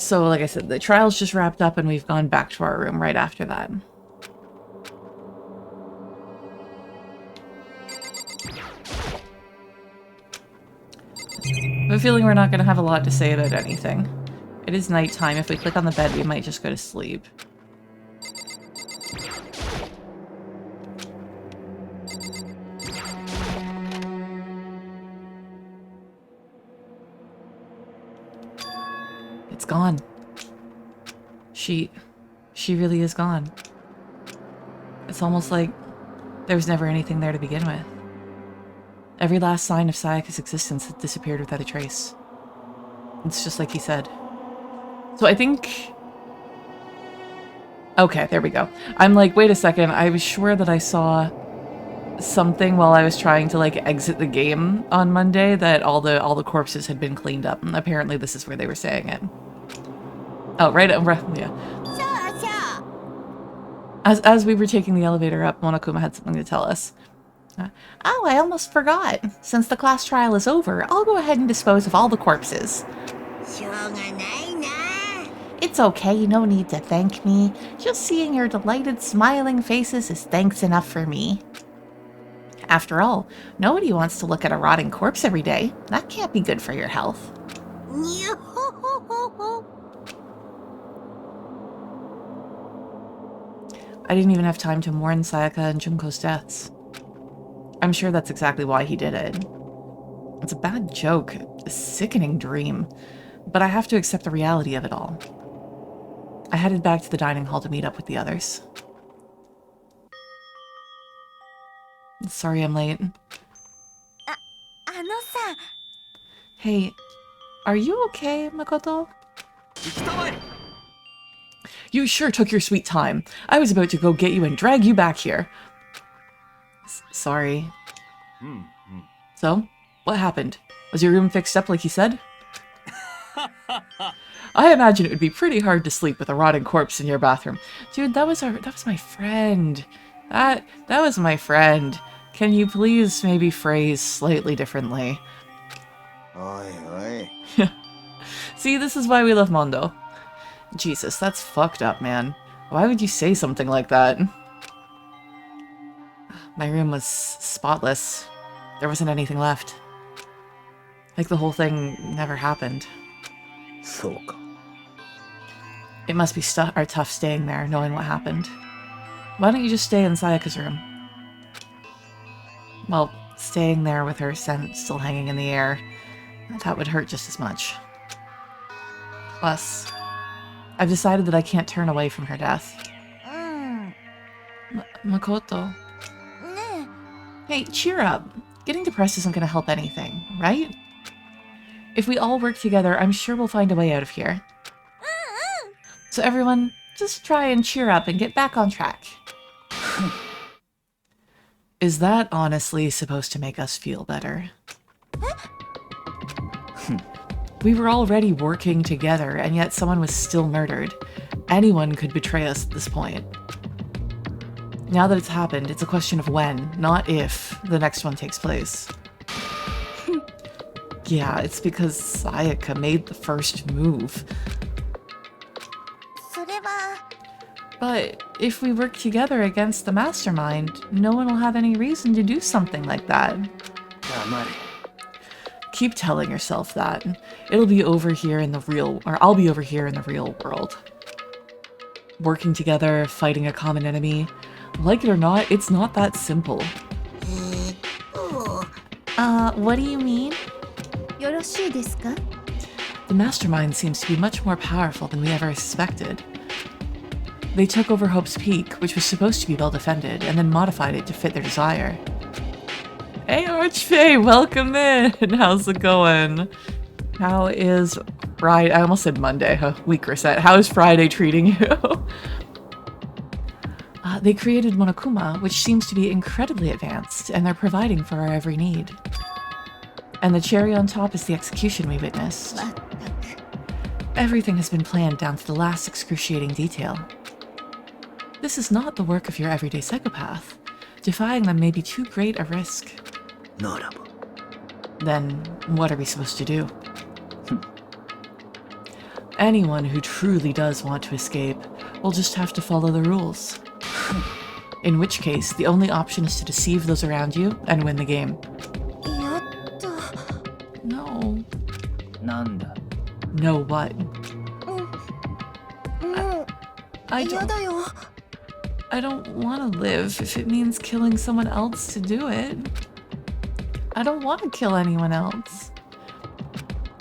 So, like I said, the trial's just wrapped up and we've gone back to our room right after that. I have a feeling we're not going to have a lot to say about anything. It is nighttime. If we click on the bed, we might just go to sleep. It's gone. She really is gone. It's almost like there was never anything there to begin with. Every last sign of Sayaka's existence had disappeared without a trace. It's just like he said. So I think... Okay, there we go. I'm like, wait a second, I was sure that I saw something while I was trying to like exit the game on Monday that all the corpses had been cleaned up, and apparently this is where they were saying it. Oh, right, yeah. As we were taking the elevator up, Monokuma had something to tell us. Oh, I almost forgot. Since the class trial is over, I'll go ahead and dispose of all the corpses. It's okay, no need to thank me. Just seeing your delighted, smiling faces is thanks enough for me. After all, nobody wants to look at a rotting corpse every day. That can't be good for your health. I didn't even have time to mourn Sayaka and Junko's deaths. I'm sure that's exactly why he did it. It's a bad joke, a sickening dream, but I have to accept the reality of it all. I headed back to the dining hall to meet up with the others. Sorry I'm late. Hey, are you okay, Makoto? You sure took your sweet time. I was about to go get you and drag you back here. Sorry. So, what happened? Was your room fixed up like you said? I imagine it would be pretty hard to sleep with a rotting corpse in your bathroom. Dude, that was my friend. That was my friend. Can you please maybe phrase slightly differently? Oi. See, this is why we love Mondo. Jesus, that's fucked up, man. Why would you say something like that? My room was spotless. There wasn't anything left. Like the whole thing never happened. It must be tough staying there, knowing what happened. Why don't you just stay in Sayaka's room? Well, staying there with her scent still hanging in the air, that would hurt just as much. Plus, I've decided that I can't turn away from her death. Makoto. Hey, cheer up. Getting depressed isn't going to help anything, right? If we all work together, I'm sure we'll find a way out of here. So everyone, just try and cheer up and get back on track. Is that honestly supposed to make us feel better? We were already working together, and yet someone was still murdered. Anyone could betray us at this point. Now that it's happened, it's a question of when, not if, the next one takes place. Yeah, it's because Sayaka made the first move. But if we work together against the mastermind, no one will have any reason to do something like that. Keep telling yourself that. It'll be over here in the real, or I'll be over here in the real world. Working together, fighting a common enemy. Like it or not, it's not that simple. What do you mean? The mastermind seems to be much more powerful than we ever suspected. They took over Hope's Peak, which was supposed to be well defended, and then modified it to fit their desire. Hey Archfey, welcome in! How's it going? How is Friday? I almost said Monday, week reset. How is Friday treating you? They created Monokuma, which seems to be incredibly advanced, and they're providing for our every need. And the cherry on top is the execution we witnessed. Everything has been planned down to the last excruciating detail. This is not the work of your everyday psychopath. Defying them may be too great a risk. Then, what are we supposed to do? Anyone who truly does want to escape will just have to follow the rules. In which case, the only option is to deceive those around you and win the game. No. Nanda. No what? I don't want to live if it means killing someone else to do it. I don't want to kill anyone else.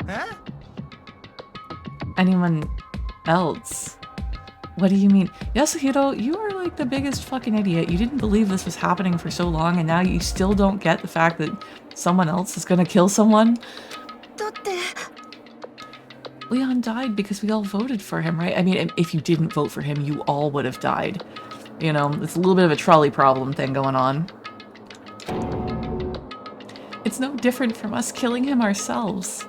Huh? Anyone else? What do you mean? Yasuhiro, you are like the biggest fucking idiot. You didn't believe this was happening for so long, and now you still don't get the fact that someone else is gonna kill someone? Leon died because we all voted for him, right? I mean, if you didn't vote for him, you all would have died. You know, it's a little bit of a trolley problem thing going on. It's no different from us killing him ourselves.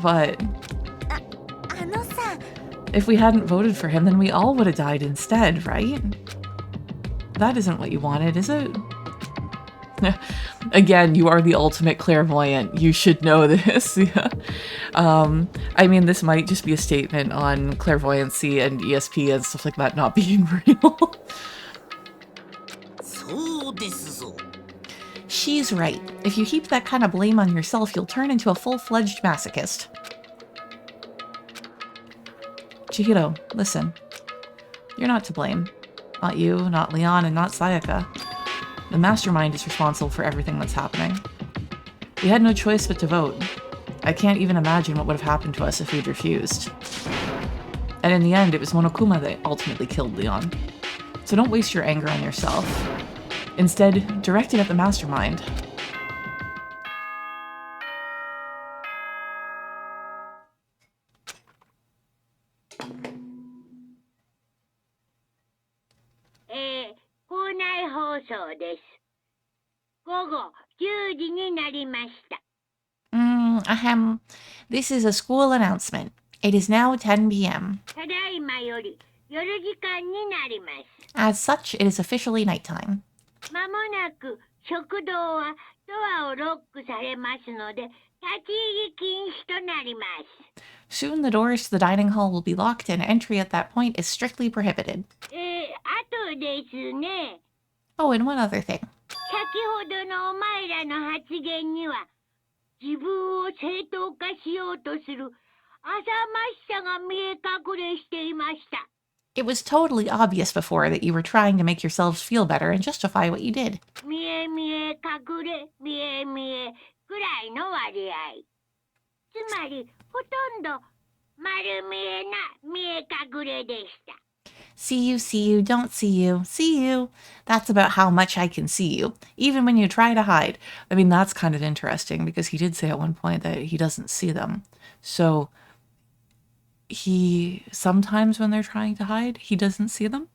But if we hadn't voted for him, then we all would have died instead, right? That isn't what you wanted, is it? Again, you are the ultimate clairvoyant. You should know this. Yeah. I mean, this might just be a statement on clairvoyancy and ESP and stuff like that not being real. She's right. If you heap that kind of blame on yourself, you'll turn into a full-fledged masochist. Chihiro, listen. You're not to blame. Not you, not Leon, and not Sayaka. The mastermind is responsible for everything that's happening. We had no choice but to vote. I can't even imagine what would have happened to us if we'd refused. And in the end, it was Monokuma that ultimately killed Leon. So don't waste your anger on yourself. Instead, direct it at the mastermind. This is a school announcement. It is now 10 p.m. As such, it is officially nighttime. Soon the doors to the dining hall will be locked and entry at that point is strictly prohibited. Oh, and one other thing. It was totally obvious before that you were trying to make yourselves feel better and justify what you did. See you, don't see you, see you. That's about how much I can see you, even when you try to hide. I mean, that's kind of interesting because he did say at one point that he doesn't see them. So sometimes when they're trying to hide, he doesn't see them.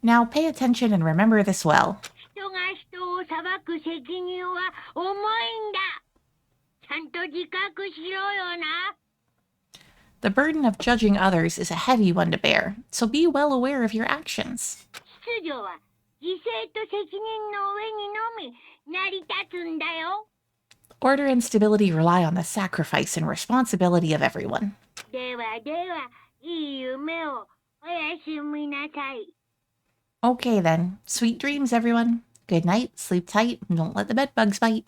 Now pay attention and remember this well. The burden of judging others is a heavy one to bear, so be well aware of your actions. Order and stability rely on the sacrifice and responsibility of everyone. Okay then, sweet dreams everyone. Good night, sleep tight, and don't let the bed bugs bite.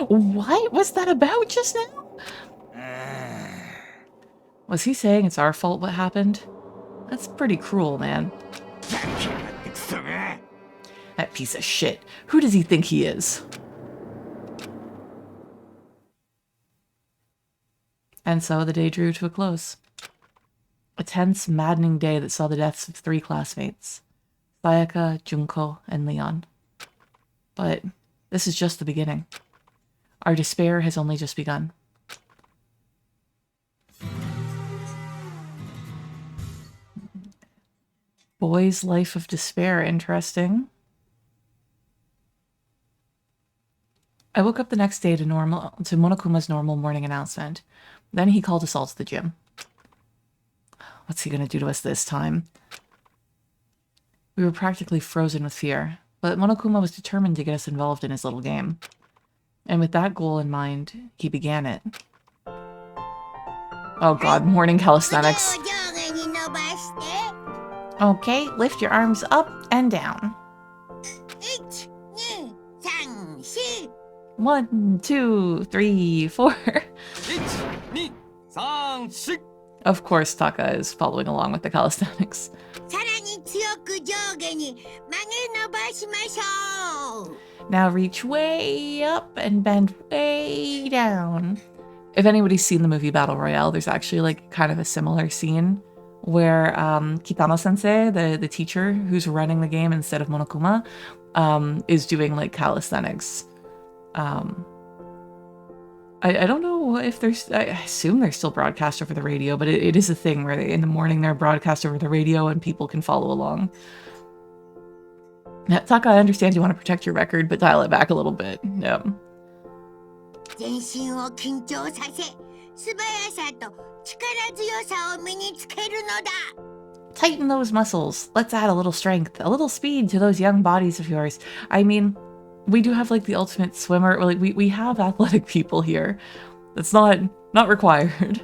What was that about just now? Was he saying it's our fault what happened? That's pretty cruel, man. That piece of shit. Who does he think he is? And so the day drew to a close. A tense, maddening day that saw the deaths of 3 classmates. Sayaka, Junko, and Leon. But this is just the beginning. Our despair has only just begun. Boy's life of despair, interesting. I woke up the next day to Monokuma's normal morning announcement. Then he called us all to the gym. What's he gonna do to us this time? We were practically frozen with fear, but Monokuma was determined to get us involved in his little game. And with that goal in mind, he began it. Oh god, morning calisthenics. Okay, lift your arms up and down. 1, 2, 3, 4. Of course, Taka is following along with the calisthenics. Now reach way up and bend way down. If anybody's seen the movie Battle Royale, there's actually like kind of a similar scene where Kitano-sensei, the teacher who's running the game instead of Monokuma, is doing like calisthenics. I don't know if there's, I assume they're still broadcast over the radio, but it is a thing where in the morning they're broadcast over the radio and people can follow along. Now, Taka, I understand you want to protect your record, but dial it back a little bit. Yep. Tighten those muscles. Let's add a little strength, a little speed to those young bodies of yours. I mean, we do have like the ultimate swimmer. Like we have athletic people here. That's not required.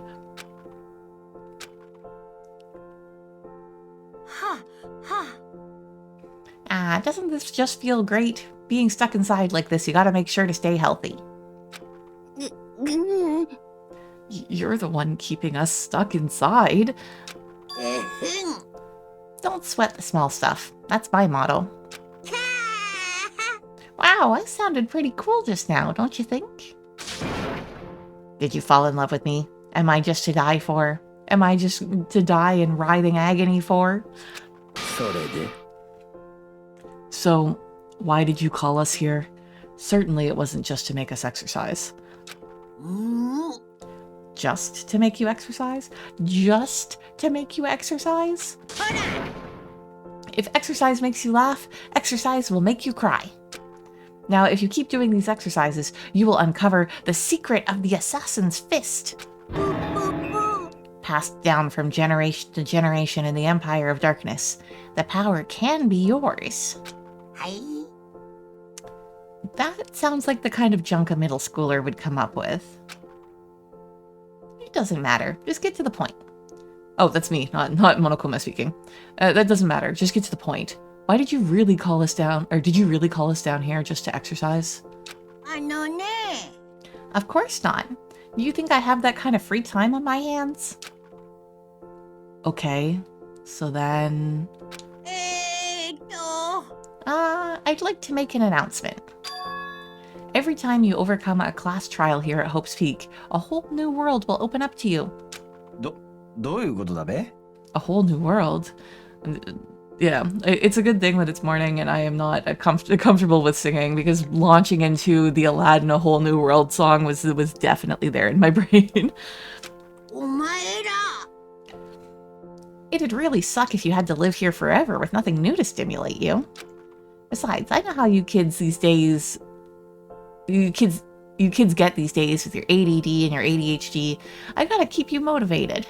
Doesn't this just feel great? Being stuck inside like this, you gotta make sure to stay healthy. You're the one keeping us stuck inside. Don't sweat the small stuff. That's my motto. Wow, I sounded pretty cool just now, don't you think? Did you fall in love with me? Am I just to die for? Am I just to die in writhing agony for? So, why did you call us here? Certainly it wasn't just to make us exercise. Just to make you exercise? Just to make you exercise? If exercise makes you laugh, exercise will make you cry. Now, if you keep doing these exercises, you will uncover the secret of the assassin's fist. Passed down from generation to generation in the Empire of Darkness, the power can be yours. That sounds like the kind of junk a middle schooler would come up with. It doesn't matter. Just get to the point. Oh, that's me, not Monokuma speaking. That doesn't matter. Just get to the point. Why did you really call us down, or did you really call us down here just to exercise? Of course not. Do you think I have that kind of free time on my hands? Okay, so then... I'd like to make an announcement. Every time you overcome a class trial here at Hope's Peak, a whole new world will open up to you. A whole new world? Yeah, it's a good thing that it's morning and I am not comfortable with singing, because launching into the Aladdin A Whole New World song was definitely there in my brain. It'd really suck if you had to live here forever with nothing new to stimulate you. Besides, I know how you kids these days... You kids get these days with your ADD and your ADHD. I gotta keep you motivated.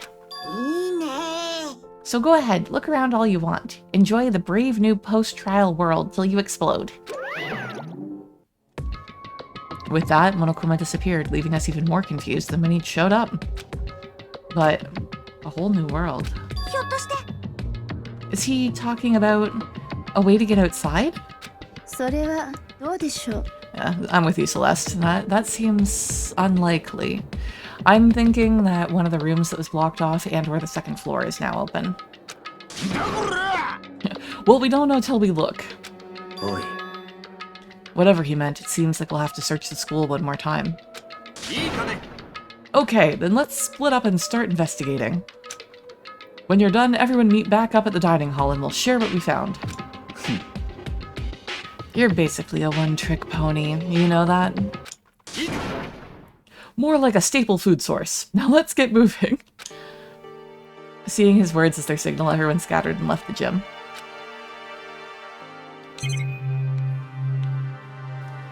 So go ahead, look around all you want. Enjoy the brave new post-trial world till you explode. With that, Monokuma disappeared, leaving us even more confused than when he showed up. But a whole new world. Is he talking about a way to get outside? Yeah, I'm with you, Celeste. That seems unlikely. I'm thinking that one of the rooms that was blocked off and where the second floor is now open. Well, we don't know till we look. Whatever he meant, it seems like we'll have to search the school one more time. Okay, then let's split up and start investigating. When you're done, everyone meet back up at the dining hall and we'll share what we found. You're basically a one-trick pony, you know that? More like a staple food source. Now let's get moving. Seeing his words as their signal, everyone scattered and left the gym.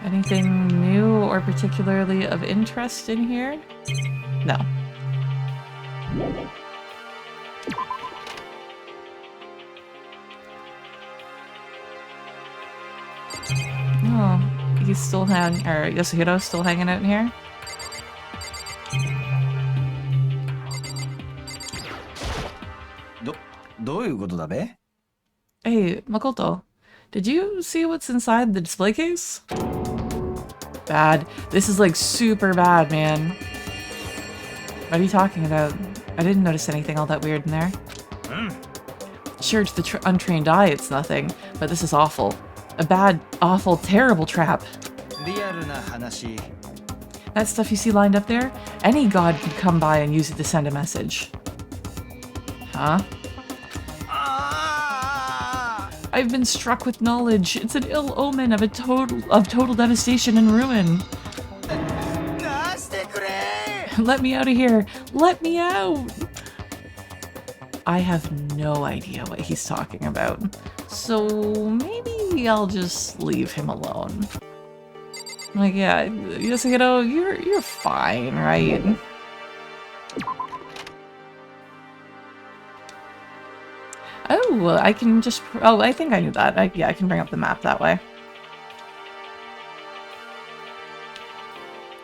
Anything new or particularly of interest in here? No. Oh, he's still or Yasuhiro's still hanging out in here? Hey, Makoto, did you see what's inside the display case? Bad. This is like super bad, man. What are you talking about? I didn't notice anything all that weird in there. Sure, to the untrained eye, it's nothing, but this is awful. A bad, awful, terrible trap. That stuff you see lined up there? Any god could come by and use it to send a message. Huh? I've been struck with knowledge. It's an ill omen of total devastation and ruin. Let me out of here. Let me out. I have no idea what he's talking about. So maybe I'll just leave him alone. Like, yeah, Yasuhiro, you're fine, right? Oh, I can just... Oh, I think I knew that. Yeah, I can bring up the map that way.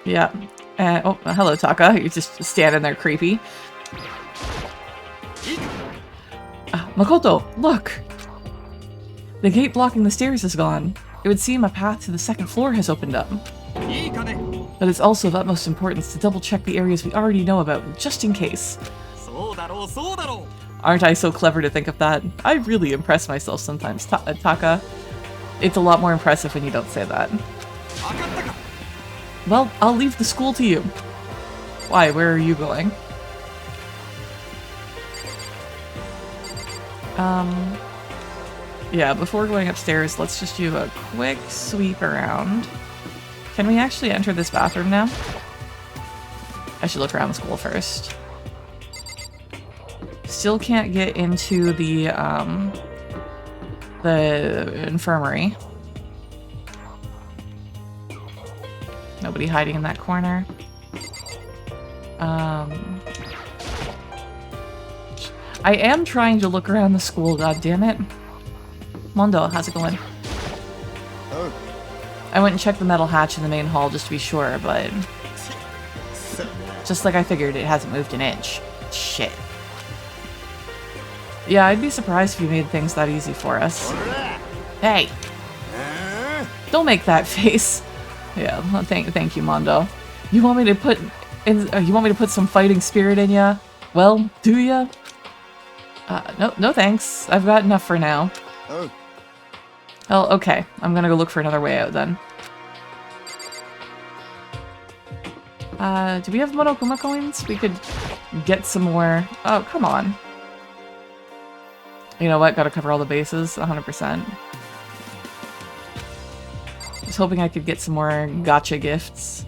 Yeah. Oh, hello, Taka. You're just standing there creepy. Makoto, look! The gate blocking the stairs is gone. It would seem a path to the second floor has opened up. But it's also of utmost importance to double-check the areas we already know about, just in case. Aren't I so clever to think of that? I really impress myself sometimes, Taka. It's a lot more impressive when you don't say that. Well, I'll leave the school to you. Why? Where are you going? Yeah, before going upstairs, let's just do a quick sweep around. Can we actually enter this bathroom now? I should look around the school first. Still can't get into the infirmary. Nobody hiding in that corner. I am trying to look around the school, god damn it. Mondo, how's it going? Oh. I went and checked the metal hatch in the main hall just to be sure, but... just like I figured, it hasn't moved an inch. Shit. Yeah, I'd be surprised if you made things that easy for us. Hey! Don't make that face. Yeah, well, thank you, Mondo. You want me to put some fighting spirit in ya? Well, do ya? No thanks. I've got enough for now. Oh. Oh, okay. I'm gonna go look for another way out then. Do we have Monokuma coins? We could get some more. Oh, come on. You know what? Gotta cover all the bases, 100%. Was hoping I could get some more gotcha gifts.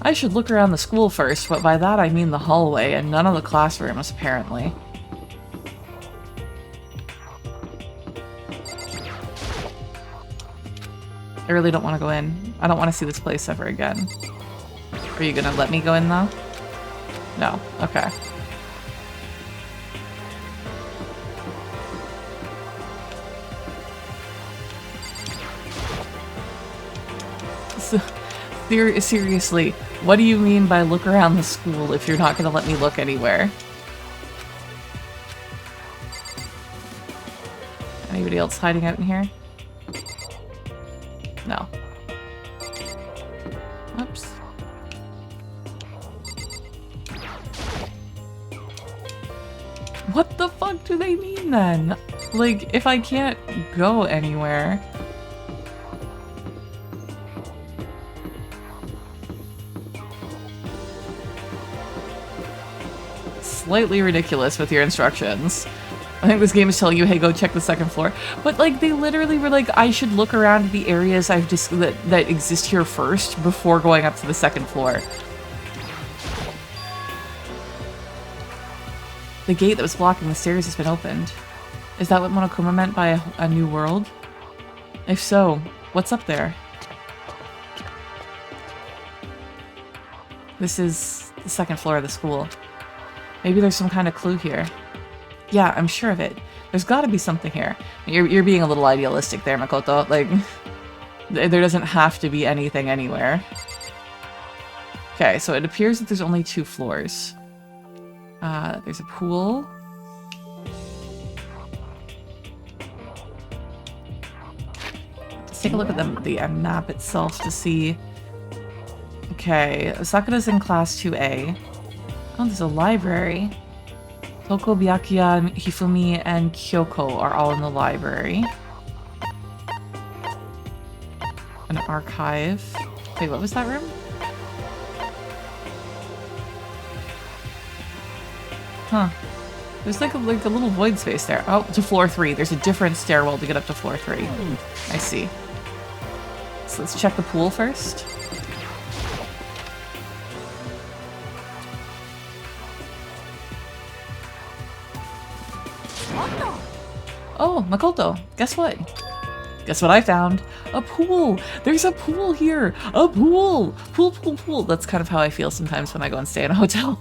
I should look around the school first, but by that I mean the hallway and none of the classrooms, apparently. I really don't want to go in. I don't want to see this place ever again. Are you gonna let me go in, though? No. Okay. Seriously, what do you mean by look around the school if you're not gonna let me look anywhere? Anybody else hiding out in here? No. Oops. What the fuck do they mean then? Like, if I can't go anywhere... Slightly ridiculous with your instructions. I think this game is telling you, hey, go check the second floor. But, like, they literally were like, I should look around the areas I've just that exist here first before going up to the second floor. The gate that was blocking the stairs has been opened. Is that what Monokuma meant by a new world? If so, what's up there? This is the second floor of the school. Maybe there's some kind of clue here. Yeah, I'm sure of it. There's gotta be something here. You're being a little idealistic there, Makoto. Like, there doesn't have to be anything anywhere. Okay, so it appears that there's only 2 floors. There's a pool. Let's take a look at the map itself to see. Okay, Sakura's in class 2A. Oh, there's a library. Toko, Byakuya, Hifumi, and Kyoko are all in the library. An archive. Wait, what was that room? Huh. There's like a little void space there. Oh, to floor 3. There's a different stairwell to get up to floor 3. I see. So let's check the pool first. Oh, Makoto, guess what? Guess what I found? A pool! There's a pool here! A pool! Pool. That's kind of how I feel sometimes when I go and stay in a hotel.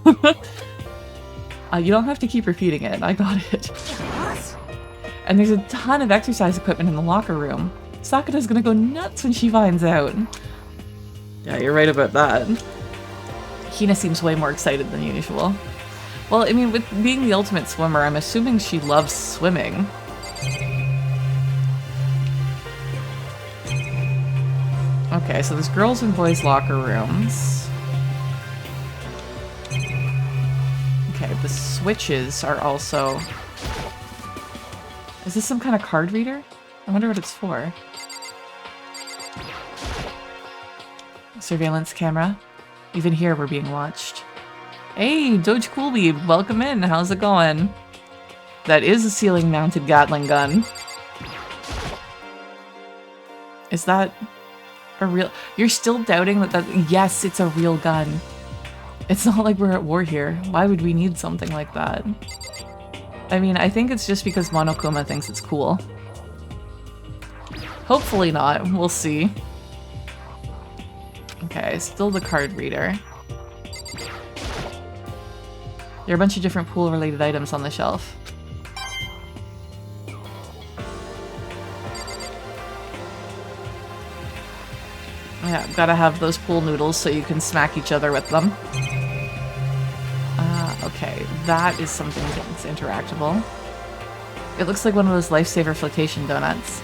You don't have to keep repeating it. I got it. And there's a ton of exercise equipment in the locker room. Sakura's gonna go nuts when she finds out. Yeah, you're right about that. Hina seems way more excited than usual. Well, I mean, with being the ultimate swimmer, I'm assuming she loves swimming. Okay, so there's girls and boys' locker rooms. Okay, the switches are also... Is this some kind of card reader? I wonder what it's for. Surveillance camera. Even here, we're being watched. Hey, Doge Coolby, welcome in. How's it going? That is a ceiling-mounted Gatling gun. Is that a real... You're still doubting that Yes, it's a real gun. It's not like we're at war here. Why would we need something like that? I mean, I think it's just because Monokuma thinks it's cool. Hopefully not. We'll see. Okay, still the card reader. There are a bunch of different pool-related items on the shelf. Yeah, gotta have those pool noodles so you can smack each other with them. Okay, that is something that's interactable. It looks like one of those Lifesaver flotation donuts.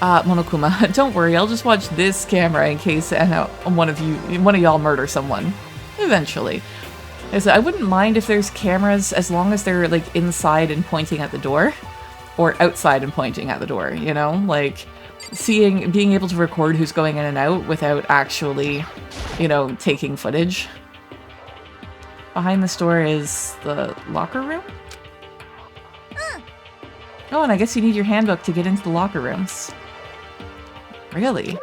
Monokuma, don't worry, I'll just watch this camera in case one of y'all murder someone. Eventually. I wouldn't mind if there's cameras as long as they're like inside and pointing at the door. Or outside and pointing at the door, you know? Like, being able to record who's going in and out without actually, you know, taking footage. Behind this door is the locker room? Oh, and I guess you need your handbook to get into the locker rooms. Really?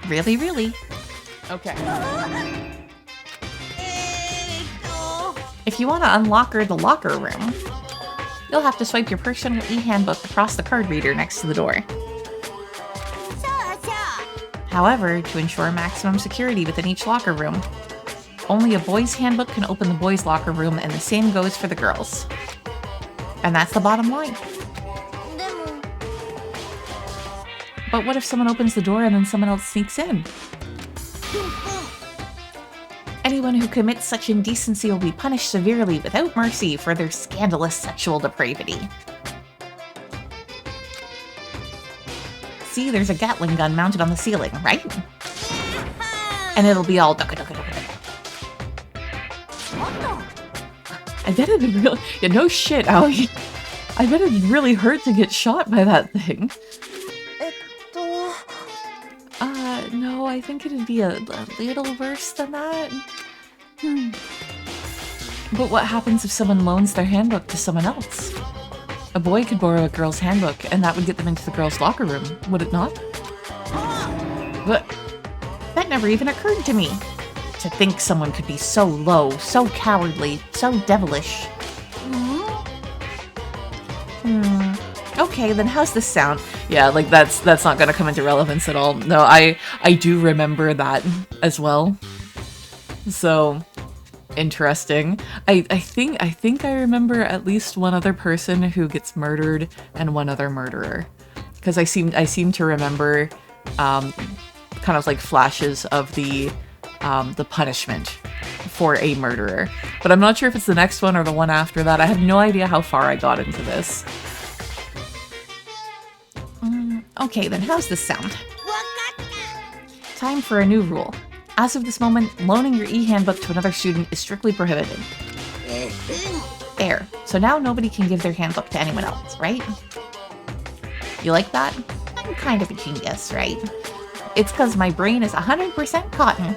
Really? Okay. If you want to unlocker the locker room, you'll have to swipe your personal e-handbook across the card reader next to the door. However, to ensure maximum security within each locker room, only a boy's handbook can open the boys' locker room, and the same goes for the girls. And that's the bottom line. But what if someone opens the door and then someone else sneaks in? Anyone who commits such indecency will be punished severely without mercy for their scandalous sexual depravity. See, there's a Gatling gun mounted on the ceiling, right? And it'll be all ducka-ducka-ducka-ducka. I bet it'd really... Yeah, no shit, Aoi. I bet it'd really hurt to get shot by that thing. No, I think it'd be a little worse than that. But what happens if someone loans their handbook to someone else? A boy could borrow a girl's handbook, and that would get them into the girl's locker room, would it not? But that never even occurred to me. To think someone could be so low, so cowardly, so devilish. Oh, Okay, then how's this sound? Yeah, like that's not gonna come into relevance at all. No, I do remember that as well. So interesting. I think I remember at least one other person who gets murdered and one other murderer. Because I seem to remember kind of like flashes of the punishment for a murderer. But I'm not sure if it's the next one or the one after that. I have no idea how far I got into this. Okay, then how's this sound? Time for a new rule. As of this moment, loaning your e-handbook to another student is strictly prohibited. There. So now nobody can give their handbook to anyone else, right? You like that? I'm kind of a genius, right? It's because my brain is 100% cotton.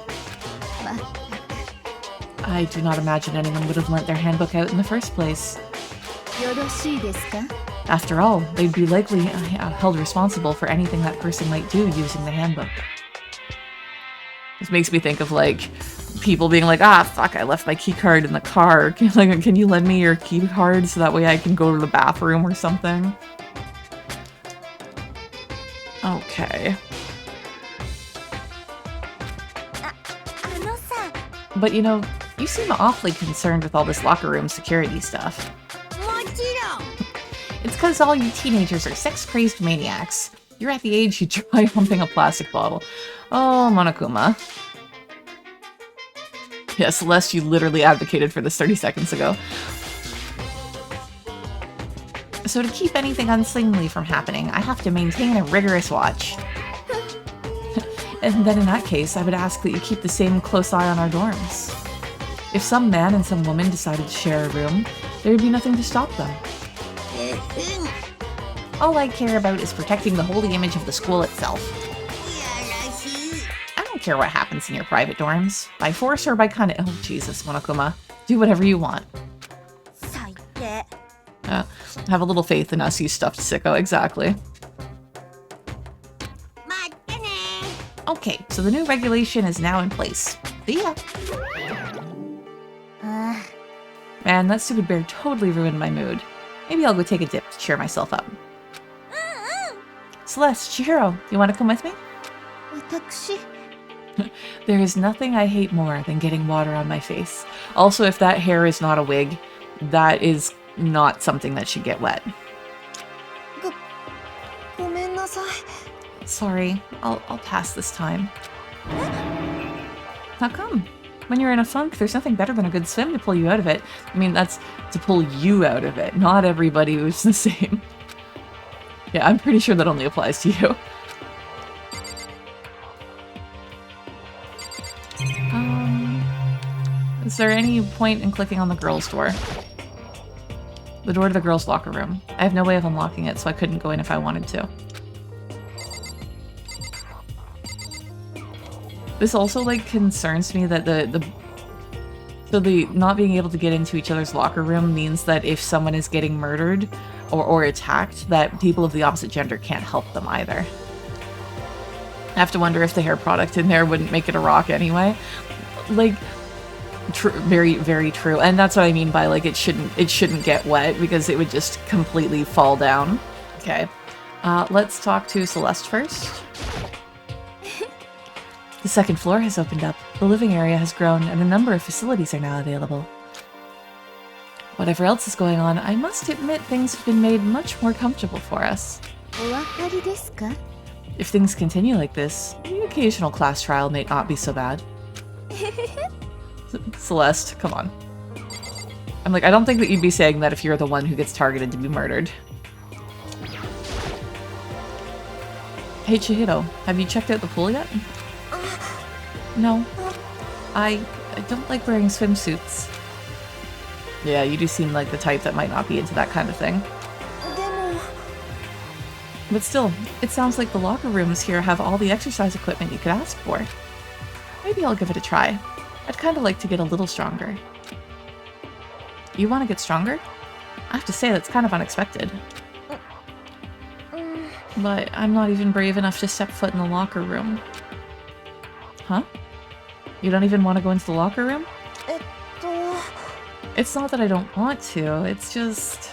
I do not imagine anyone would have lent their handbook out in the first place. After all, they'd be likely held responsible for anything that person might do using the handbook. This makes me think of, like, people being like, ah, fuck, I left my key card in the car. Can you lend me your key card so that way I can go to the bathroom or something? Okay. But you know, you seem awfully concerned with all this locker room security stuff. It's because all you teenagers are sex-crazed maniacs. You're at the age you try humping a plastic bottle. Oh, Monokuma. Yeah, Celeste, you literally advocated for this 30 seconds ago. So to keep anything unseemly from happening, I have to maintain a rigorous watch. And then in that case, I would ask that you keep the same close eye on our dorms. If some man and some woman decided to share a room, there would be nothing to stop them. All I care about is protecting the holy image of the school itself. I don't care what happens in your private dorms. By force or by cunning. Oh, Jesus, Monokuma. Do whatever you want. Have a little faith in us, you stuffed sicko. Exactly. Okay, so the new regulation is now in place. See ya. Man, that stupid bear totally ruined my mood. Maybe I'll go take a dip to cheer myself up. Celeste, Chihiro, you want to come with me? There is nothing I hate more than getting water on my face. Also, if that hair is not a wig, that is not something that should get wet. Sorry, I'll pass this time. How come? When you're in a funk, there's nothing better than a good swim to pull you out of it. I mean, that's to pull you out of it. Not everybody was the same. Yeah, I'm pretty sure that only applies to you. Is there any point in clicking on the girls' door? The door to the girls' locker room. I have no way of unlocking it, so I couldn't go in if I wanted to. This also, like, concerns me that the not being able to get into each other's locker room means that if someone is getting murdered or attacked, that people of the opposite gender can't help them either. I have to wonder if the hair product in there wouldn't make it a rock anyway. Like, very, very true. And that's what I mean by, like, it shouldn't get wet because it would just completely fall down. Okay. Let's talk to Celeste first. The second floor has opened up, the living area has grown, and a number of facilities are now available. Whatever else is going on, I must admit things have been made much more comfortable for us. If things continue like this, the occasional class trial may not be so bad. Celeste, come on. I'm like, I don't think that you'd be saying that if you're the one who gets targeted to be murdered. Hey Chihiro, have you checked out the pool yet? No. I don't like wearing swimsuits. Yeah, you do seem like the type that might not be into that kind of thing. But still, it sounds like the locker rooms here have all the exercise equipment you could ask for. Maybe I'll give it a try. I'd kind of like to get a little stronger. You want to get stronger? I have to say, that's kind of unexpected. But I'm not even brave enough to step foot in the locker room. Huh? You don't even want to go into the locker room? It's not that I don't want to, it's just...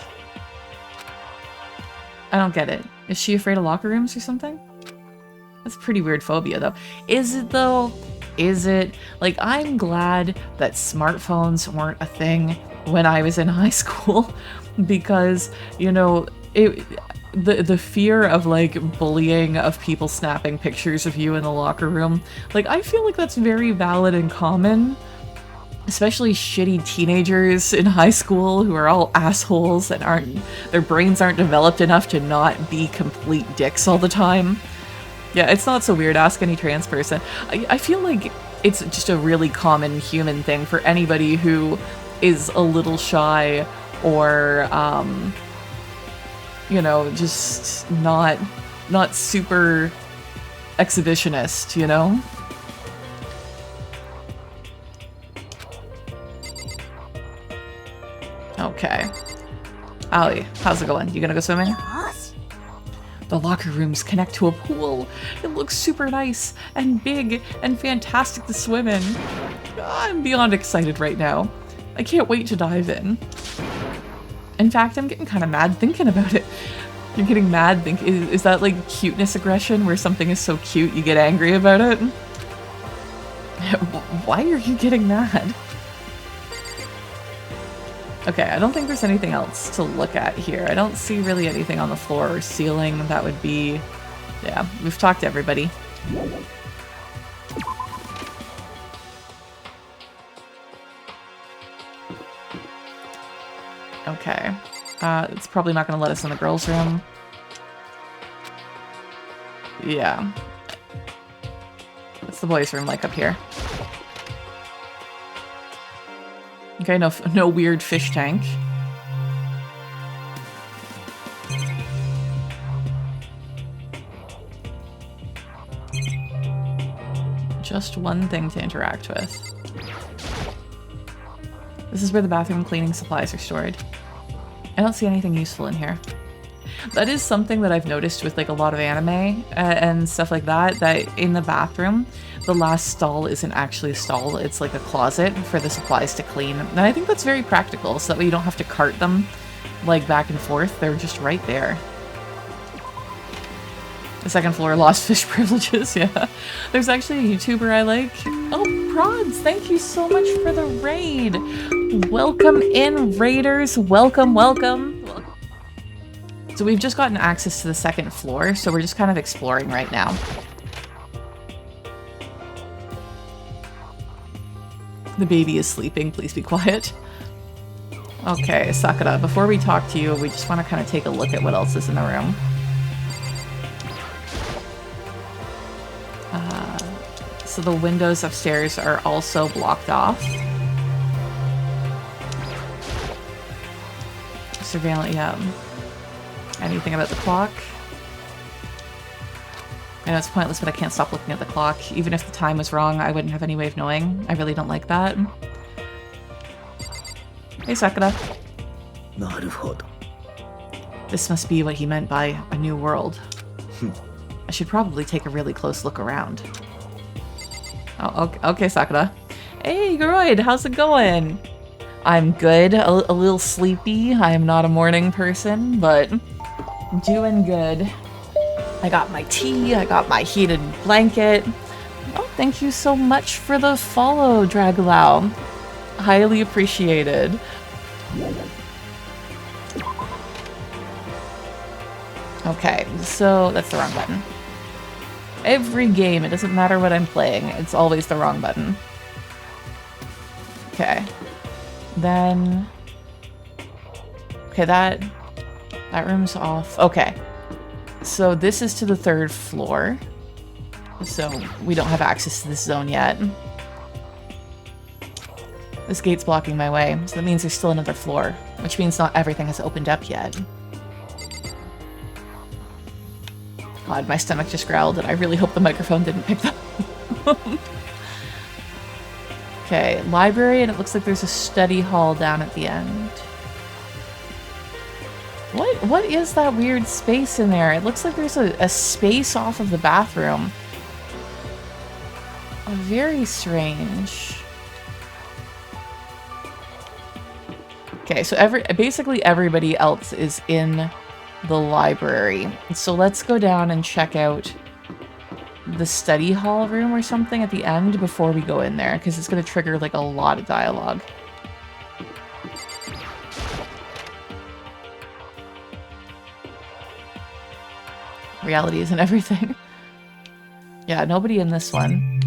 I don't get it. Is she afraid of locker rooms or something? That's a pretty weird phobia, though. Is it, though? Is it? Like, I'm glad that smartphones weren't a thing when I was in high school, because, you know, the fear of, like, bullying, of people snapping pictures of you in the locker room, like, I feel like that's very valid and common. Especially shitty teenagers in high school who are all assholes and their brains aren't developed enough to not be complete dicks all the time. Yeah, it's not so weird. Ask any trans person. I feel like it's just a really common human thing for anybody who is a little shy or, you know, just not super exhibitionist, you know? Okay. Ali, how's it going? You gonna go swimming? The locker rooms connect to a pool. It looks super nice and big and fantastic to swim in. I'm beyond excited right now. I can't wait to dive in. In fact, I'm getting kind of mad thinking about it. You're getting mad is that like cuteness aggression where something is so cute you get angry about it? Why are you getting mad? Okay, I don't think there's anything else to look at here. I don't see really anything on the floor or ceiling that would be... Yeah, we've talked to everybody. Okay. It's probably not going to let us in the girls' room. Yeah. What's the boys' room like up here? Okay, no weird fish tank. Just one thing to interact with. This is where the bathroom cleaning supplies are stored. I don't see anything useful in here. That is something that I've noticed with like a lot of anime and stuff like that, that in the bathroom, the last stall isn't actually a stall, it's like a closet for the supplies to clean. And I think that's very practical, so that way you don't have to cart them like back and forth, they're just right there. The second floor lost fish privileges, yeah. There's actually a YouTuber I like. Oh, Prods, thank you so much for the raid. Welcome in, raiders, welcome, welcome. So we've just gotten access to the second floor, so we're just kind of exploring right now. The baby is sleeping, please be quiet. Okay, Sakura, before we talk to you, we just want to kind of take a look at what else is in the room. So the windows upstairs are also blocked off. Surveillance, yeah. Anything about the clock? I know it's pointless, but I can't stop looking at the clock. Even if the time was wrong, I wouldn't have any way of knowing. I really don't like that. Hey, Sakura. This must be what he meant by a new world. I should probably take a really close look around. Oh, okay, Sakura. Hey, Groid, how's it going? I'm good. A little sleepy. I am not a morning person, but doing good. I got my tea. I got my heated blanket. Oh, thank you so much for the follow, Draglau. Highly appreciated. Okay, so that's the wrong button. Every game, it doesn't matter what I'm playing, it's always the wrong button. Okay. Then... Okay, that room's off. Okay. So this is to the third floor. So we don't have access to this zone yet. This gate's blocking my way, so that means there's still another floor, which means not everything has opened up yet. God, my stomach just growled, and I really hope the microphone didn't pick that up. Okay, library, and it looks like there's a study hall down at the end. What is that weird space in there? It looks like there's a space off of the bathroom. Very strange. Okay, so basically everybody else is in the library. So let's go down and check out the study hall room or something at the end before we go in there, because it's going to trigger like a lot of dialogue. Reality isn't everything. Yeah, nobody in this one.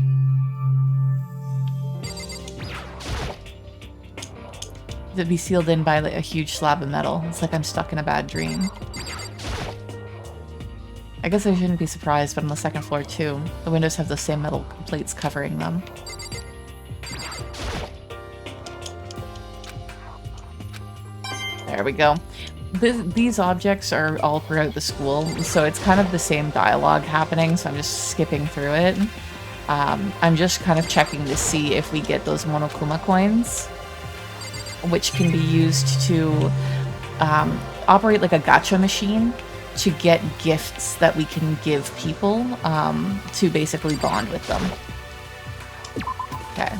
To be sealed in by like a huge slab of metal. It's like I'm stuck in a bad dream. I guess I shouldn't be surprised, but on the second floor too, the windows have the same metal plates covering them. There we go. These objects are all throughout the school, so it's kind of the same dialogue happening, so I'm just skipping through it. I'm just kind of checking to see if we get those Monokuma coins, which can be used to operate like a gacha machine to get gifts that we can give people to basically bond with them. Okay.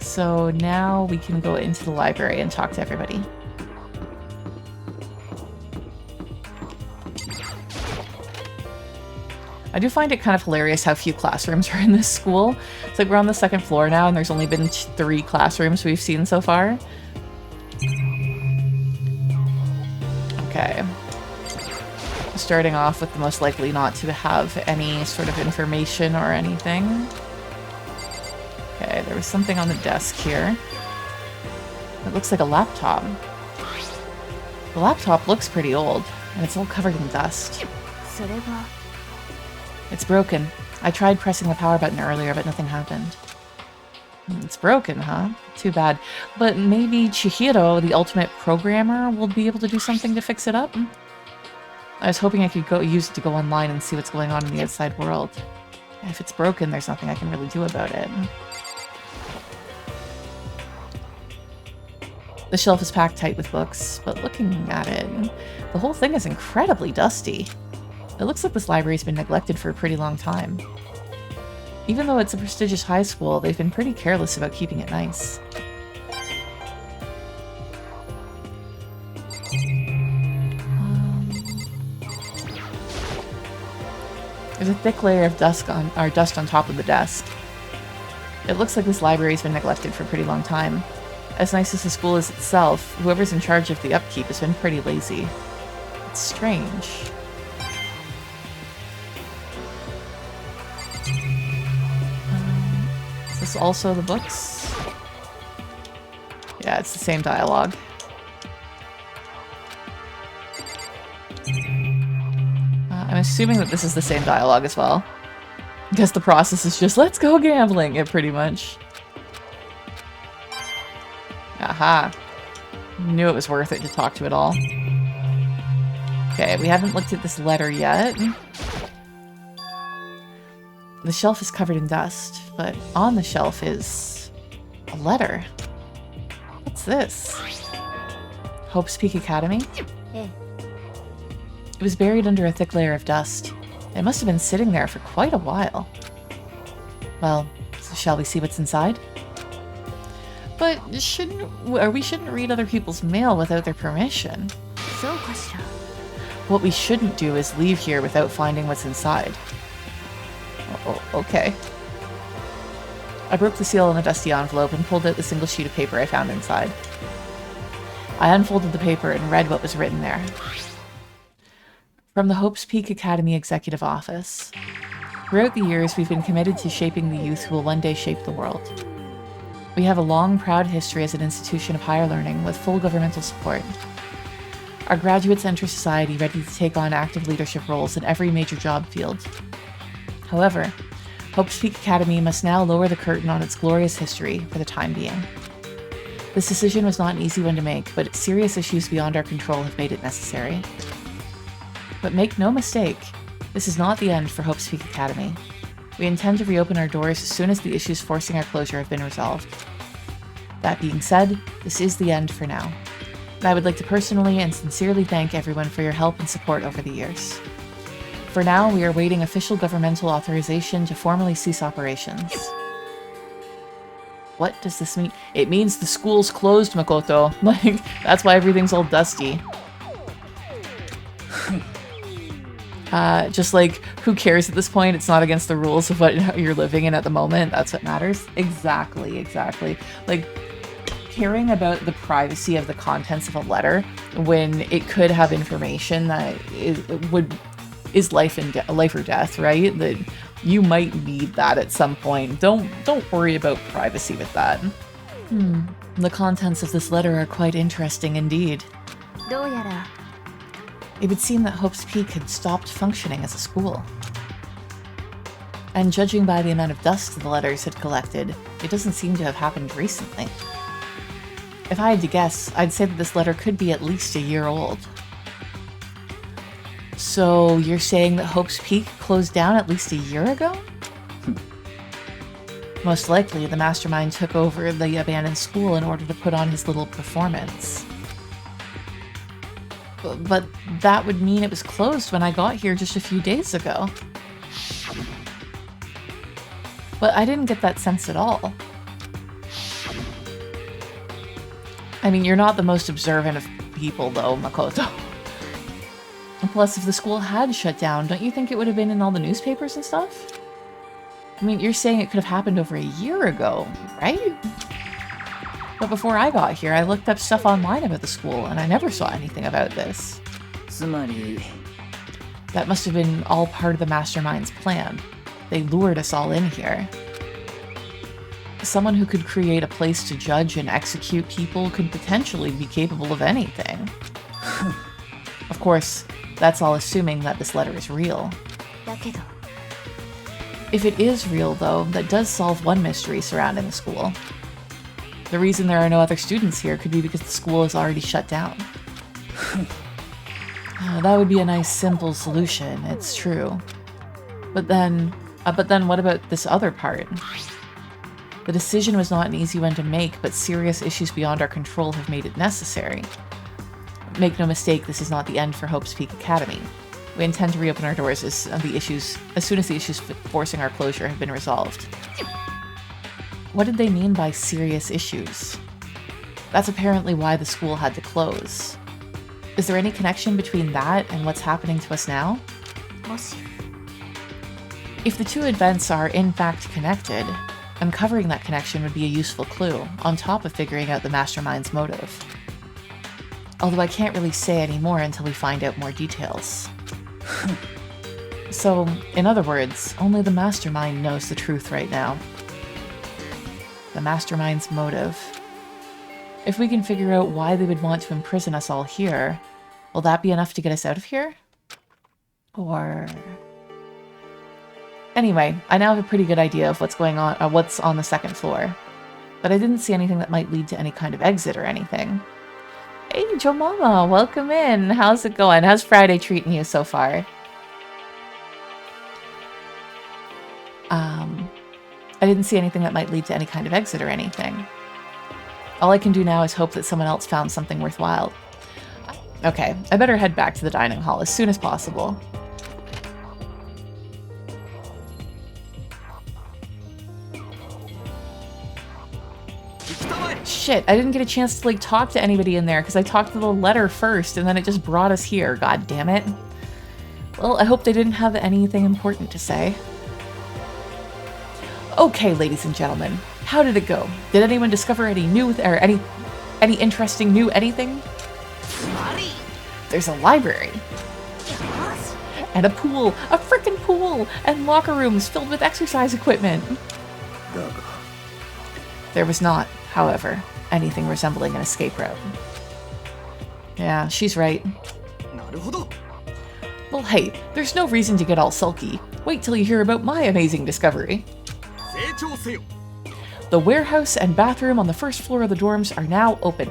So now we can go into the library and talk to everybody. I do find it kind of hilarious how few classrooms are in this school. It's like we're on the second floor now and there's only been 3 classrooms we've seen so far. Okay. Starting off with the most likely not to have any sort of information or anything. Okay, there was something on the desk here. It looks like a laptop. The laptop looks pretty old, and it's all covered in dust. It's broken. I tried pressing the power button earlier, but nothing happened. It's broken, huh? Too bad. But maybe Chihiro, the ultimate programmer, will be able to do something to fix it up? I was hoping I could use it to go online and see what's going on in the outside world. If it's broken, there's nothing I can really do about it. The shelf is packed tight with books, but looking at it, the whole thing is incredibly dusty. It looks like this library's been neglected for a pretty long time. Even though it's a prestigious high school, they've been pretty careless about keeping it nice. There's a thick layer of dust on top of the desk. It looks like this library's been neglected for a pretty long time. As nice as the school is itself, whoever's in charge of the upkeep has been pretty lazy. It's strange. Is this also the books? Yeah, it's the same dialogue. I'm assuming that this is the same dialogue as well. I guess the process is just, let's go gambling, it pretty much. Aha. Knew it was worth it to talk to it all. Okay, we haven't looked at this letter yet. The shelf is covered in dust, but on the shelf is a letter. What's this? Hope's Peak Academy? It was buried under a thick layer of dust. It must have been sitting there for quite a while. Well, so shall we see what's inside? But we shouldn't read other people's mail without their permission. What we shouldn't do is leave here without finding what's inside. Oh, okay. I broke the seal on the dusty envelope and pulled out the single sheet of paper I found inside. I unfolded the paper and read what was written there. From the Hope's Peak Academy Executive Office. Throughout the years, we've been committed to shaping the youth who will one day shape the world. We have a long, proud history as an institution of higher learning with full governmental support. Our graduates enter society ready to take on active leadership roles in every major job field. However, Hope's Peak Academy must now lower the curtain on its glorious history for the time being. This decision was not an easy one to make, but serious issues beyond our control have made it necessary. But make no mistake, this is not the end for Hope's Peak Academy. We intend to reopen our doors as soon as the issues forcing our closure have been resolved. That being said, this is the end for now. And I would like to personally and sincerely thank everyone for your help and support over the years. For now, we are awaiting official governmental authorization to formally cease operations. What does this mean? It means the school's closed, Makoto. Like, that's why everything's all dusty. Just like, who cares at this point? It's not against the rules of what you're living in at the moment. That's what matters. Exactly, exactly. Like, caring about the privacy of the contents of a letter when it could have information that is life or death, right? That you might need that at some point. Don't worry about privacy with that. The contents of this letter are quite interesting indeed. It would seem that Hope's Peak had stopped functioning as a school. And judging by the amount of dust the letters had collected, it doesn't seem to have happened recently. If I had to guess, I'd say that this letter could be at least a year old. So you're saying that Hope's Peak closed down at least a year ago? Most likely, the mastermind took over the abandoned school in order to put on his little performance. But that would mean it was closed when I got here just a few days ago. But I didn't get that sense at all. I mean, you're not the most observant of people, though, Makoto. And plus, if the school had shut down, don't you think it would have been in all the newspapers and stuff? I mean, you're saying it could have happened over a year ago, right? But before I got here, I looked up stuff online about the school, and I never saw anything about this. That must have been all part of the mastermind's plan. They lured us all in here. Someone who could create a place to judge and execute people could potentially be capable of anything. Of course, that's all assuming that this letter is real. If it is real, though, that does solve one mystery surrounding the school. The reason there are no other students here could be because the school is already shut down. That would be a nice, simple solution, it's true. But then what about this other part? The decision was not an easy one to make, but serious issues beyond our control have made it necessary. Make no mistake, this is not the end for Hope's Peak Academy. We intend to reopen our doors as soon as the issues forcing our closure have been resolved. What did they mean by serious issues? That's apparently why the school had to close. Is there any connection between that and what's happening to us now? If the two events are in fact connected, uncovering that connection would be a useful clue, on top of figuring out the mastermind's motive. Although I can't really say any more until we find out more details. So, in other words, only the mastermind knows the truth right now. The mastermind's motive. If we can figure out why they would want to imprison us all here, will that be enough to get us out of here? Or... Anyway, I now have a pretty good idea of what's on the second floor. But I didn't see anything that might lead to any kind of exit or anything. Hey, Joe Mama, welcome in. How's it going? How's Friday treating you so far? I didn't see anything that might lead to any kind of exit or anything. All I can do now is hope that someone else found something worthwhile. Okay, I better head back to the dining hall as soon as possible. Shit, I didn't get a chance to talk to anybody in there because I talked to the letter first and then it just brought us here. God damn it. Well, I hope they didn't have anything important to say. Okay, ladies and gentlemen, how did it go? Did anyone discover any new or any interesting new anything? There's a library. And a pool, a frickin' pool, and locker rooms filled with exercise equipment. There was not, however, anything resembling an escape route. Yeah, she's right. Well, hey, there's no reason to get all sulky. Wait till you hear about my amazing discovery. The warehouse and bathroom on the first floor of the dorms are now open.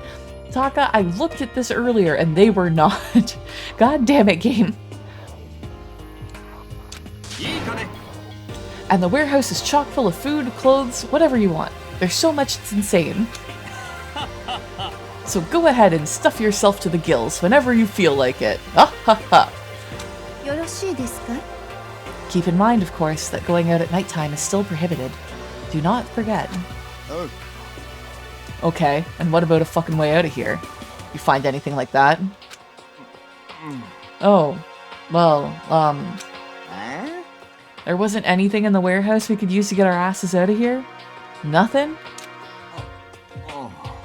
Taka, I looked at this earlier and they were not. God damn it, game. And the warehouse is chock full of food, clothes, whatever you want. There's so much it's insane. So go ahead and stuff yourself to the gills whenever you feel like it. Ha ha ha. Keep in mind, of course, that going out at nighttime is still prohibited. Do not forget. Okay, and what about a fucking way out of here? You find anything like that? Oh, well, Huh? there wasn't anything in the warehouse we could use to get our asses out of here? Nothing?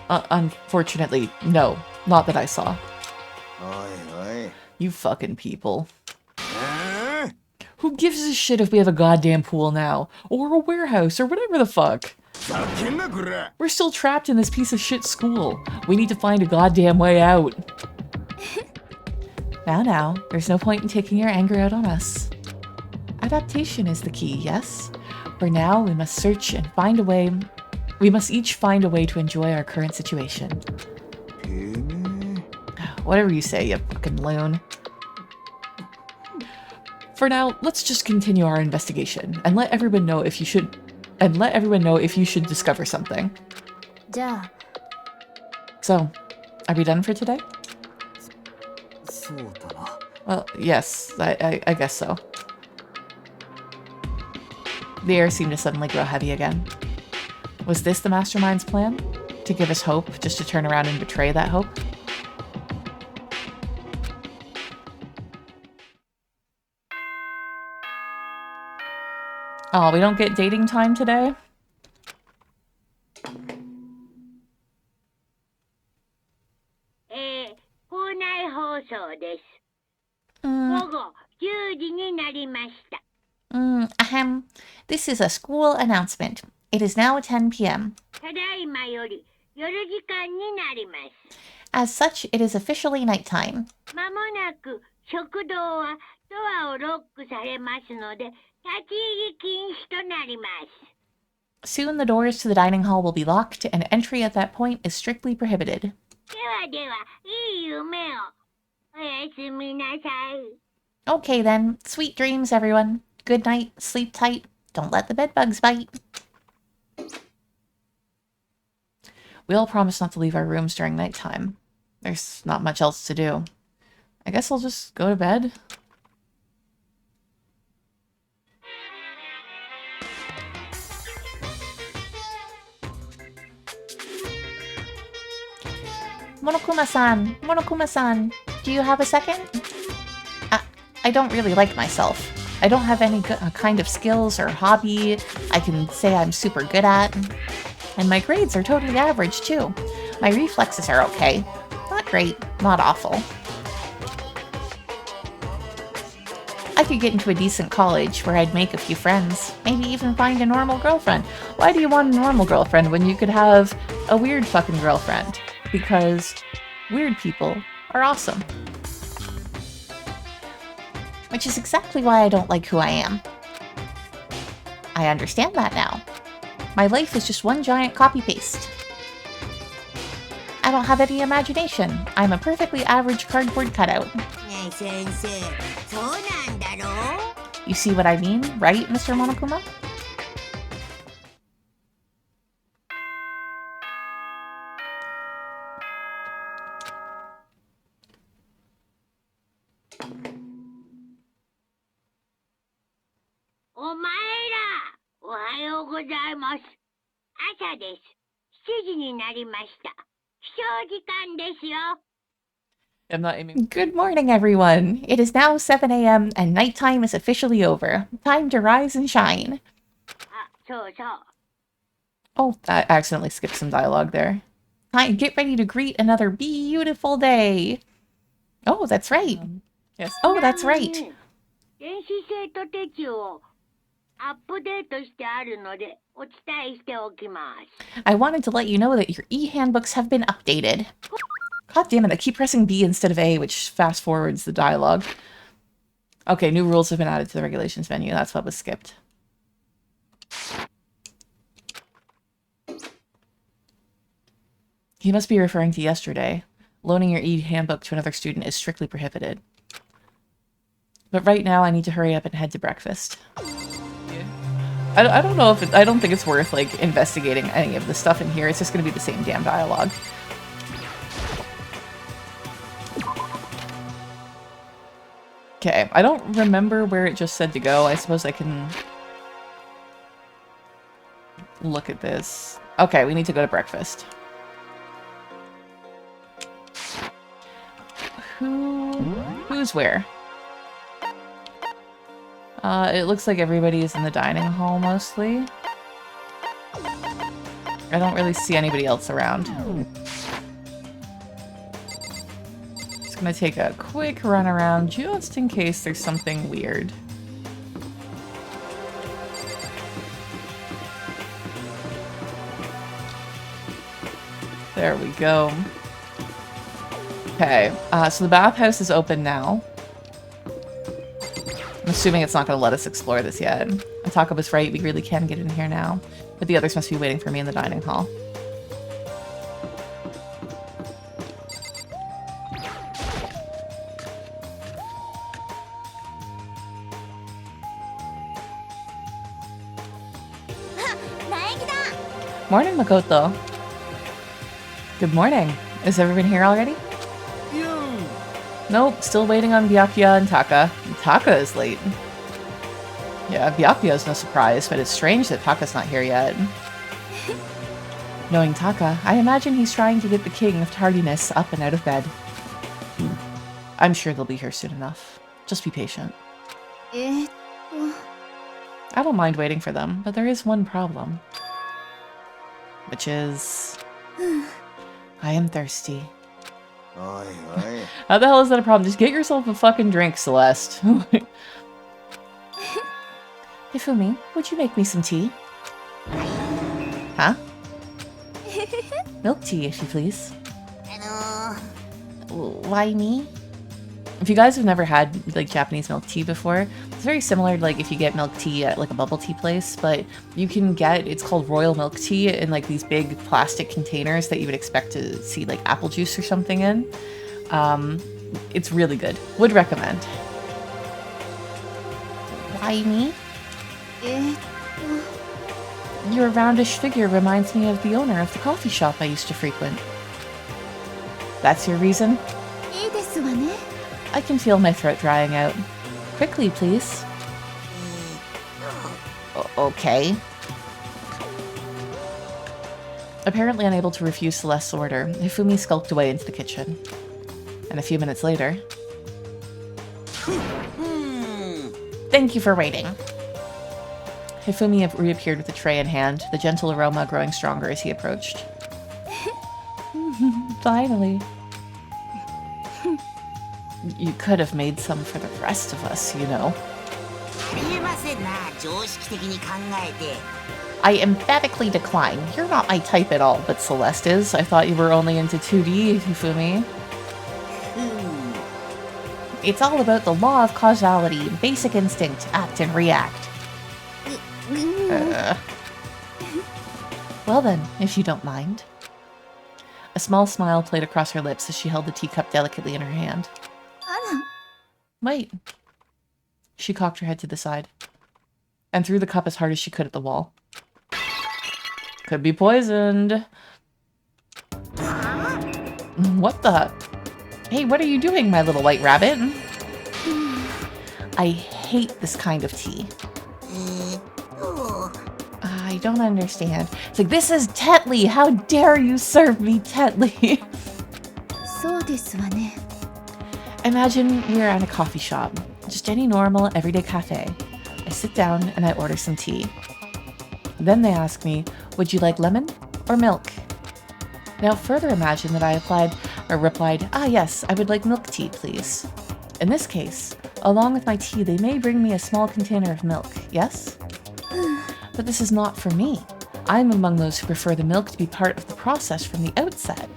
Unfortunately, no. Not that I saw. Oi. You fucking people. Huh? Who gives a shit if we have a goddamn pool now? Or a warehouse, or whatever the fuck? We're still trapped in this piece of shit school. We need to find a goddamn way out. Now, there's no point in taking your anger out on us. Adaptation is the key, yes? For now, we must search and find a way. We must each find a way to enjoy our current situation. Whatever you say, you fucking loon. For now, let's just continue our investigation and let everyone know if you should discover something. Yeah. So, are we done for today? Well, yes, I guess so. The air seemed to suddenly grow heavy again. Was this the mastermind's plan? To give us hope, just to turn around and betray that hope? Oh, we don't get dating time today? This is a school announcement. It is now 10 p.m. As such, it is officially nighttime. Soon the doors to the dining hall will be locked, and entry at that point is strictly prohibited. Okay then, sweet dreams everyone. Good night, sleep tight, don't let the bedbugs bite. We all promise not to leave our rooms during nighttime. There's not much else to do. I guess I'll just go to bed. Monokuma-san, do you have a second? I don't really like myself. I don't have any kind of skills or hobby I can say I'm super good at. And my grades are totally average, too. My reflexes are okay. Not great, not awful. I could get into a decent college where I'd make a few friends. Maybe even find a normal girlfriend. Why do you want a normal girlfriend when you could have a weird fucking girlfriend? Because weird people are awesome. Which is exactly why I don't like who I am. I understand that now. My life is just one giant copy-paste. I don't have any imagination. I'm a perfectly average cardboard cutout. You see what I mean, right, Mr. Monokuma? I'm not aiming. Good morning, everyone. It is now 7 a.m. and nighttime is officially over. Time to rise and shine. Oh, I accidentally skipped some dialogue there. Time, get ready to greet another beautiful day. Oh, that's right. Yes. Oh, that's right. I wanted to let you know that your e-handbooks have been updated. God damn it, I keep pressing B instead of A, which fast forwards the dialogue. Okay, new rules have been added to the regulations menu. That's what was skipped. He must be referring to yesterday. Loaning your e-handbook to another student is strictly prohibited. But right now, I need to hurry up and head to breakfast. I don't know if I don't think it's worth, like, investigating any of the stuff in here. It's just going to be the same damn dialogue. Okay, I don't remember where it just said to go. I suppose I can look at this. Okay, we need to go to breakfast. Who's where? It looks like everybody is in the dining hall mostly. I don't really see anybody else around. Just gonna take a quick run around just in case there's something weird. There we go. Okay, so the bathhouse is open now. I'm assuming it's not going to let us explore this yet. Ataka was right, we really can get in here now. But the others must be waiting for me in the dining hall. Morning, Makoto. Good morning. Is everyone here already? Nope, still waiting on Byakuya and Taka. Taka is late. Yeah, Byakuya is no surprise, but it's strange that Taka's not here yet. Knowing Taka, I imagine he's trying to get the king of tardiness up and out of bed. I'm sure they'll be here soon enough. Just be patient. I don't mind waiting for them, but there is one problem. Which is... I am thirsty. Oi, oi. How the hell is that a problem? Just get yourself a fucking drink, Celeste. Hifumi, would you make me some tea? Huh? Milk tea, if you please. Why me? If you guys have never had like Japanese milk tea before, it's very similar to like if you get milk tea at like a bubble tea place, but you can get, it's called royal milk tea in like these big plastic containers that you would expect to see like apple juice or something in. It's really good. Would recommend. Why me? Your roundish figure reminds me of the owner of the coffee shop I used to frequent. That's your reason? I can feel my throat drying out. Quickly, please. Okay. Apparently unable to refuse Celeste's order, Hifumi skulked away into the kitchen. And a few minutes later... Thank you for waiting. Hifumi reappeared with a tray in hand, the gentle aroma growing stronger as he approached. Finally. You could have made some for the rest of us, you know. I emphatically decline. You're not my type at all, but Celeste is. I thought you were only into 2D, Hifumi. It's all about the law of causality, basic instinct, act and react. Well then, if you don't mind. A small smile played across her lips as she held the teacup delicately in her hand. Wait. She cocked her head to the side and threw the cup as hard as she could at the wall. Could be poisoned. What the? Hey, what are you doing, my little white rabbit? I hate this kind of tea. I don't understand. It's like, this is Tetley! How dare you serve me Tetley! Imagine we're at a coffee shop. Just any normal, everyday cafe. I sit down and I order some tea. Then they ask me, would you like lemon or milk? Now further imagine that I replied, ah yes, I would like milk tea, please. In this case, along with my tea, they may bring me a small container of milk, yes? But this is not for me. I'm among those who prefer the milk to be part of the process from the outset.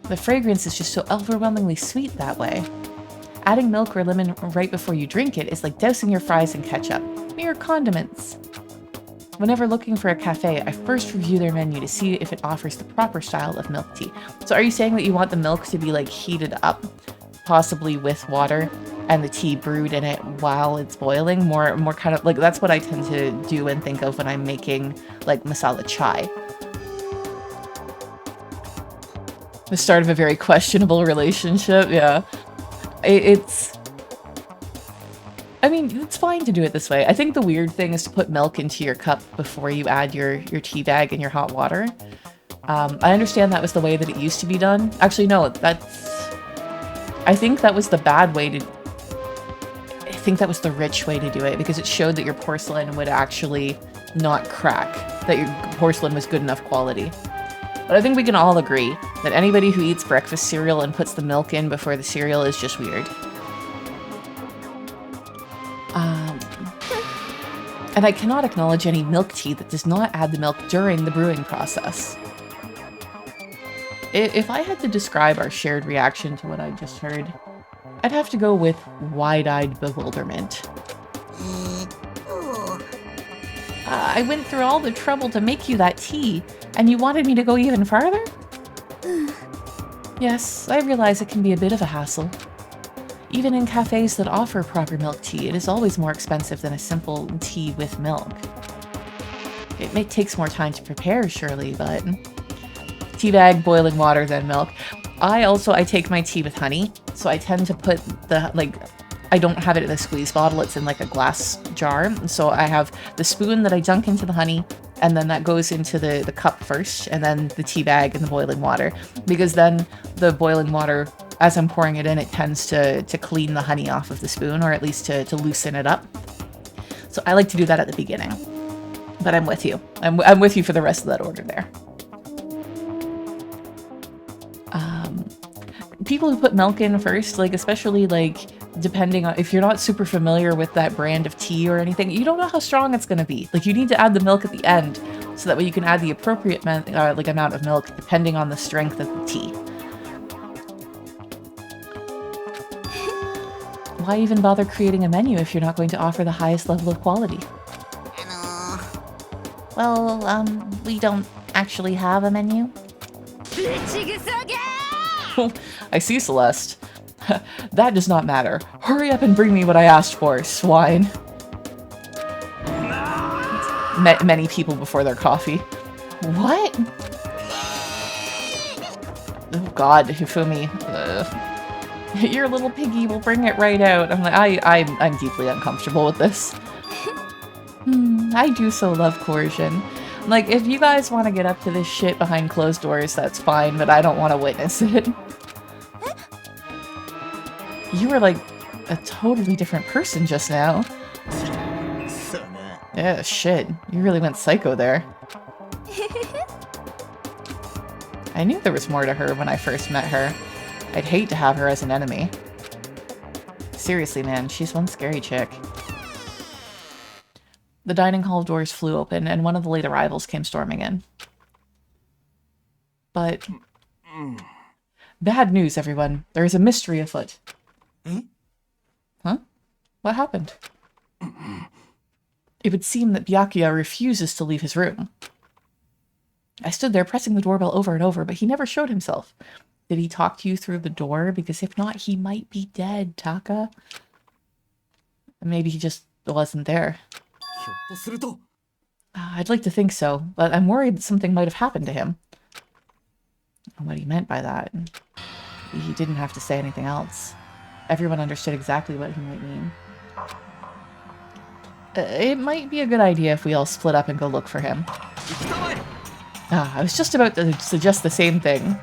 The fragrance is just so overwhelmingly sweet that way. Adding milk or lemon right before you drink it is like dousing your fries in ketchup. Mere condiments. Whenever looking for a cafe, I first review their menu to see if it offers the proper style of milk tea. So are you saying that you want the milk to be like heated up, possibly with water, and the tea brewed in it while it's boiling? More kind of like, that's what I tend to do and think of when I'm making like masala chai. The start of a very questionable relationship, yeah. I mean, it's fine to do it this way. I think the weird thing is to put milk into your cup before you add your tea bag and your hot water. I understand that was the way that it used to be done. Actually, no, I think that was the bad way to... I think that was the rich way to do it, because it showed that your porcelain would actually not crack, that your porcelain was good enough quality. But I think we can all agree that anybody who eats breakfast cereal and puts the milk in before the cereal is just weird. And I cannot acknowledge any milk tea that does not add the milk during the brewing process. If I had to describe our shared reaction to what I just heard, I'd have to go with wide-eyed bewilderment. I went through all the trouble to make you that tea, and you wanted me to go even farther? Yes, I realize it can be a bit of a hassle. Even in cafes that offer proper milk tea, it is always more expensive than a simple tea with milk. It takes more time to prepare, surely, but... Tea bag, boiling water, then milk. I take my tea with honey, so I tend to put the, I don't have it in a squeeze bottle, it's in like a glass jar. So I have the spoon that I dunk into the honey, and then that goes into the cup first, and then the tea bag and the boiling water. Because then the boiling water, as I'm pouring it in, it tends to clean the honey off of the spoon, or at least to loosen it up. So I like to do that at the beginning. But I'm with you. I'm with you for the rest of that order there. People who put milk in first, especially depending on, if you're not super familiar with that brand of tea or anything, you don't know how strong it's going to be. You need to add the milk at the end, so that way you can add the appropriate amount of milk depending on the strength of the tea. Why even bother creating a menu if you're not going to offer the highest level of quality? Well, we don't actually have a menu. I see, Celeste. That does not matter. Hurry up and bring me what I asked for, swine. Many people before their coffee. What? Oh god, Hifumi. Your little piggy will bring it right out. I'm deeply uncomfortable with this. I do so love coercion. If you guys want to get up to this shit behind closed doors, that's fine, but I don't want to witness it. You were a totally different person just now. Yeah, shit. You really went psycho there. I knew there was more to her when I first met her. I'd hate to have her as an enemy. Seriously, man, she's one scary chick. The dining hall doors flew open, and one of the late arrivals came storming in. But... Bad news, everyone. There is a mystery afoot. Huh? What happened? It would seem that Byakuya refuses to leave his room. I stood there pressing the doorbell over and over, but he never showed himself. Did he talk to you through the door? Because if not, he might be dead, Taka. Maybe he just wasn't there. I'd like to think so, but I'm worried that something might have happened to him. What he meant by that. He didn't have to say anything else. Everyone understood exactly what he might mean. It might be a good idea if we all split up and go look for him. I was just about to suggest the same thing.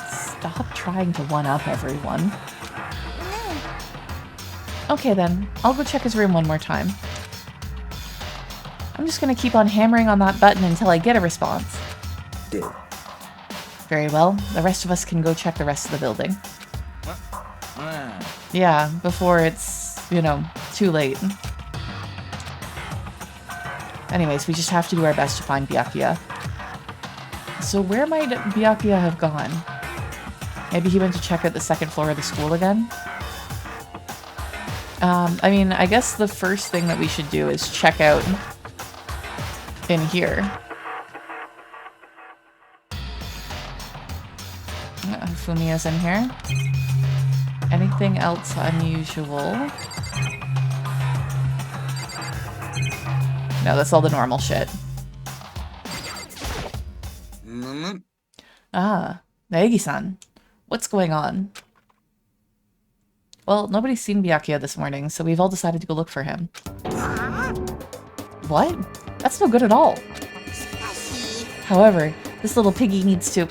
Stop trying to one-up everyone. Okay then, I'll go check his room one more time. I'm just gonna keep on hammering on that button until I get a response. Very well, the rest of us can go check the rest of the building. Yeah, before it's, too late. Anyways, we just have to do our best to find Byakuya. So where might Byakuya have gone? Maybe he went to check out the second floor of the school again? I guess the first thing that we should do is check out in here. Fumiya's in here. Anything else unusual? No, that's all the normal shit. Naegi-san. What's going on? Well, nobody's seen Byakuya this morning, so we've all decided to go look for him. What? That's no good at all. However, this little piggy needs to...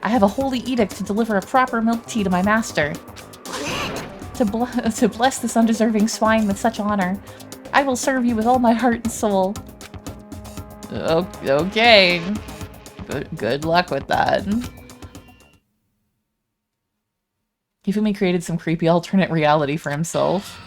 I have a holy edict to deliver a proper milk tea to my master. To bless this undeserving swine with such honor. I will serve you with all my heart and soul. Okay. Good luck with that. Hifumi created some creepy alternate reality for himself.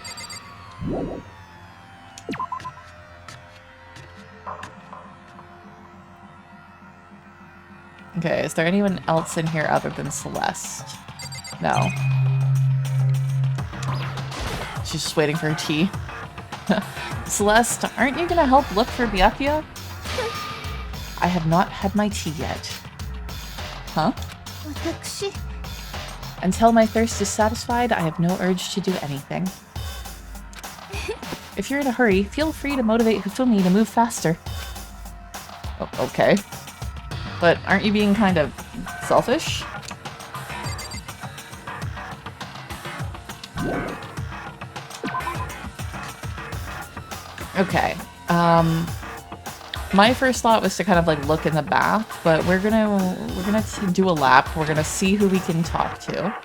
Okay, is there anyone else in here other than Celeste? No. She's just waiting for her tea. Celeste, aren't you gonna help look for Byakuya? I have not had my tea yet. Huh? Until my thirst is satisfied, I have no urge to do anything. If you're in a hurry, feel free to motivate Hifumi to move faster. Oh, okay. But aren't you being kind of selfish? Okay. My first thought was to kind of like look in the bath, but we're gonna do a lap. We're gonna see who we can talk to.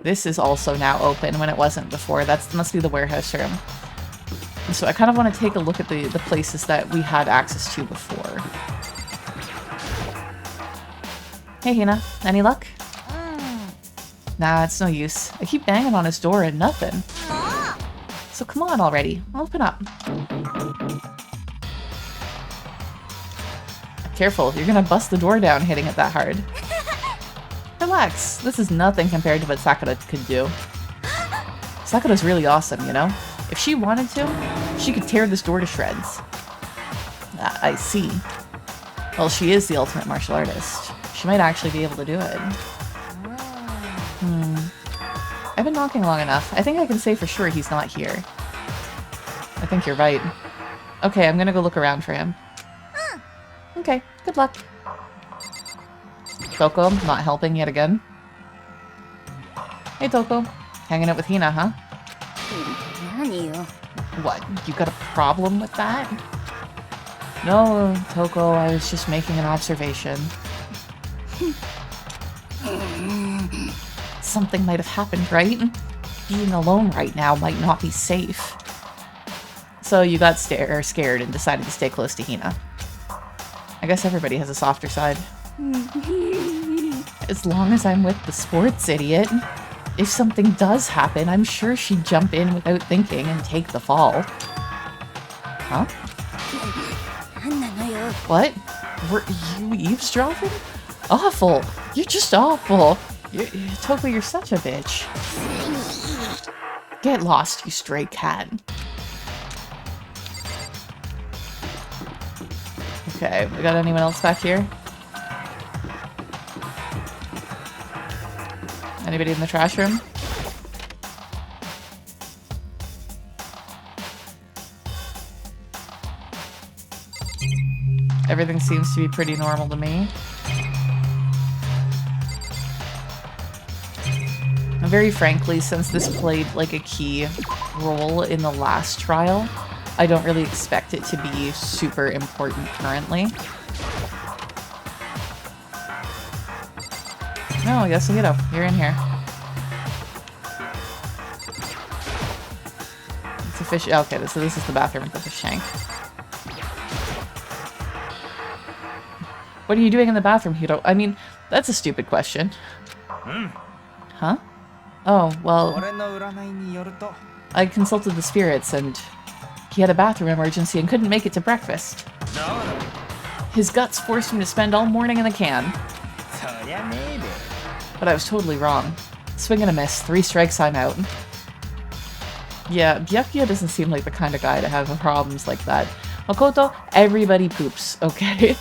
This is also now open when it wasn't before. That must be the warehouse room. And so I kind of want to take a look at the places that we had access to before. Hey Hina, any luck? Nah, it's no use. I keep banging on his door and nothing. So come on already, open up. Careful, you're gonna bust the door down hitting it that hard. Relax, this is nothing compared to what Sakura could do. Sakura's really awesome, you know? If she wanted to, she could tear this door to shreds. I see. Well, she is the ultimate martial artist. She might actually be able to do it. I've been knocking long enough. I think I can say for sure he's not here. I think you're right. Okay, I'm gonna go look around for him. Okay, good luck. Toko, not helping yet again. Hey Toko, hanging out with Hina, huh? What, you got a problem with that? No, Toko, I was just making an observation. Something might have happened, right? Being alone right now might not be safe. So you got scared and decided to stay close to Hina. I guess everybody has a softer side. As long as I'm with the sports idiot. If something does happen, I'm sure she'd jump in without thinking and take the fall. Huh? What? Were you eavesdropping? Awful! You're just awful! Toko, you're such a bitch. Get lost, you stray cat. Okay, we got anyone else back here? Anybody in the trash room? Everything seems to be pretty normal to me. And very frankly, since this played like a key role in the last trial, I don't really expect it to be super important currently. No, Yasuhiro, you're in here. It's a fish. Okay, so this is the bathroom with the fish tank. What are you doing in the bathroom, Hiro? I mean, that's a stupid question. Huh? Oh, well, I consulted the spirits and he had a bathroom emergency and couldn't make it to breakfast. His guts forced him to spend all morning in the can. But I was totally wrong. Swing and a miss. 3 strikes, I'm out. Yeah, Byakuya doesn't seem like the kind of guy to have problems like that. Makoto, everybody poops, okay?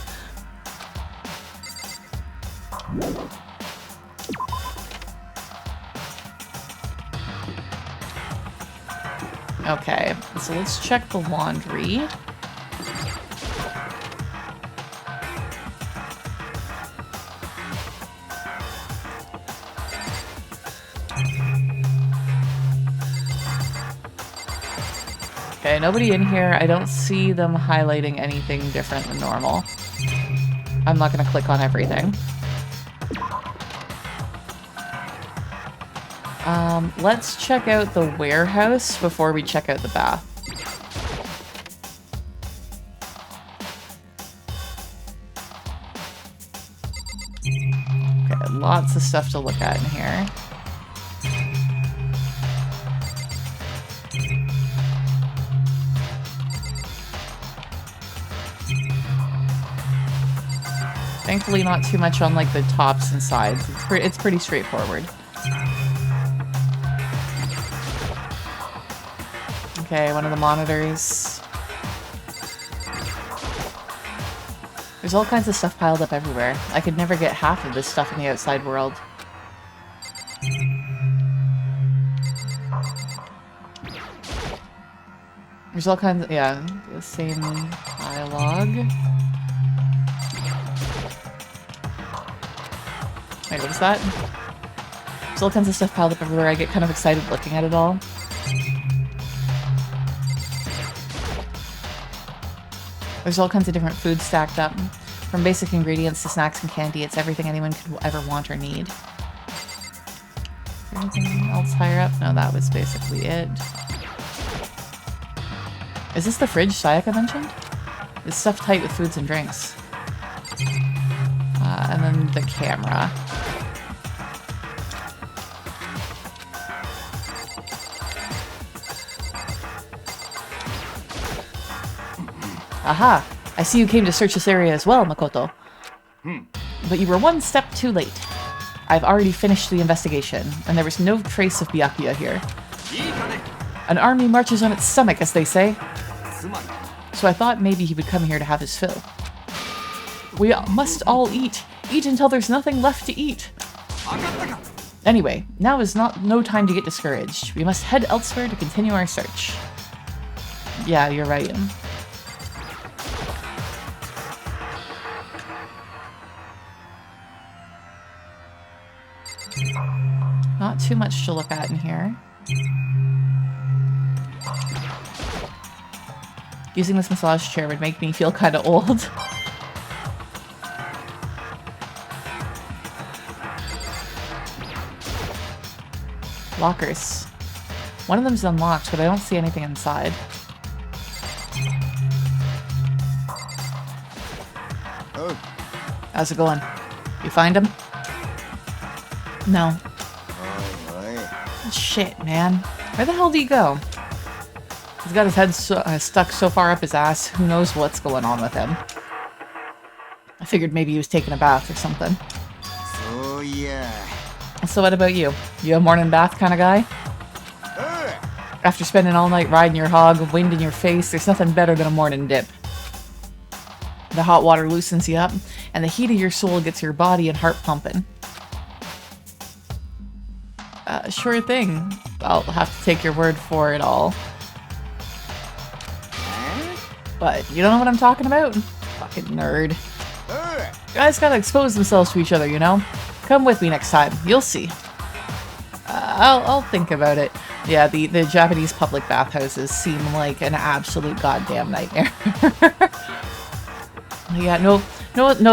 Okay, so let's check the laundry. Okay, nobody in here. I don't see them highlighting anything different than normal. I'm not gonna click on everything. Let's check out the warehouse before we check out the bath. Okay, lots of stuff to look at in here. Thankfully not too much on like the tops and sides. It's pretty straightforward. Okay, one of the monitors. There's all kinds of stuff piled up everywhere. I could never get half of this stuff in the outside world. There's all kinds of, yeah, the same dialogue. Wait, what is that? There's all kinds of stuff piled up everywhere. I get kind of excited looking at it all. There's all kinds of different foods stacked up. From basic ingredients to snacks and candy, it's everything anyone could ever want or need. Anything else higher up? No, that was basically it. Is this the fridge Sayaka mentioned? It's stuffed tight with foods and drinks. And then the camera. Aha! I see you came to search this area as well, Makoto. But you were one step too late. I've already finished the investigation, and there was no trace of Byakuya here. An army marches on its stomach, as they say. So I thought maybe he would come here to have his fill. We must all eat. Eat until there's nothing left to eat. Anyway, now is no time to get discouraged. We must head elsewhere to continue our search. Yeah, you're right. Not too much to look at in here. Using this massage chair would make me feel kind of old. Lockers. One of them is unlocked, but I don't see anything inside. Oh. How's it going? You find him? No. Shit, man. Where the hell do you go? He's got his head stuck so far up his ass, who knows what's going on with him. I figured maybe he was taking a bath or something. So, yeah. So what about you? You a morning bath kind of guy? After spending all night riding your hog, wind in your face, there's nothing better than a morning dip. The hot water loosens you up, and the heat of your soul gets your body and heart pumping. Sure thing. I'll have to take your word for it all. But you don't know what I'm talking about? Fucking nerd. Guys gotta expose themselves to each other, you know? Come with me next time. You'll see. I'll think about it. Yeah, the Japanese public bathhouses seem like an absolute goddamn nightmare. Yeah, no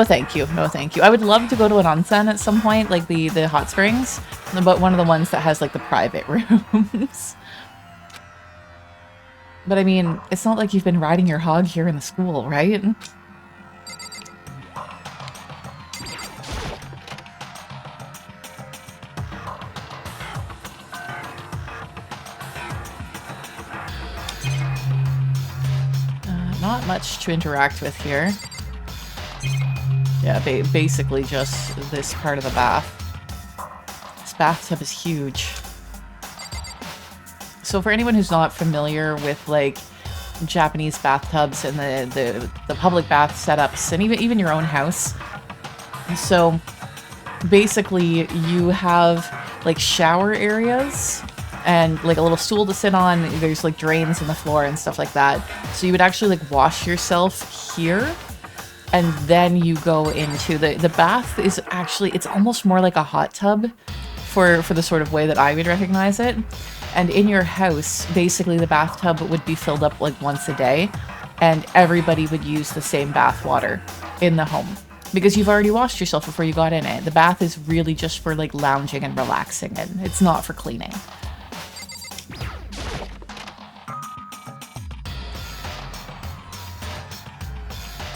thank you. No thank you. I would love to go to an onsen at some point, like the hot springs, but one of the ones that has like the private rooms. But I mean, it's not like you've been riding your hog here in the school, right? Not much to interact with here. Yeah, basically just this part of the bath. This bathtub is huge. So for anyone who's not familiar with like Japanese bathtubs and the public bath setups and even your own house, so basically you have like shower areas and like a little stool to sit on. There's like drains in the floor and stuff like that. So you would actually like wash yourself here, and then you go into the bath is actually, it's almost more like a hot tub for the sort of way that I would recognize it. And in your house, basically the bathtub would be filled up like once a day, and everybody would use the same bath water in the home. Because you've already washed yourself before you got in it. The bath is really just for like lounging and relaxing in. It's not for cleaning.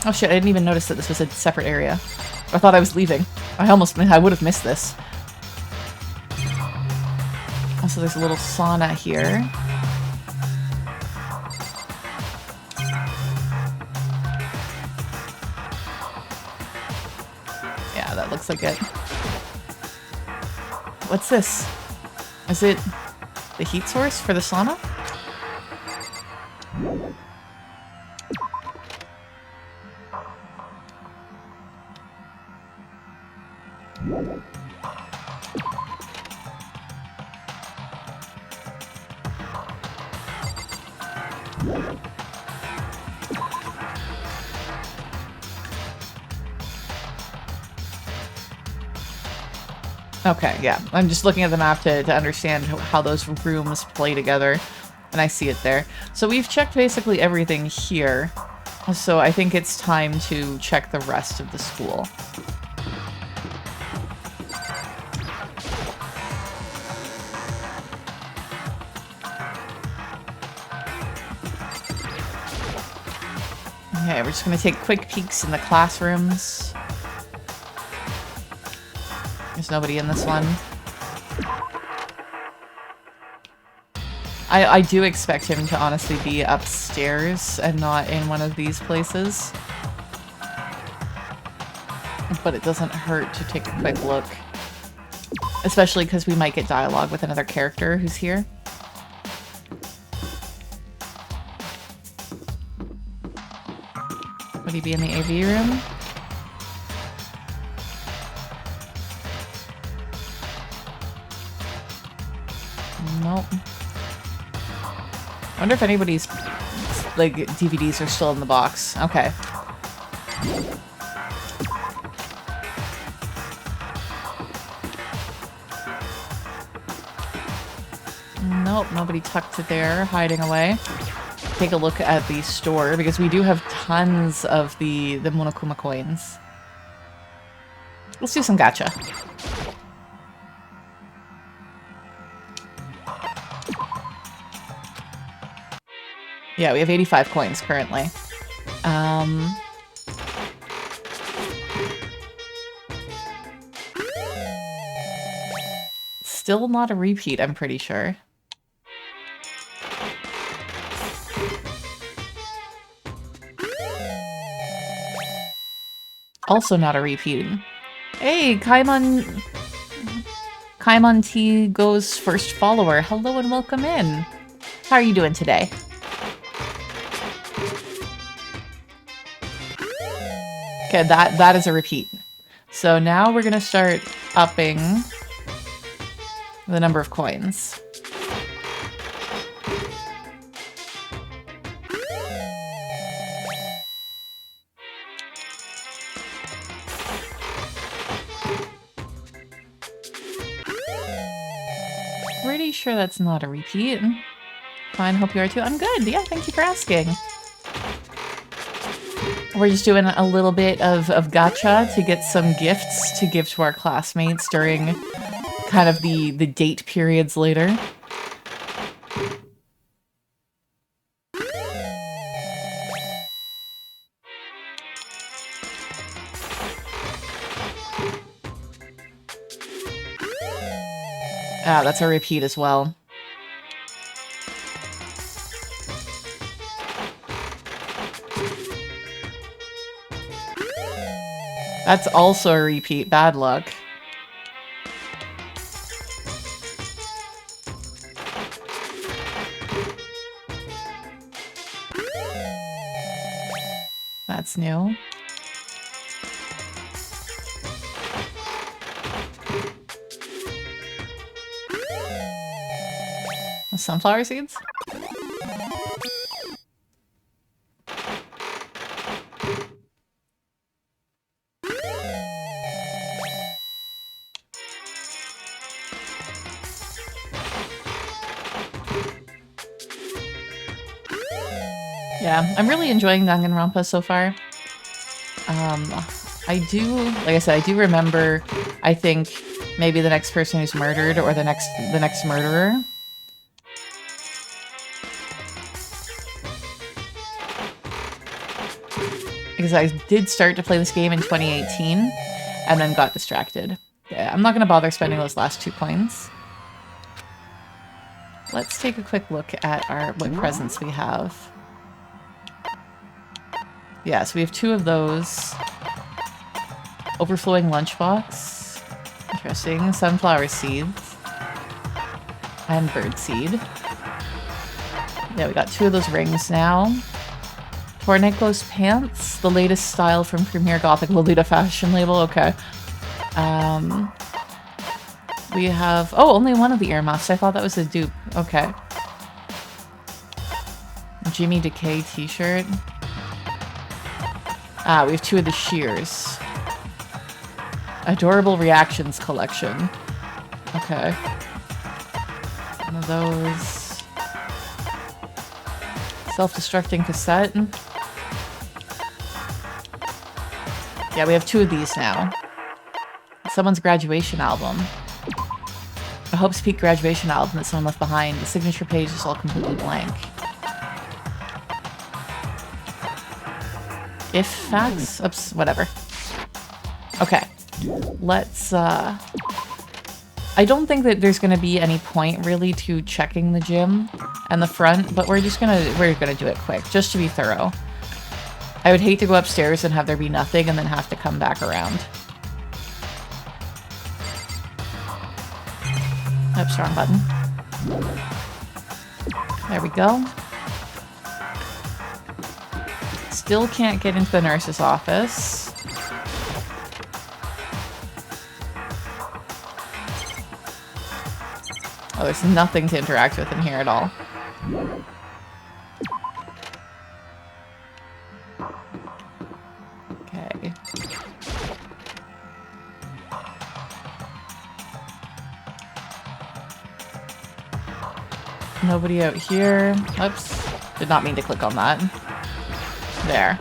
Oh shit, I didn't even notice that this was a separate area. I thought I was leaving. I would have missed this. Also, there's a little sauna here. Yeah, that looks like it. What's this? Is it the heat source for the sauna? Okay, yeah. I'm just looking at the map to understand how those rooms play together. And I see it there. So we've checked basically everything here. So I think it's time to check the rest of the school. Okay, we're just going to take quick peeks in the classrooms. There's nobody in this one. I do expect him to honestly be upstairs and not in one of these places. But it doesn't hurt to take a quick look. Especially because we might get dialogue with another character who's here. Would he be in the AV room? Nope. I wonder if anybody's, like, DVDs are still in the box. Okay. Nope, nobody tucked it there, hiding away. Take a look at the store, because we do have tons of the Monokuma coins. Let's do some gacha. Yeah, we have 85 coins currently. Still not a repeat, I'm pretty sure. Also not a repeat. Hey, Kaimon T goes first follower. Hello and welcome in. How are you doing today? Okay, that is a repeat. So now we're gonna start upping the number of coins. Pretty sure that's not a repeat. Fine, hope you are too. I'm good. Yeah, thank you for asking. We're just doing a little bit of gacha to get some gifts to give to our classmates during kind of the date periods later. Ah, that's a repeat as well. That's also a repeat. Bad luck. That's new. Sunflower seeds? Yeah, I'm really enjoying Danganronpa so far. like I said, I do remember, I think, maybe the next person who's murdered or the next murderer. Because I did start to play this game in 2018 and then got distracted. Yeah, I'm not going to bother spending those last 2 coins. Let's take a quick look at what presents we have. Yeah, so we have 2 of those. Overflowing lunchbox. Interesting. Sunflower seeds. And bird seed. Yeah, we got 2 of those rings now. Tornaclos pants, the latest style from Premier Gothic Lolita fashion label. Okay. We have... Oh, only one of the earmuffs. I thought that was a dupe. Okay. Jimmy Decay t-shirt. Ah, we have 2 of the shears. Adorable Reactions collection. Okay. One of those. Self-destructing cassette. Yeah, we have 2 of these now. Someone's graduation album. A Hope's Peak graduation album that someone left behind. The signature page is all completely blank. If facts... Oops, whatever. Okay. Let's, I don't think that there's gonna be any point, really, to checking the gym and the front, but we're gonna do it quick, just to be thorough. I would hate to go upstairs and have there be nothing and then have to come back around. Oops, wrong button. There we go. Still can't get into the nurse's office. Oh, there's nothing to interact with in here at all. Okay. Nobody out here. Oops. Did not mean to click on that. There.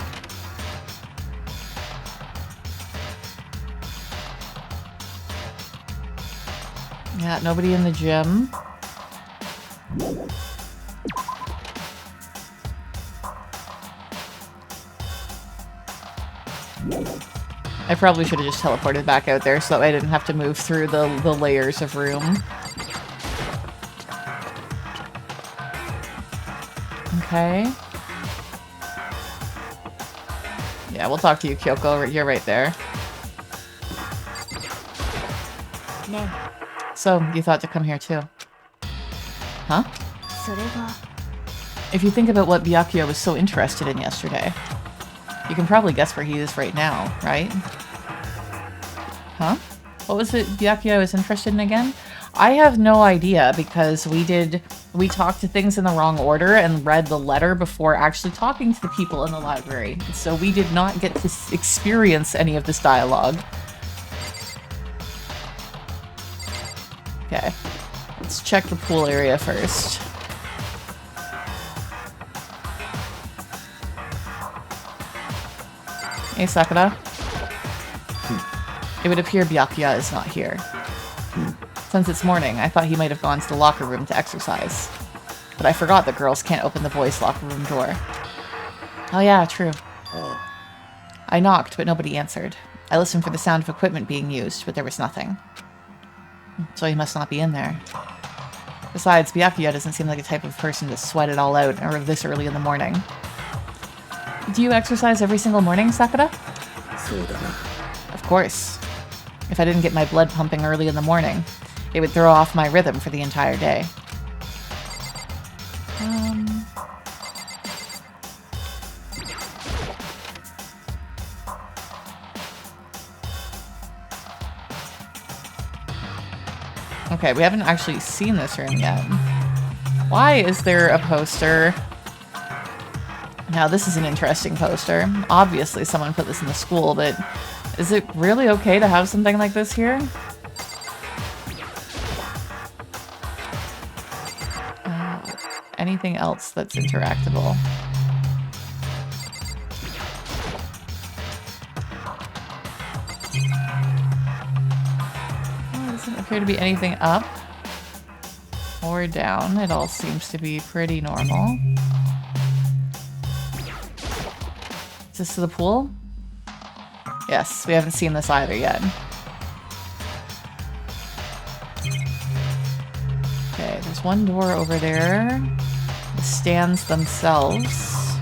Yeah, nobody in the gym. I probably should have just teleported back out there so that way I didn't have to move through the layers of room. Okay. Yeah, we'll talk to you, Kyoko. You're right there. No. So, you thought to come here too? Huh? If you think about what Byakuya was so interested in yesterday, you can probably guess where he is right now, right? Huh? What was it Byakuya was interested in again? I have no idea because we talked to things in the wrong order and read the letter before actually talking to the people in the library. So we did not get to experience any of this dialogue. Okay. Let's check the pool area first. Hey, Sakura. It would appear Byakuya is not here. Since it's morning, I thought he might have gone to the locker room to exercise. But I forgot that girls can't open the boys' locker room door. Oh yeah, true. I knocked, but nobody answered. I listened for the sound of equipment being used, but there was nothing. So he must not be in there. Besides, Byakuya doesn't seem like the type of person to sweat it all out or this early in the morning. Do you exercise every single morning, Sakura? Of course. If I didn't get my blood pumping early in the morning, it would throw off my rhythm for the entire day. Okay, we haven't actually seen this room yet. Why is there a poster? Now, this is an interesting poster. Obviously, someone put this in the school, but is it really okay to have something like this here? Anything else that's interactable? Well, doesn't appear to be anything up or down. It all seems to be pretty normal. Is this to the pool? Yes, we haven't seen this either yet. Okay, there's one door over there. The stands themselves.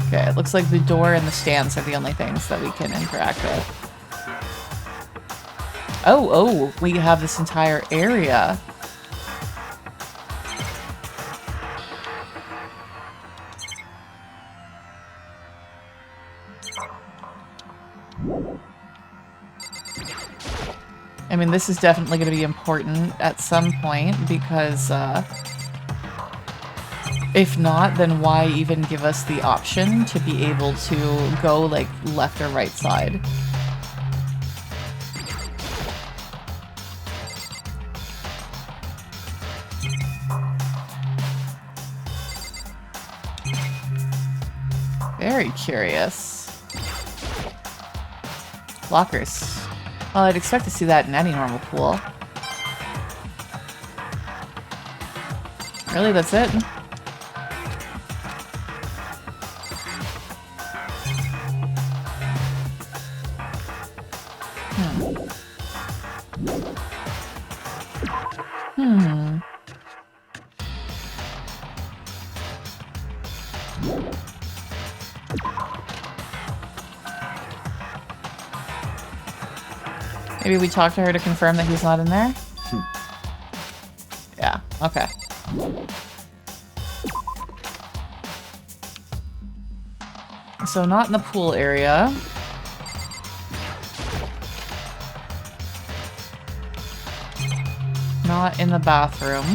Okay, it looks like the door and the stands are the only things that we can interact with. Oh, we have this entire area. I mean, this is definitely going to be important at some point because, if not, then why even give us the option to be able to go, like, left or right side? Very curious. Lockers. Well, I'd expect to see that in any normal pool. Really, that's it? Maybe we talk to her to confirm that he's not in there? Yeah, okay. So not in the pool area. Not in the bathroom.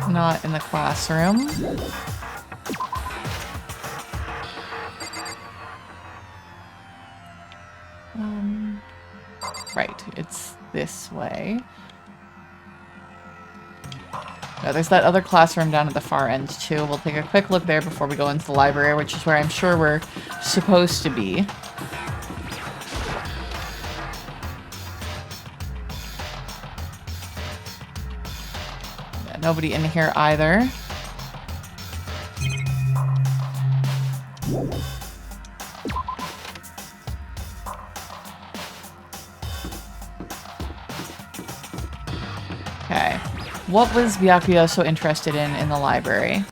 Not in the classroom. Right, it's this way. No, there's that other classroom down at the far end too. We'll take a quick look there before we go into the library, which is where I'm sure we're supposed to be. Nobody in here either. Okay. What was Byakuya so interested in the library?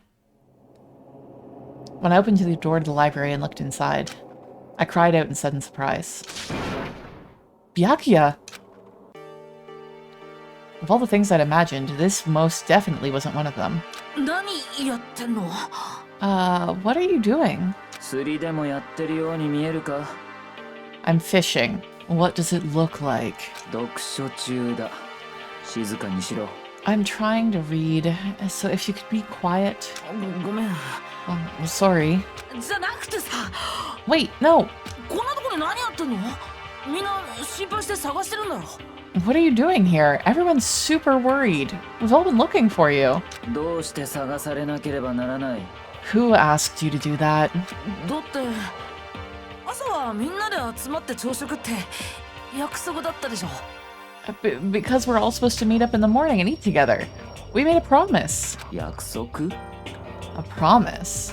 When I opened the door to the library and looked inside, I cried out in sudden surprise. Byakuya! Of all the things I'd imagined, this most definitely wasn't one of them. What are you doing? I'm fishing. What does it look like? I'm trying to read, so if you could be quiet. Oh, sorry. Wait, no! What are you doing here? Everyone's super worried. We've all been looking for you. Who asked you to do that? Because we're all supposed to meet up in the morning and eat together. We made a promise. A promise?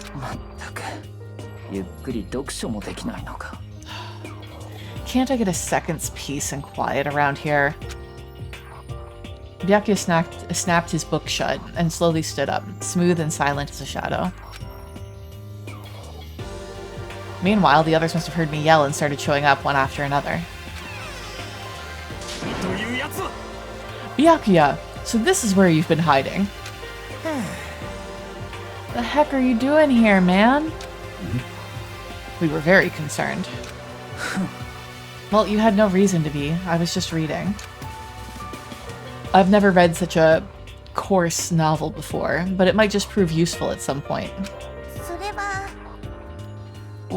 Can't I get a second's peace and quiet around here? Byakuya snapped his book shut and slowly stood up, smooth and silent as a shadow. Meanwhile, the others must have heard me yell and started showing up one after another. Byakuya, so this is where you've been hiding. The heck are you doing here, man? We were very concerned. Well, you had no reason to be. I was just reading. I've never read such a coarse novel before, but it might just prove useful at some point.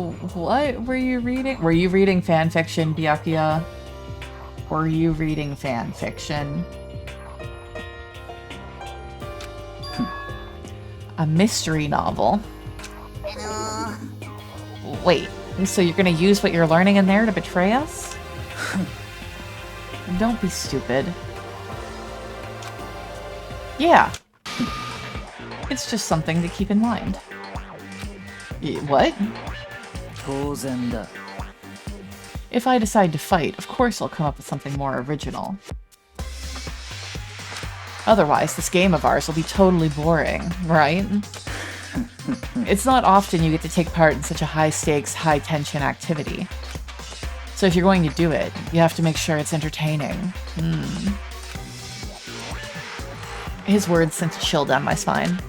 What were you reading? Were you reading fan fiction, Byakuya? Were you reading fan fiction? A mystery novel. Wait, so you're gonna use what you're learning in there to betray us? Don't be stupid. Yeah. It's just something to keep in mind. What? If I decide to fight, of course I'll come up with something more original. Otherwise, this game of ours will be totally boring, right? It's not often you get to take part in such a high-stakes, high-tension activity. So if you're going to do it, you have to make sure it's entertaining. His words sent a chill down my spine.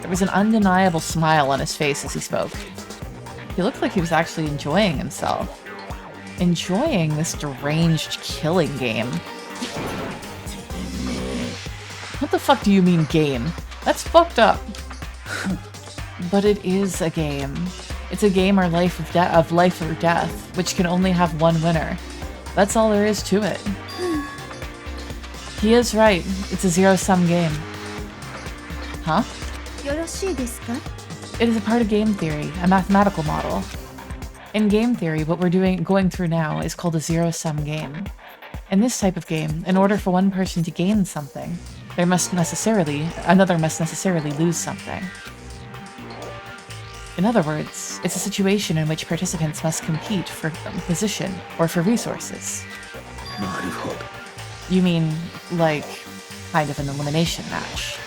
There was an undeniable smile on his face as he spoke. He looked like he was actually enjoying himself. Enjoying this deranged killing game. What the fuck do you mean game? That's fucked up. But it is a game. It's a game of life or death, which can only have one winner. That's all there is to it. He is right. It's a zero-sum game. Huh? It is a part of game theory, a mathematical model. In game theory, what we're going through now is called a zero-sum game. In this type of game, in order for one person to gain something, another must necessarily lose something. In other words, it's a situation in which participants must compete for position or for resources. You mean, like, kind of an elimination match.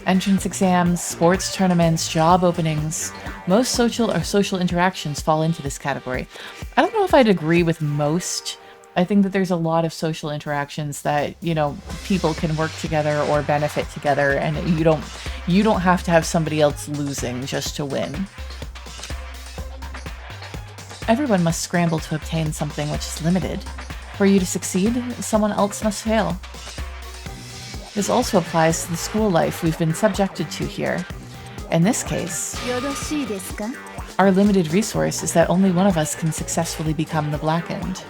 Entrance exams, sports tournaments, job openings, most social interactions fall into this category. I don't know if I'd agree with most. I think that there's a lot of social interactions that, you know, people can work together or benefit together, and you don't have to have somebody else losing just to win. Everyone must scramble to obtain something which is limited. For you to succeed, someone else must fail. This also applies to the school life we've been subjected to here. In this case, our limited resource is that only one of us can successfully become the Blackened.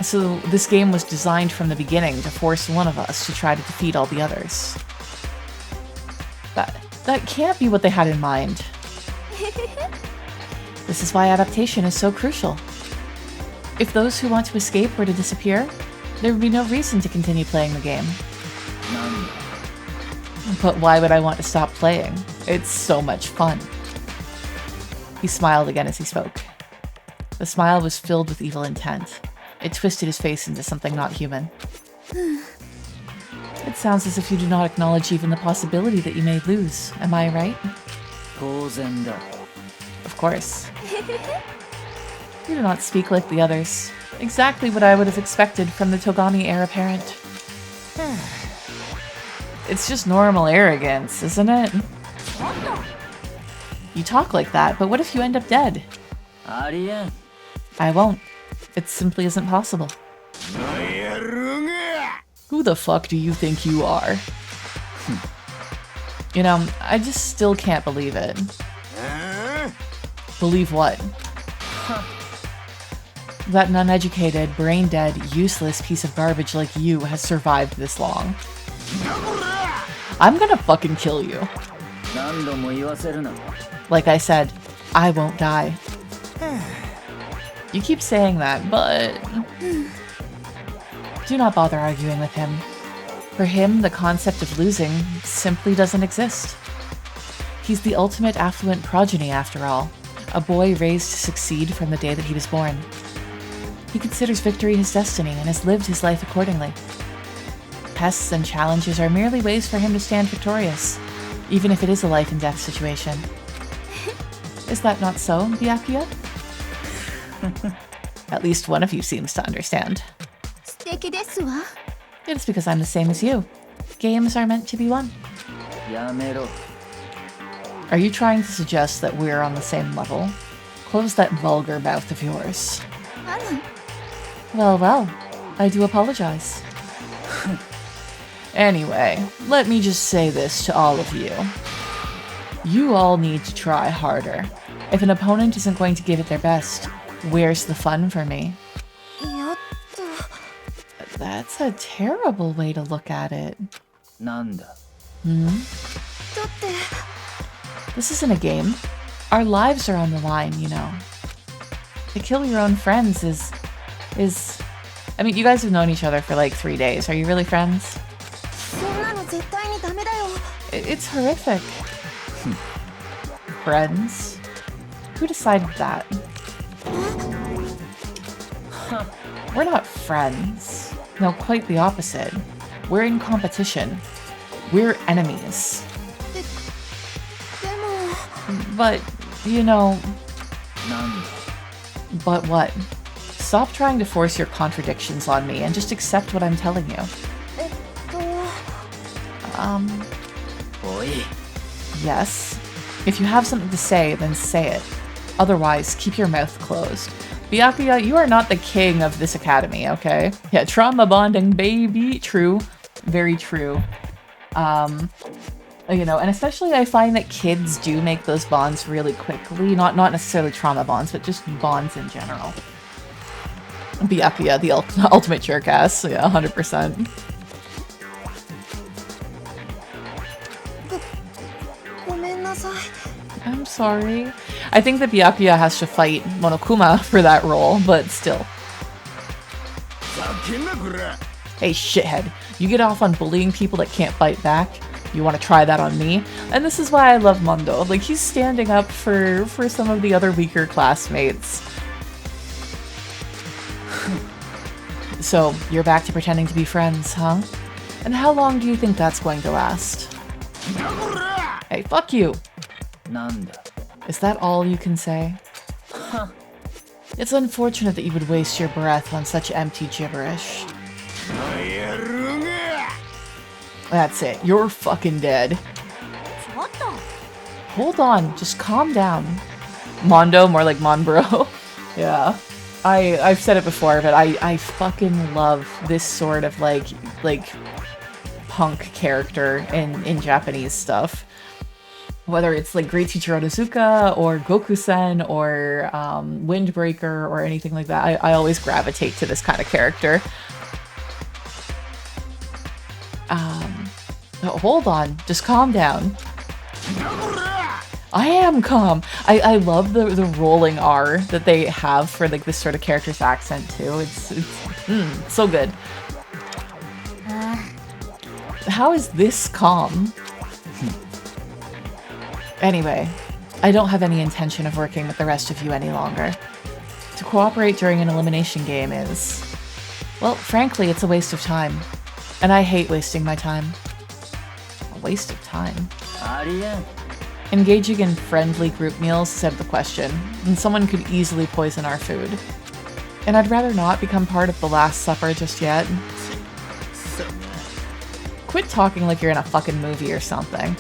So this game was designed from the beginning to force one of us to try to defeat all the others. That can't be what they had in mind. This is why adaptation is so crucial. If those who want to escape were to disappear, there would be no reason to continue playing the game. But why would I want to stop playing? It's so much fun. He smiled again as he spoke. The smile was filled with evil intent. It twisted his face into something not human. It sounds as if you do not acknowledge even the possibility that you may lose. Am I right? Of course. You do not speak like the others. Exactly what I would have expected from the Togami heir apparent. It's just normal arrogance, isn't it? You talk like that, but what if you end up dead? I won't. It simply isn't possible. Who the fuck do you think you are? You know, I just still can't believe it. Believe what? That an uneducated, brain-dead, useless piece of garbage like you has survived this long. I'm gonna fucking kill you. Like I said, I won't die. You keep saying that, but... do not bother arguing with him. For him, the concept of losing simply doesn't exist. He's the ultimate affluent progeny, after all. A boy raised to succeed from the day that he was born. He considers victory his destiny and has lived his life accordingly. Tests and challenges are merely ways for him to stand victorious, even if it is a life and death situation. Is that not so, Byakuya? At least one of you seems to understand. It is because I'm the same as you. Games are meant to be won. Are you trying to suggest that we're on the same level? Close that vulgar mouth of yours. Well, I do apologize. Anyway, let me just say this to all of you. You all need to try harder. If an opponent isn't going to give it their best, where's the fun for me? That's a terrible way to look at it. This isn't a game. Our lives are on the line, you know. To kill your own friends is... I mean, you guys have known each other for like 3 days. Are you really friends? It's horrific. Friends? Who decided that? We're not friends. No, quite the opposite. We're in competition. We're enemies. But, you know... But what? Stop trying to force your contradictions on me and just accept what I'm telling you. Yes. If you have something to say, then say it. Otherwise, keep your mouth closed. Byakuya, you are not the king of this academy, okay? Yeah, trauma bonding, baby. True. Very true. You know, and especially I find that kids do make those bonds really quickly. Not necessarily trauma bonds, but just bonds in general. Byakuya, the ultimate jerk-ass. Yeah, 100%. I'm sorry. I think that Byakuya has to fight Monokuma for that role, but still. Hey, shithead. You get off on bullying people that can't fight back? You want to try that on me? And this is why I love Mondo. Like, he's standing up for some of the other weaker classmates. So, you're back to pretending to be friends, huh? And how long do you think that's going to last? Hey, fuck you! Is that all you can say? It's unfortunate that you would waste your breath on such empty gibberish. That's it. You're fucking dead. Hold on. Just calm down. Mondo, more like Monbro. Yeah. I've said it before, but I fucking love this sort of like punk character in Japanese stuff. Whether it's like Great Teacher Onizuka or Goku-sen or Windbreaker or anything like that, I always gravitate to this kind of character. Hold on, just calm down. I am calm. I love the rolling R that they have for like this sort of character's accent too. It's so good. How is this calm? Anyway, I don't have any intention of working with the rest of you any longer. To cooperate during an elimination game is... well, frankly, it's a waste of time. And I hate wasting my time. A waste of time? Engaging in friendly group meals is out of the question, and someone could easily poison our food. And I'd rather not become part of the Last Supper just yet. Quit talking like you're in a fucking movie or something.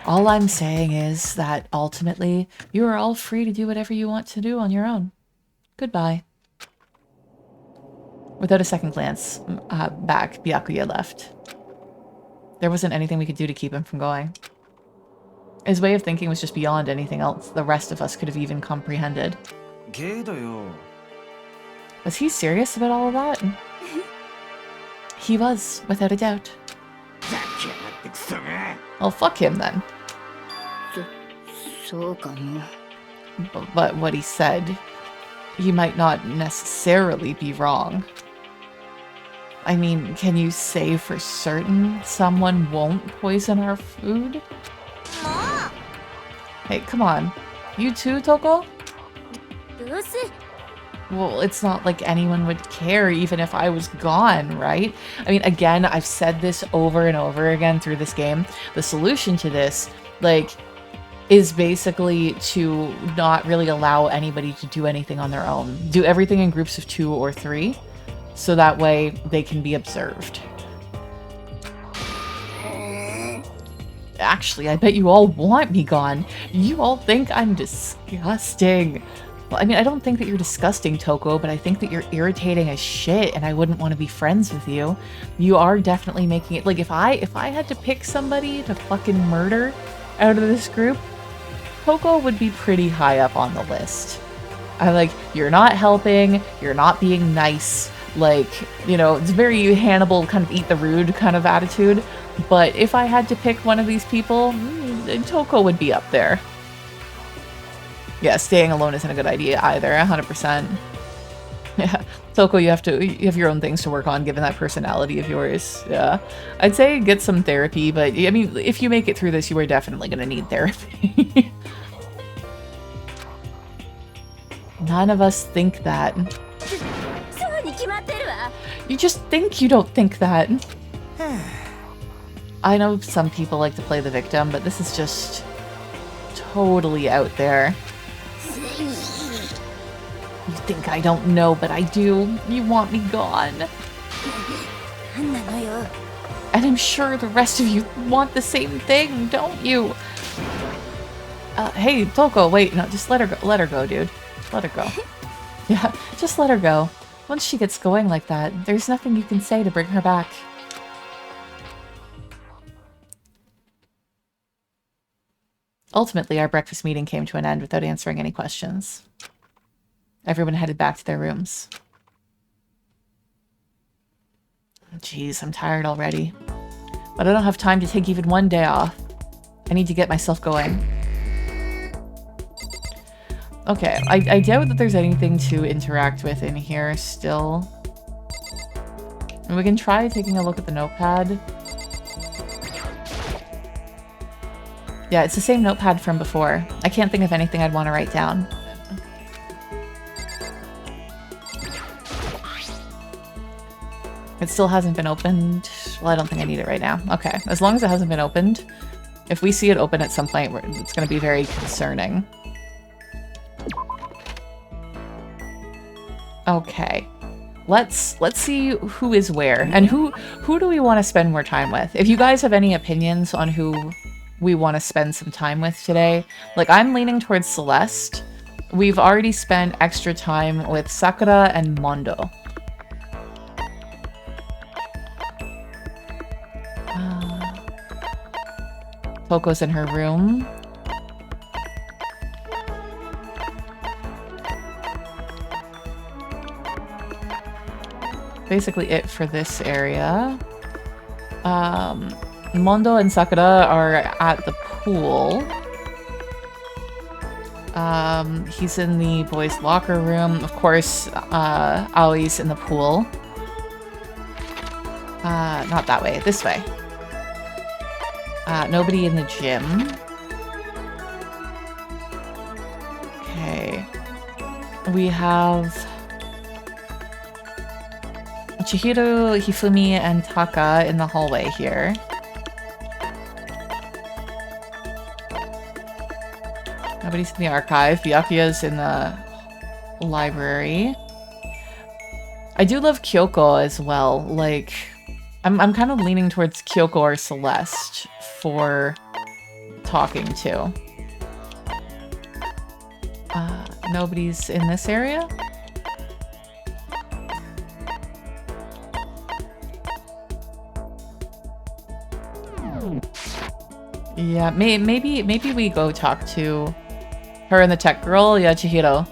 All I'm saying is that, ultimately, you are all free to do whatever you want to do on your own. Goodbye. Without a second glance back, Byakuya left. There wasn't anything we could do to keep him from going. His way of thinking was just beyond anything else the rest of us could have even comprehended. Was he serious about all of that? He was, without a doubt. Well, fuck him then. But what he said, he might not necessarily be wrong. I mean, can you say for certain someone won't poison our food? Hey, come on. You too, Toko? Well, it's not like anyone would care even if I was gone, right? I mean, again, I've said this over and over again through this game. The solution to this, like, is basically to not really allow anybody to do anything on their own. Do everything in groups of 2 or 3, so that way they can be observed. Actually, I bet you all want me gone. You all think I'm disgusting. Well, I mean, I don't think that you're disgusting, Toko, but I think that you're irritating as shit, and I wouldn't want to be friends with you. You are definitely making it... Like, if I had to pick somebody to fucking murder out of this group, Toko would be pretty high up on the list. You're not helping, you're not being nice, like, you know, it's very Hannibal kind of eat the rude kind of attitude, but if I had to pick one of these people, Toko would be up there. Yeah, staying alone isn't a good idea either, 100%. Yeah, Toko, you have your own things to work on given that personality of yours. Yeah, I'd say get some therapy, but I mean, if you make it through this, you are definitely going to need therapy. None of us think that. You just think you don't think that. I know some people like to play the victim, but this is just totally out there. You think I don't know, but I do. You want me gone. And I'm sure the rest of you want the same thing, don't you? Hey, Toko, wait, no, just let her go, dude. Let her go. Yeah, just let her go. Once she gets going like that, there's nothing you can say to bring her back. Ultimately, our breakfast meeting came to an end without answering any questions. Everyone headed back to their rooms. Jeez, I'm tired already. But I don't have time to take even one day off. I need to get myself going. Okay, I doubt that there's anything to interact with in here still. And we can try taking a look at the notepad. Yeah, it's the same notepad from before. I can't think of anything I'd want to write down. It still hasn't been opened. Well, I don't think I need it right now. Okay, as long as it hasn't been opened. If we see it open at some point, it's going to be very concerning. Okay, let's see who is where and who do we want to spend more time with. If you guys have any opinions on who we want to spend some time with today, like I'm leaning towards Celeste. We've already spent extra time with Sakura and Mondo. Toko's in her room. Basically it for this area. Mondo and Sakura are at the pool. He's in the boys' locker room. Of course, Aoi's in the pool. Not that way, this way. Nobody in the gym. Okay. We have Chihiro, Hifumi, and Taka in the hallway here. Nobody's in the archive. Byakuya's in the library. I do love Kyoko as well. Like, I'm kind of leaning towards Kyoko or Celeste for talking to. Nobody's in this area? Yeah, maybe we go talk to her and the tech girl. Yeah, Chihiro.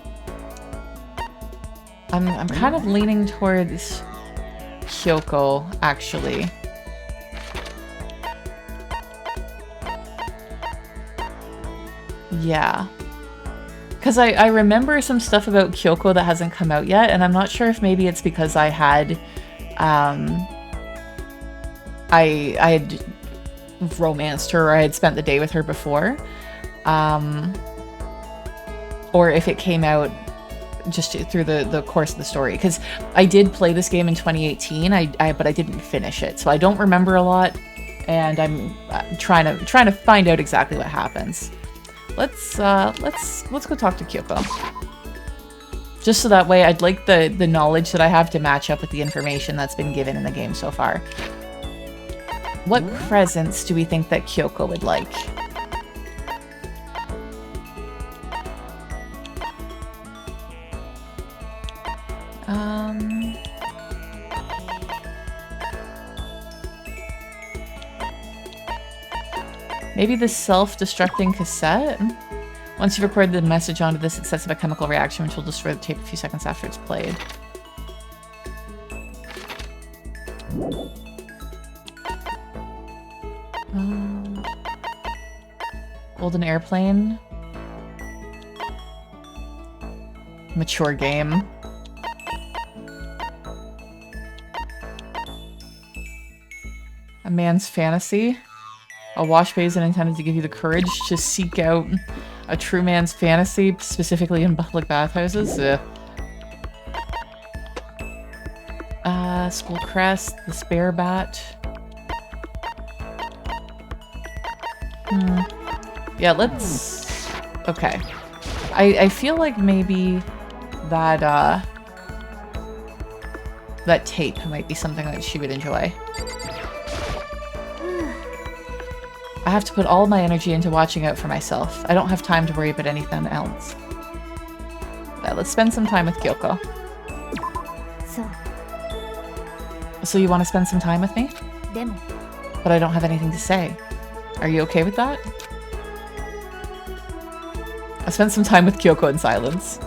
I'm kind of leaning towards Kyoko, actually. Yeah. Because I remember some stuff about Kyoko that hasn't come out yet, and I'm not sure if maybe it's because I had romanced her, or I had spent the day with her before, or if it came out just through the course of the story, because I did play this game in 2018, but I didn't finish it, so I don't remember a lot, and I'm trying to find out exactly what happens. Let's go talk to Kyoko. Just so that way I'd like the knowledge that I have to match up with the information that's been given in the game so far. What presents do we think that Kyoko would like? Maybe the self-destructing cassette? Once you record the message onto this, it sets up a chemical reaction which will destroy the tape a few seconds after it's played. Golden airplane. Mature game. A man's fantasy. A wash basin intended to give you the courage to seek out a true man's fantasy, specifically in public bathhouses. School crest, the spare bat. Yeah, let's... Okay. I feel like maybe that, that tape might be something that she would enjoy. I have to put all my energy into watching out for myself. I don't have time to worry about anything else. Let's spend some time with Kyoko. So you want to spend some time with me? But I don't have anything to say. Are you okay with that? I spent some time with Kyoko in silence.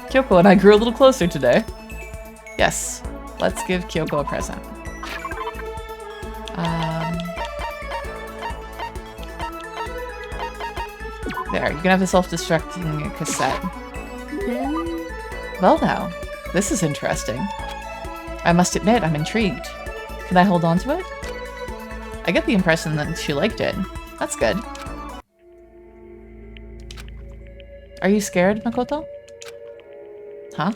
Kyoko and I grew a little closer today. Yes, let's give Kyoko a present. There, you can have the self-destructing cassette. Well now, this is interesting. I must admit, I'm intrigued. Can I hold on to it? I get the impression that she liked it. That's good. Are you scared, Makoto? Huh?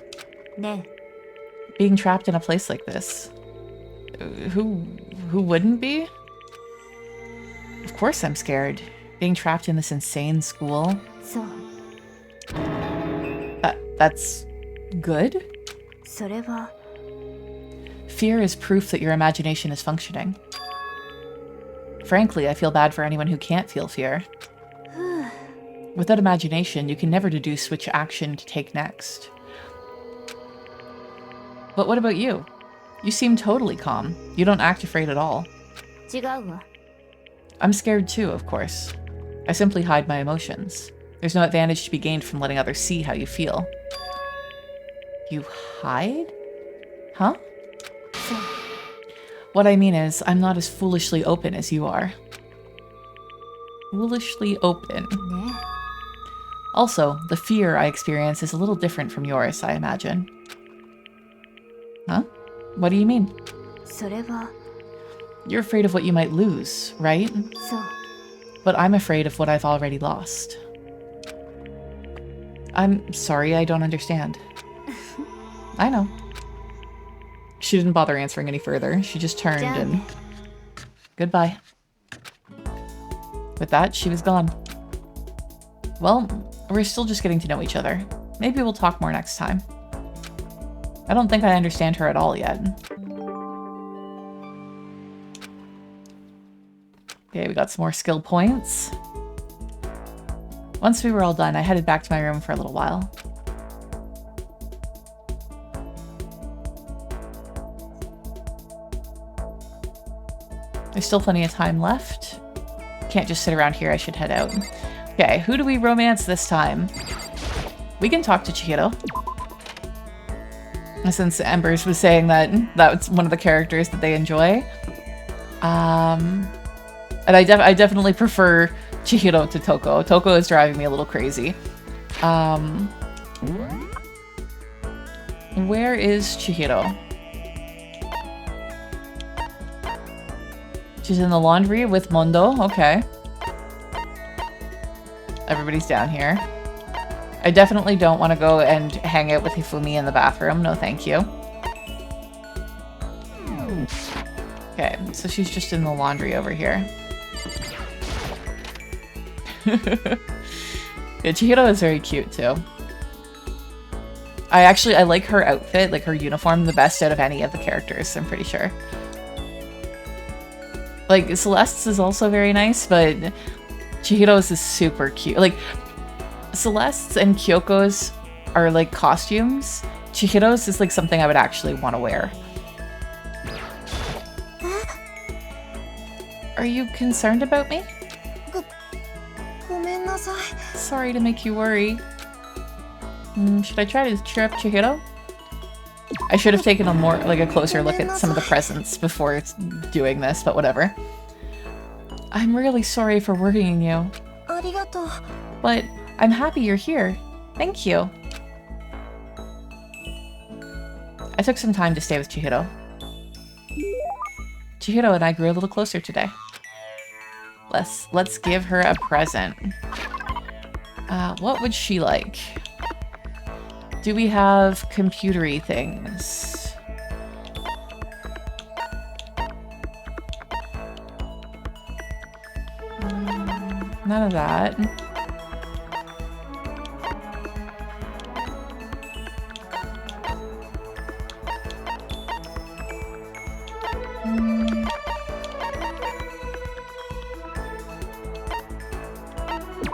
Being trapped in a place like this. Who wouldn't be? Of course I'm scared. Being trapped in this insane school. That's good? Fear is proof that your imagination is functioning. Frankly, I feel bad for anyone who can't feel fear. Without imagination, you can never deduce which action to take next. But what about you? You seem totally calm. You don't act afraid at all. I'm scared too, of course. I simply hide my emotions. There's no advantage to be gained from letting others see how you feel. You hide? Huh? What I mean is, I'm not as foolishly open as you are. Foolishly open. Also, the fear I experience is a little different from yours, I imagine. Huh? What do you mean? You're afraid of what you might lose, right? But I'm afraid of what I've already lost. I'm sorry, I don't understand. I know. She didn't bother answering any further. She just turned and... Goodbye. With that, she was gone. Well, we're still just getting to know each other. Maybe we'll talk more next time. I don't think I understand her at all yet. Okay, we got some more skill points. Once we were all done, I headed back to my room for a little while. There's still plenty of time left. Can't just sit around here, I should head out. Okay, who do we romance this time? We can talk to Chihiro. Since Embers was saying that that's one of the characters that they enjoy. And I definitely prefer Chihiro to Toko. Toko is driving me a little crazy. Where is Chihiro? She's in the laundry with Mondo. Okay. Everybody's down here. I definitely don't want to go and hang out with Hifumi in the bathroom. No, thank you. Okay, so she's just in the laundry over here. Yeah, Chihiro is very cute too. I like her outfit, like her uniform, the best out of any of the characters, I'm pretty sure. Like, Celeste's is also very nice, but Chihiro's is super cute. Like, Celeste's and Kyoko's are like costumes. Chihiro's is like something I would actually want to wear. Are you concerned about me? Sorry to make you worry. Should I try to cheer up Chihiro? I should have taken a closer look at some of the presents before doing this, but whatever. I'm really sorry for worrying you. But I'm happy you're here. Thank you. I took some time to stay with Chihiro. Chihiro and I grew a little closer today. Let's give her a present. What would she like? Do we have computery things? None of that.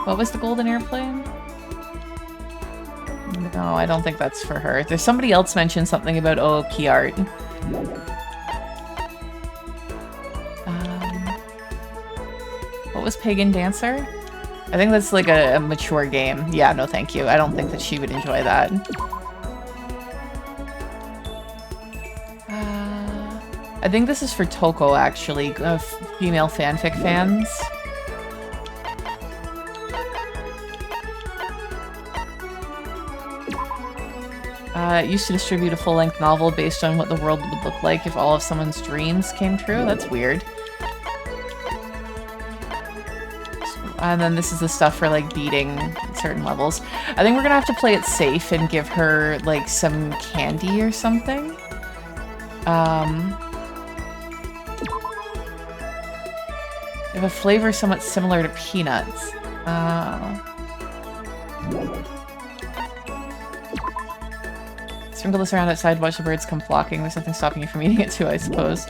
What was the golden airplane? No, I don't think that's for her. There's somebody else mentioned something about OOP art. What was Pagan Dancer? I think that's like a mature game. Yeah, no thank you. I don't think that she would enjoy that. I think this is for Toko, actually. Female fanfic fans. It used to distribute a full-length novel based on what the world would look like if all of someone's dreams came true. That's weird. And then this is the stuff for, like, beating certain levels. I think we're gonna have to play it safe and give her, like, some candy or something. If a flavor somewhat similar to peanuts. Sprinkle this around outside, watch the birds come flocking. There's nothing stopping you from eating it too, I suppose.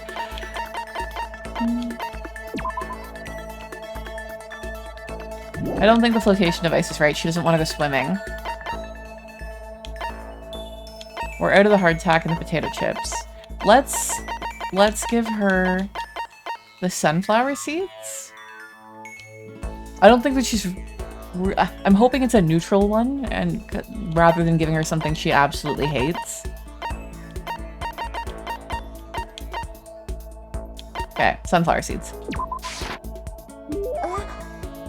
I don't think the flotation device is right. She doesn't want to go swimming. We're out of the hardtack and the potato chips. Let's give her the sunflower seeds. I don't think that she's... I'm hoping it's a neutral one, and rather than giving her something she absolutely hates. Okay, sunflower seeds.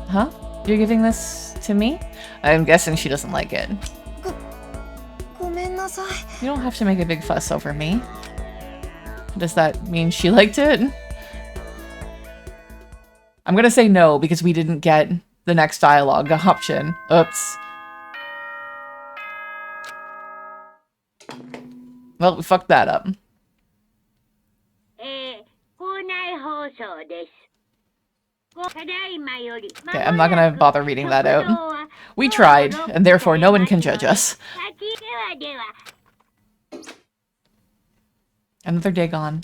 Huh? You're giving this to me? I'm guessing she doesn't like it. You don't have to make a big fuss over me. Does that mean she liked it? I'm gonna say no, because we didn't get the next dialogue option. Oops. Well, we fucked that up. Okay, I'm not gonna bother reading that out. We tried, and therefore no one can judge us. Another day gone.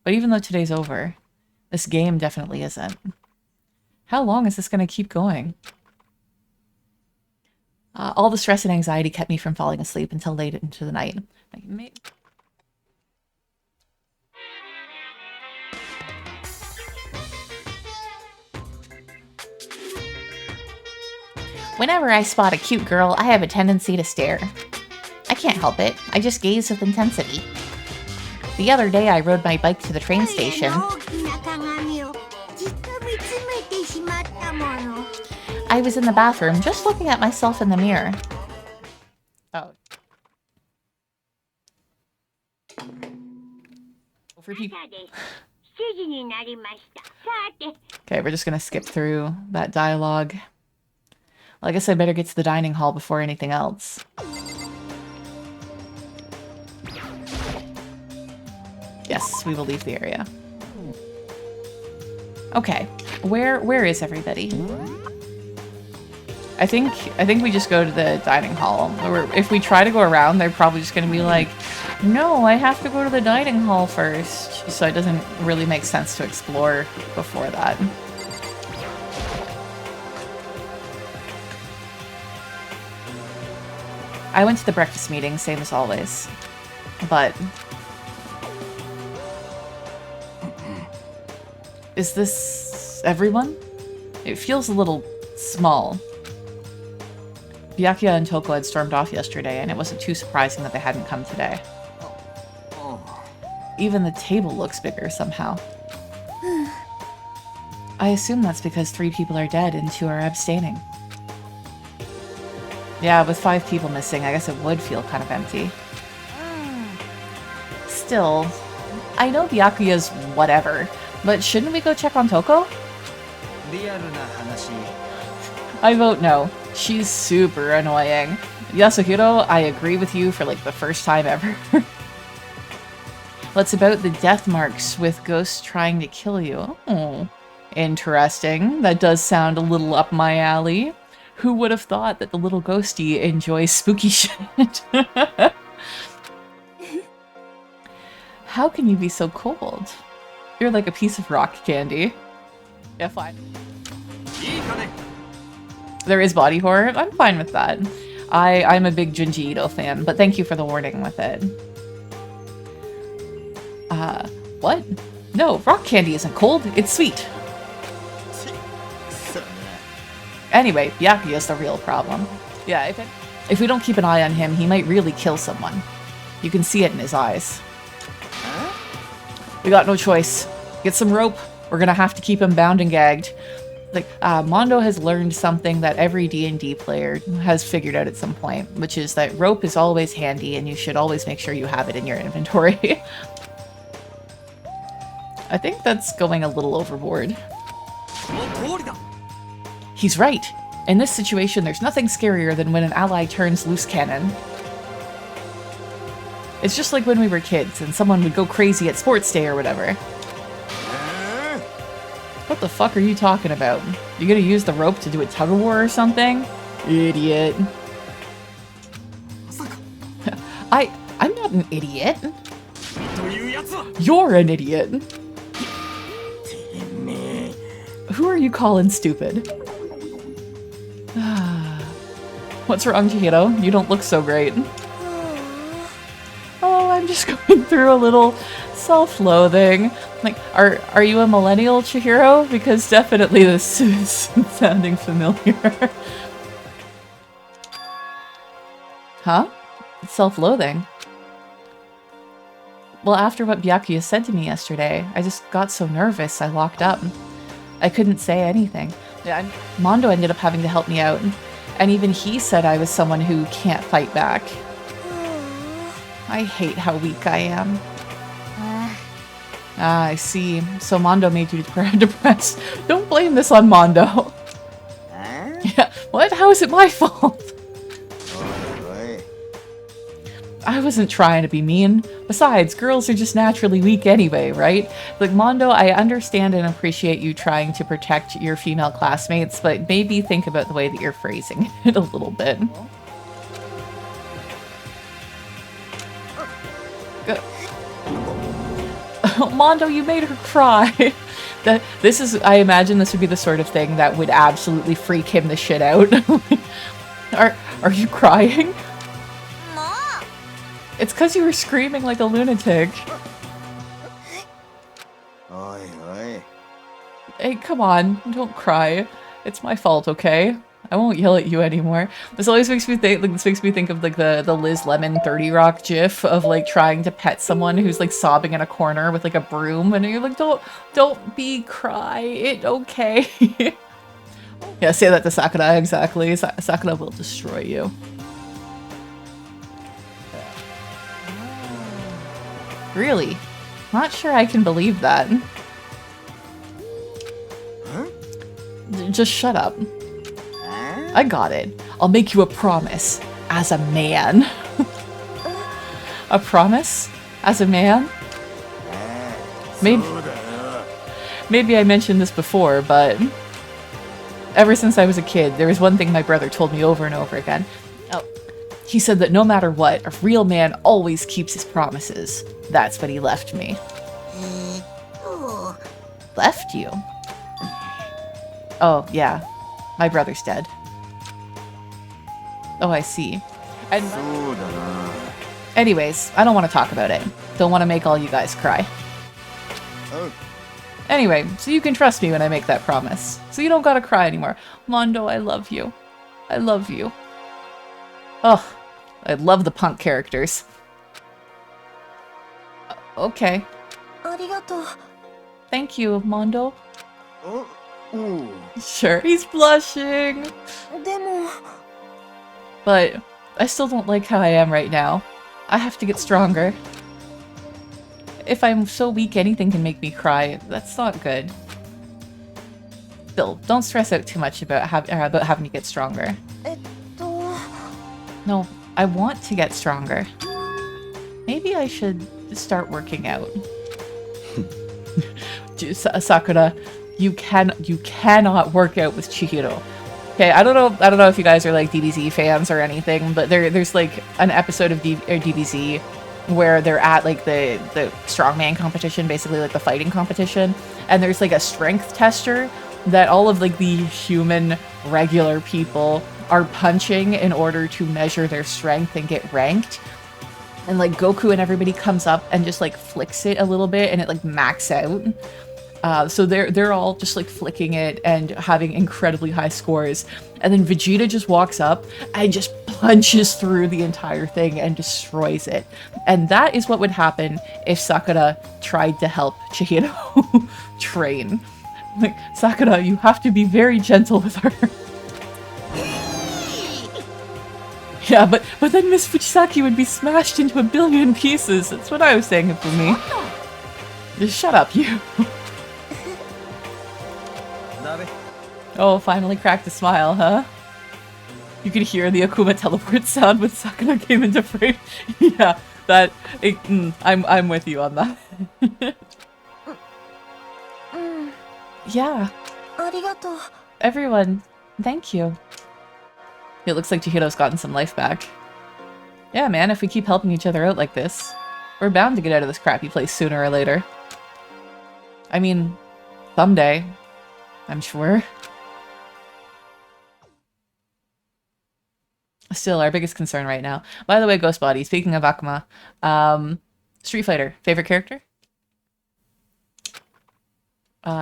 But even though today's over, this game definitely isn't. How long is this gonna keep going? All the stress and anxiety kept me from falling asleep until late into the night. Whenever I spot a cute girl, I have a tendency to stare. I can't help it. I just gaze with intensity. The other day, I rode my bike to the train station. I was in the bathroom, just looking at myself in the mirror. Oh. Okay, we're just gonna skip through that dialogue. Well, I guess I better get to the dining hall before anything else. Yes, we will leave the area. Okay, where is everybody? I think we just go to the dining hall. Or if we try to go around, they're probably just gonna be like, no, I have to go to the dining hall first. So it doesn't really make sense to explore before that. I went to the breakfast meeting, same as always. But Is this everyone? It feels a little small. Byakuya and Toko had stormed off yesterday, and it wasn't too surprising that they hadn't come today. Even the table looks bigger somehow. I assume that's because 3 people are dead and 2 are abstaining. Yeah, with 5 people missing, I guess it would feel kind of empty. Still, I know Byakuya's whatever, but shouldn't we go check on Toko? I vote no. She's super annoying. Yasuhiro, I agree with you for like the first time ever. What's about the death marks with ghosts trying to kill you? Oh, interesting. That does sound a little up my alley. Who would have thought that the little ghosty enjoys spooky shit? How can you be so cold? You're like a piece of rock candy. Yeah, fine. There is body horror. I'm fine with that. I'm a big Junji Ito fan, but thank you for the warning with it. What? No, rock candy isn't cold. It's sweet. Anyway, Byakuya's the real problem. Yeah, if we don't keep an eye on him, he might really kill someone. You can see it in his eyes. We got no choice. Get some rope. We're gonna have to keep him bound and gagged. Like, Mondo has learned something that every D&D player has figured out at some point, which is that rope is always handy and you should always make sure you have it in your inventory. I think that's going a little overboard. He's right. In this situation, there's nothing scarier than when an ally turns loose cannon. It's just like when we were kids and someone would go crazy at sports day or whatever. What the fuck are you talking about? You gonna use the rope to do a tug-of-war or something? Idiot. I'm not an idiot. You're an idiot. Who are you calling stupid? What's wrong, Chihiro? You don't look so great. Oh, I'm just going through a little self-loathing. Like, are you a millennial, Chihiro? Because definitely this is sounding familiar. Huh? Self-loathing? Well, after what Byakuya said to me yesterday, I just got so nervous I locked up. I couldn't say anything. Yeah, Mondo ended up having to help me out, and even he said I was someone who can't fight back. I hate how weak I am. Ah, I see. So Mondo made you depressed. Don't blame this on Mondo. Yeah, what? How is it my fault? I wasn't trying to be mean. Besides, girls are just naturally weak anyway, right? Like, Mondo, I understand and appreciate you trying to protect your female classmates, but maybe think about the way that you're phrasing it a little bit. Oh, Mondo, you made her cry. This is, I imagine this would be the sort of thing that would absolutely freak him the shit out. Are you crying? It's because you were screaming like a lunatic. Hey, come on, don't cry. It's my fault, okay? I won't yell at you anymore. This always makes me think, like, this makes me think of like the Liz Lemon 30 Rock gif of like trying to pet someone who's like sobbing in a corner with like a broom, and you're like, don't be cry, it okay. Yeah, say that to Sakura, exactly. Sakura will destroy you. Really? Not sure I can believe that. Huh? Just shut up. I got it. I'll make you a promise. As a man. A promise? As a man? Maybe I mentioned this before, but ever since I was a kid, there was one thing my brother told me over and over again. Oh, he said that no matter what, a real man always keeps his promises. That's what he left me. Left you? Oh, yeah. My brother's dead. Oh, I see. And anyways, I don't want to talk about it. Don't want to make all you guys cry. Anyway, so you can trust me when I make that promise. So you don't gotta cry anymore. Mondo, I love you. I love you. Oh, I love the punk characters. Okay. Thank you, Mondo. Sure, he's blushing. But I still don't like how I am right now. I have to get stronger. If I'm so weak anything can make me cry, that's not good. Still, don't stress out too much about having to get stronger. No, I want to get stronger. Maybe I should start working out. Sakura, you cannot work out with Chihiro. Okay, I don't know if you guys are like DBZ fans or anything, but there's like an episode of DBZ where they're at like the strongman competition, basically like the fighting competition, and there's like a strength tester that all of like the human regular people are punching in order to measure their strength and get ranked. And like Goku and everybody comes up and just like flicks it a little bit and it like max out. So they're all just like flicking it and having incredibly high scores. And then Vegeta just walks up and just punches through the entire thing and destroys it. And that is what would happen if Sakura tried to help Chihiro train. Like, Sakura, you have to be very gentle with her. Yeah, but then Miss Fujisaki would be smashed into a billion pieces. That's what I was saying for me. Just shut up, you. Oh, finally cracked a smile, huh? You could hear the Akuma teleport sound when Sakura came into frame. Yeah, I'm with you on that. Yeah. Everyone, thank you. It looks like Chihiro's gotten some life back. Yeah, man, if we keep helping each other out like this, we're bound to get out of this crappy place sooner or later. I mean, someday, I'm sure. Still, our biggest concern right now. By the way, Ghost Body, speaking of Akuma, Street Fighter, favorite character?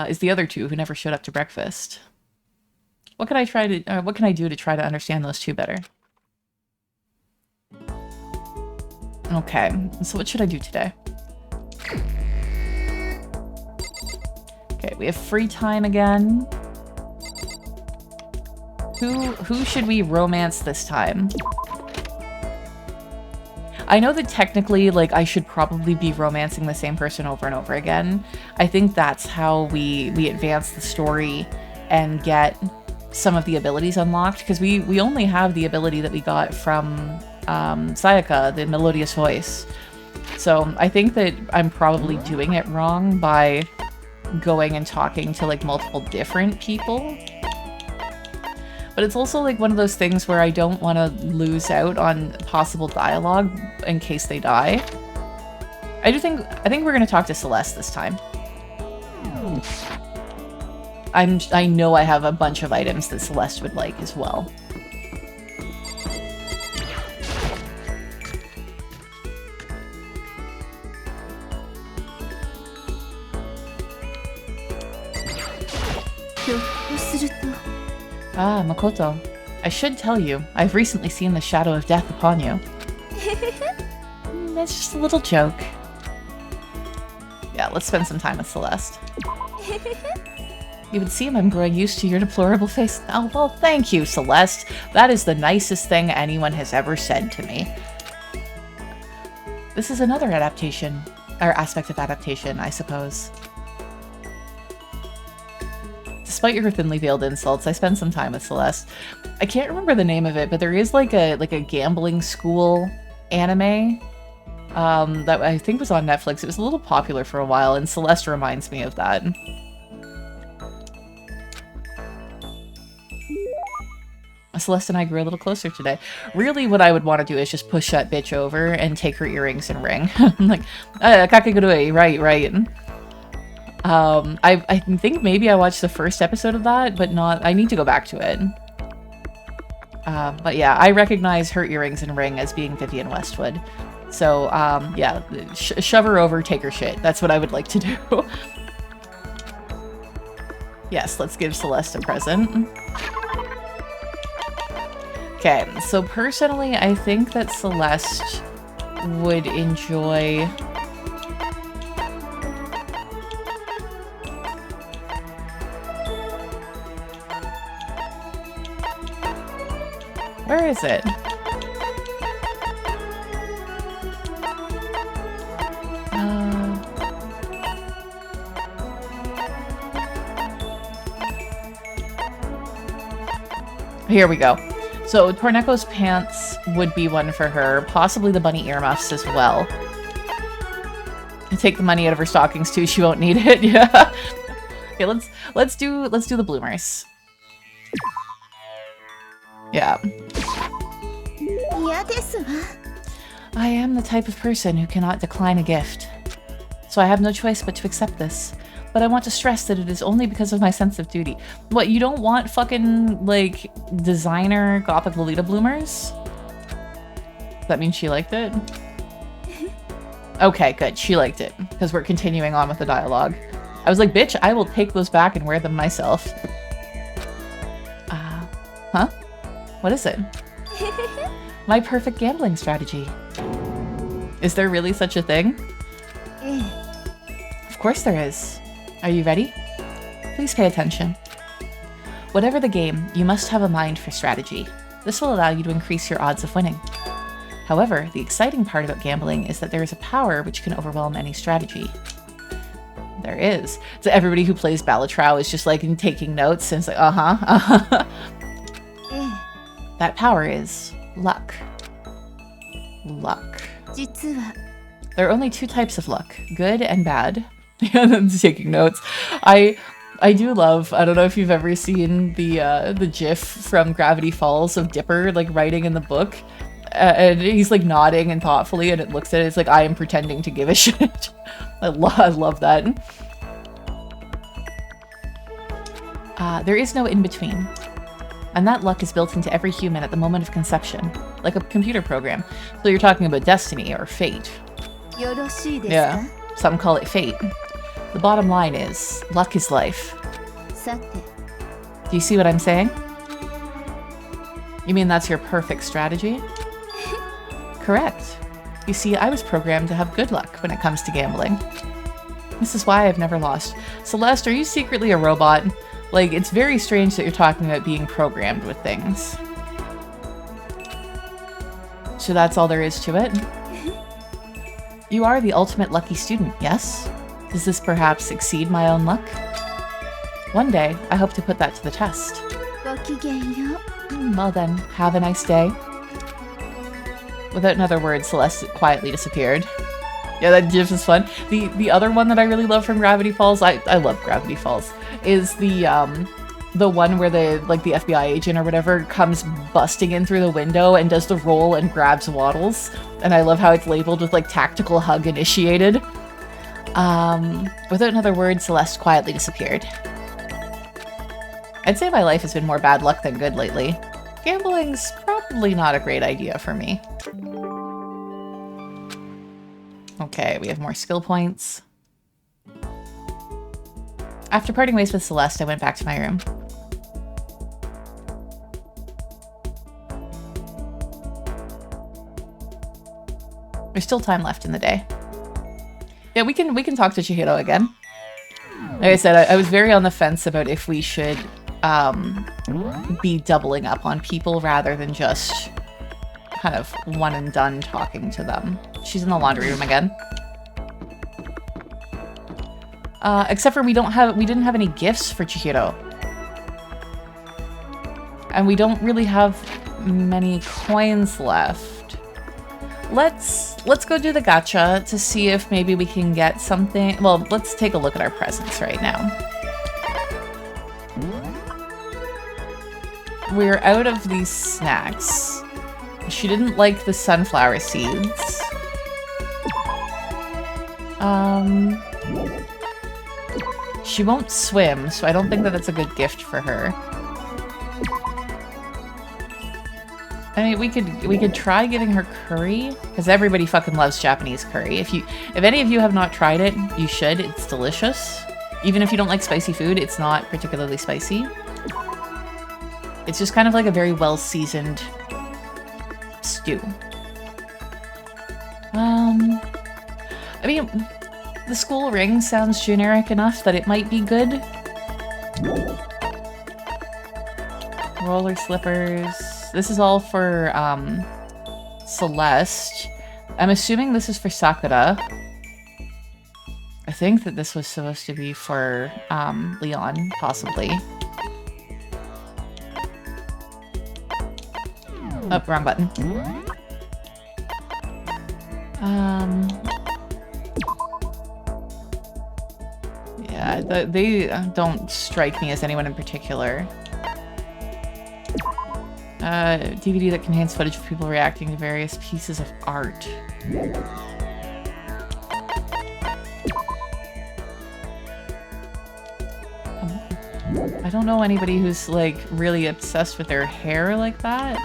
Is the other two who never showed up to breakfast. What can I do to try to understand those two better? Okay, so what should I do today? Okay, we have free time again. Who should we romance this time? I know that technically, like, I should probably be romancing the same person over and over again. I think that's how we advance the story and get some of the abilities unlocked, because we only have the ability that we got from Sayaka, the melodious voice. So I think that I'm probably doing it wrong by going and talking to like multiple different people. But it's also like one of those things where I don't want to lose out on possible dialogue in case they die. I think we're gonna talk to Celeste this time. I know I have a bunch of items that Celeste would like as well. Ah, Makoto. I should tell you, I've recently seen the shadow of death upon you. That's just a little joke. Yeah, let's spend some time with Celeste. You would seem I'm growing used to your deplorable face. Oh, well, thank you, Celeste. That is the nicest thing anyone has ever said to me. This is another adaptation, or aspect of adaptation, I suppose. Despite your thinly veiled insults, I spent some time with Celeste. I can't remember the name of it, but there is like a gambling school anime that I think was on Netflix. It was a little popular for a while, and Celeste reminds me of that. Celeste and I grew a little closer today. Really, what I would want to do is just push that bitch over and take her earrings and ring. I'm like, kakegurui, right. I think maybe I watched the first episode of that, but not. I need to go back to it. But yeah, I recognize her earrings and ring as being Vivienne Westwood. So yeah, shove her over, take her shit. That's what I would like to do. Yes, let's give Celeste a present. Okay, so personally, I think that Celeste would enjoy... Where is it? Here we go. So Torneco's pants would be one for her, possibly the bunny earmuffs as well. Take the money out of her stockings too. She won't need it. Yeah. Okay, let's do the bloomers. Yeah. I am the type of person who cannot decline a gift, so I have no choice but to accept this. But I want to stress that it is only because of my sense of duty. What, you don't want fucking, like, designer Gothic Lolita bloomers? That means she liked it? Okay, good. She liked it. Because we're continuing on with the dialogue. I was like, bitch, I will take those back and wear them myself. Huh? What is it? My perfect gambling strategy. Is there really such a thing? Of course there is. Are you ready? Please pay attention. Whatever the game, you must have a mind for strategy. This will allow you to increase your odds of winning. However, the exciting part about gambling is that there is a power which can overwhelm any strategy. There is. So everybody who plays Balatro is just like taking notes and it's like, uh-huh. That power is luck. Luck. There are only two types of luck, good and bad. And I'm taking notes. I do love, I don't know if you've ever seen the GIF from Gravity Falls of Dipper like writing in the book. And he's like nodding and thoughtfully and it looks at it, it's like, I am pretending to give a shit. I love that. There is no in-between. And that luck is built into every human at the moment of conception, like a computer program. So you're talking about destiny or fate. Yeah, some call it fate. The bottom line is, luck is life. Do you see what I'm saying? You mean that's your perfect strategy? Correct. You see, I was programmed to have good luck when it comes to gambling. This is why I've never lost. Celeste, are you secretly a robot? Like, it's very strange that you're talking about being programmed with things. So that's all there is to it? You are the ultimate lucky student, yes? Does this perhaps exceed my own luck? One day, I hope to put that to the test. Well then, have a nice day. Without another word, Celeste quietly disappeared. Yeah, that gif is fun. The other one that I really love from Gravity Falls, I love Gravity Falls, is the one where the FBI agent or whatever comes busting in through the window and does the roll and grabs Waddles. And I love how it's labeled with like tactical hug initiated. Without another word, Celeste quietly disappeared. I'd say my life has been more bad luck than good lately. Gambling's probably not a great idea for me. Okay, we have more skill points. After parting ways with Celeste, I went back to my room. There's still time left in the day. Yeah, we can talk to Chihiro again. Like I said, I was very on the fence about if we should be doubling up on people rather than just kind of one and done talking to them. She's in the laundry room again. Except for we didn't have any gifts for Chihiro. And we don't really have many coins left. Let's go do the gacha to see if maybe we can get something. Well, let's take a look at our presents right now. We're out of these snacks. She didn't like the sunflower seeds. She won't swim, so I don't think that that's a good gift for her. I mean, we could try giving her curry, because everybody fucking loves Japanese curry. If any of you have not tried it, you should. It's delicious. Even if you don't like spicy food, it's not particularly spicy. It's just kind of like a very well-seasoned stew. I mean, the school ring sounds generic enough that it might be good. Roller slippers. This is all for, Celeste. I'm assuming this is for Sakura. I think that this was supposed to be for, Leon, possibly. Oh, wrong button. Yeah, they don't strike me as anyone in particular. DVD that contains footage of people reacting to various pieces of art. I don't know anybody who's, like, really obsessed with their hair like that.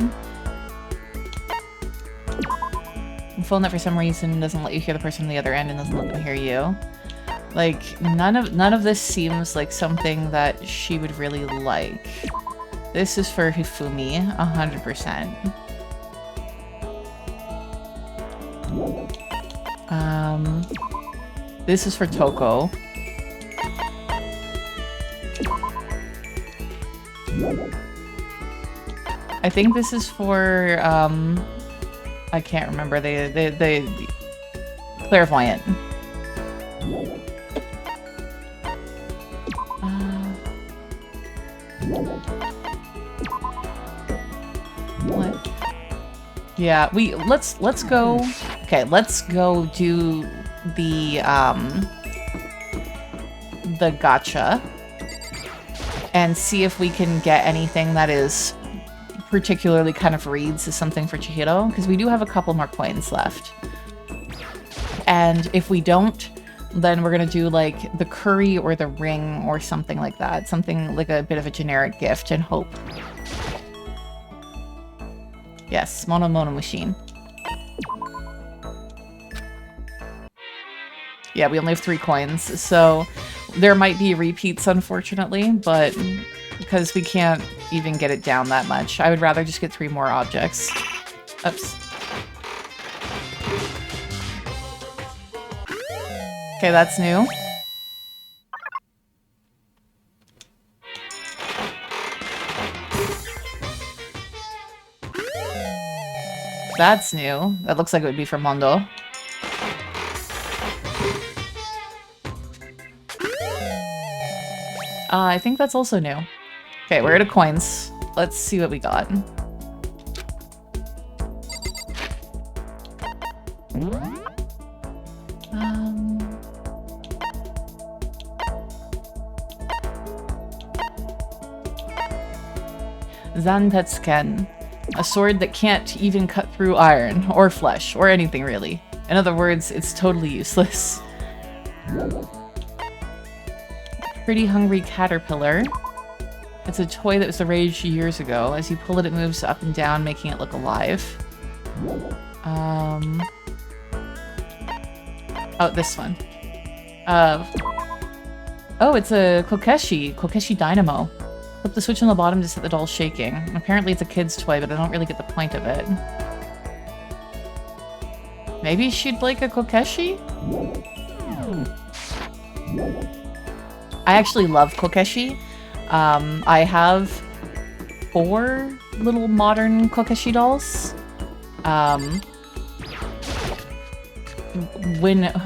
The phone that for some reason doesn't let you hear the person on the other end and doesn't let them hear you. Like, none of this seems like something that she would really like. This is for Hifumi, 100%. This is for Toko. I think this is for, I can't remember, the Clairvoyant. What? Yeah, let's go, okay, let's go do the gacha and see if we can get anything that is particularly kind of reads as something for Chihiro, because we do have a couple more coins left. And if we don't, then we're gonna do like the curry or the ring or something like that. Something like a bit of a generic gift and hope. Yes, Mono Machine. Yeah, we only have 3 coins, so there might be repeats, unfortunately, but because we can't even get it down that much, I would rather just get 3 more objects. Oops. Okay, that's new. That's new. That looks like it would be from Mondo. I think that's also new. Okay, we're out of coins. Let's see what we got. Zantetsuken. A sword that can't even cut through iron, or flesh, or anything really. In other words, it's totally useless. Pretty Hungry Caterpillar. It's a toy that was the rage years ago. As you pull it, it moves up and down, making it look alive. Oh, this one. Oh, it's a Kokeshi Dynamo. Flip the switch on the bottom to set the doll shaking. Apparently it's a kid's toy, but I don't really get the point of it. Maybe she'd like a Kokeshi? I actually love Kokeshi. I have 4 little modern Kokeshi dolls.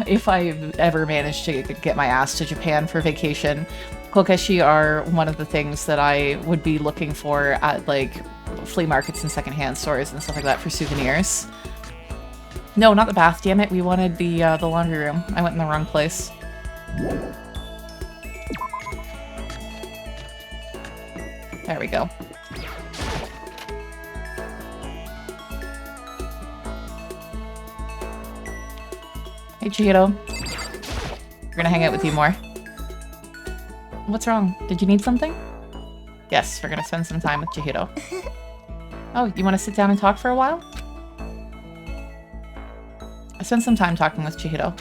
If I ever manage to get my ass to Japan for vacation, Kokeshi are one of the things that I would be looking for at, like, flea markets and secondhand stores and stuff like that for souvenirs. No, not the bath, damn it. We wanted the laundry room. I went in the wrong place. There we go. Hey, Chihiro. We're gonna hang out with you more. What's wrong? Did you need something? Yes, we're gonna spend some time with Chihiro. Oh, you want to sit down and talk for a while? I spent some time talking with Chihiro.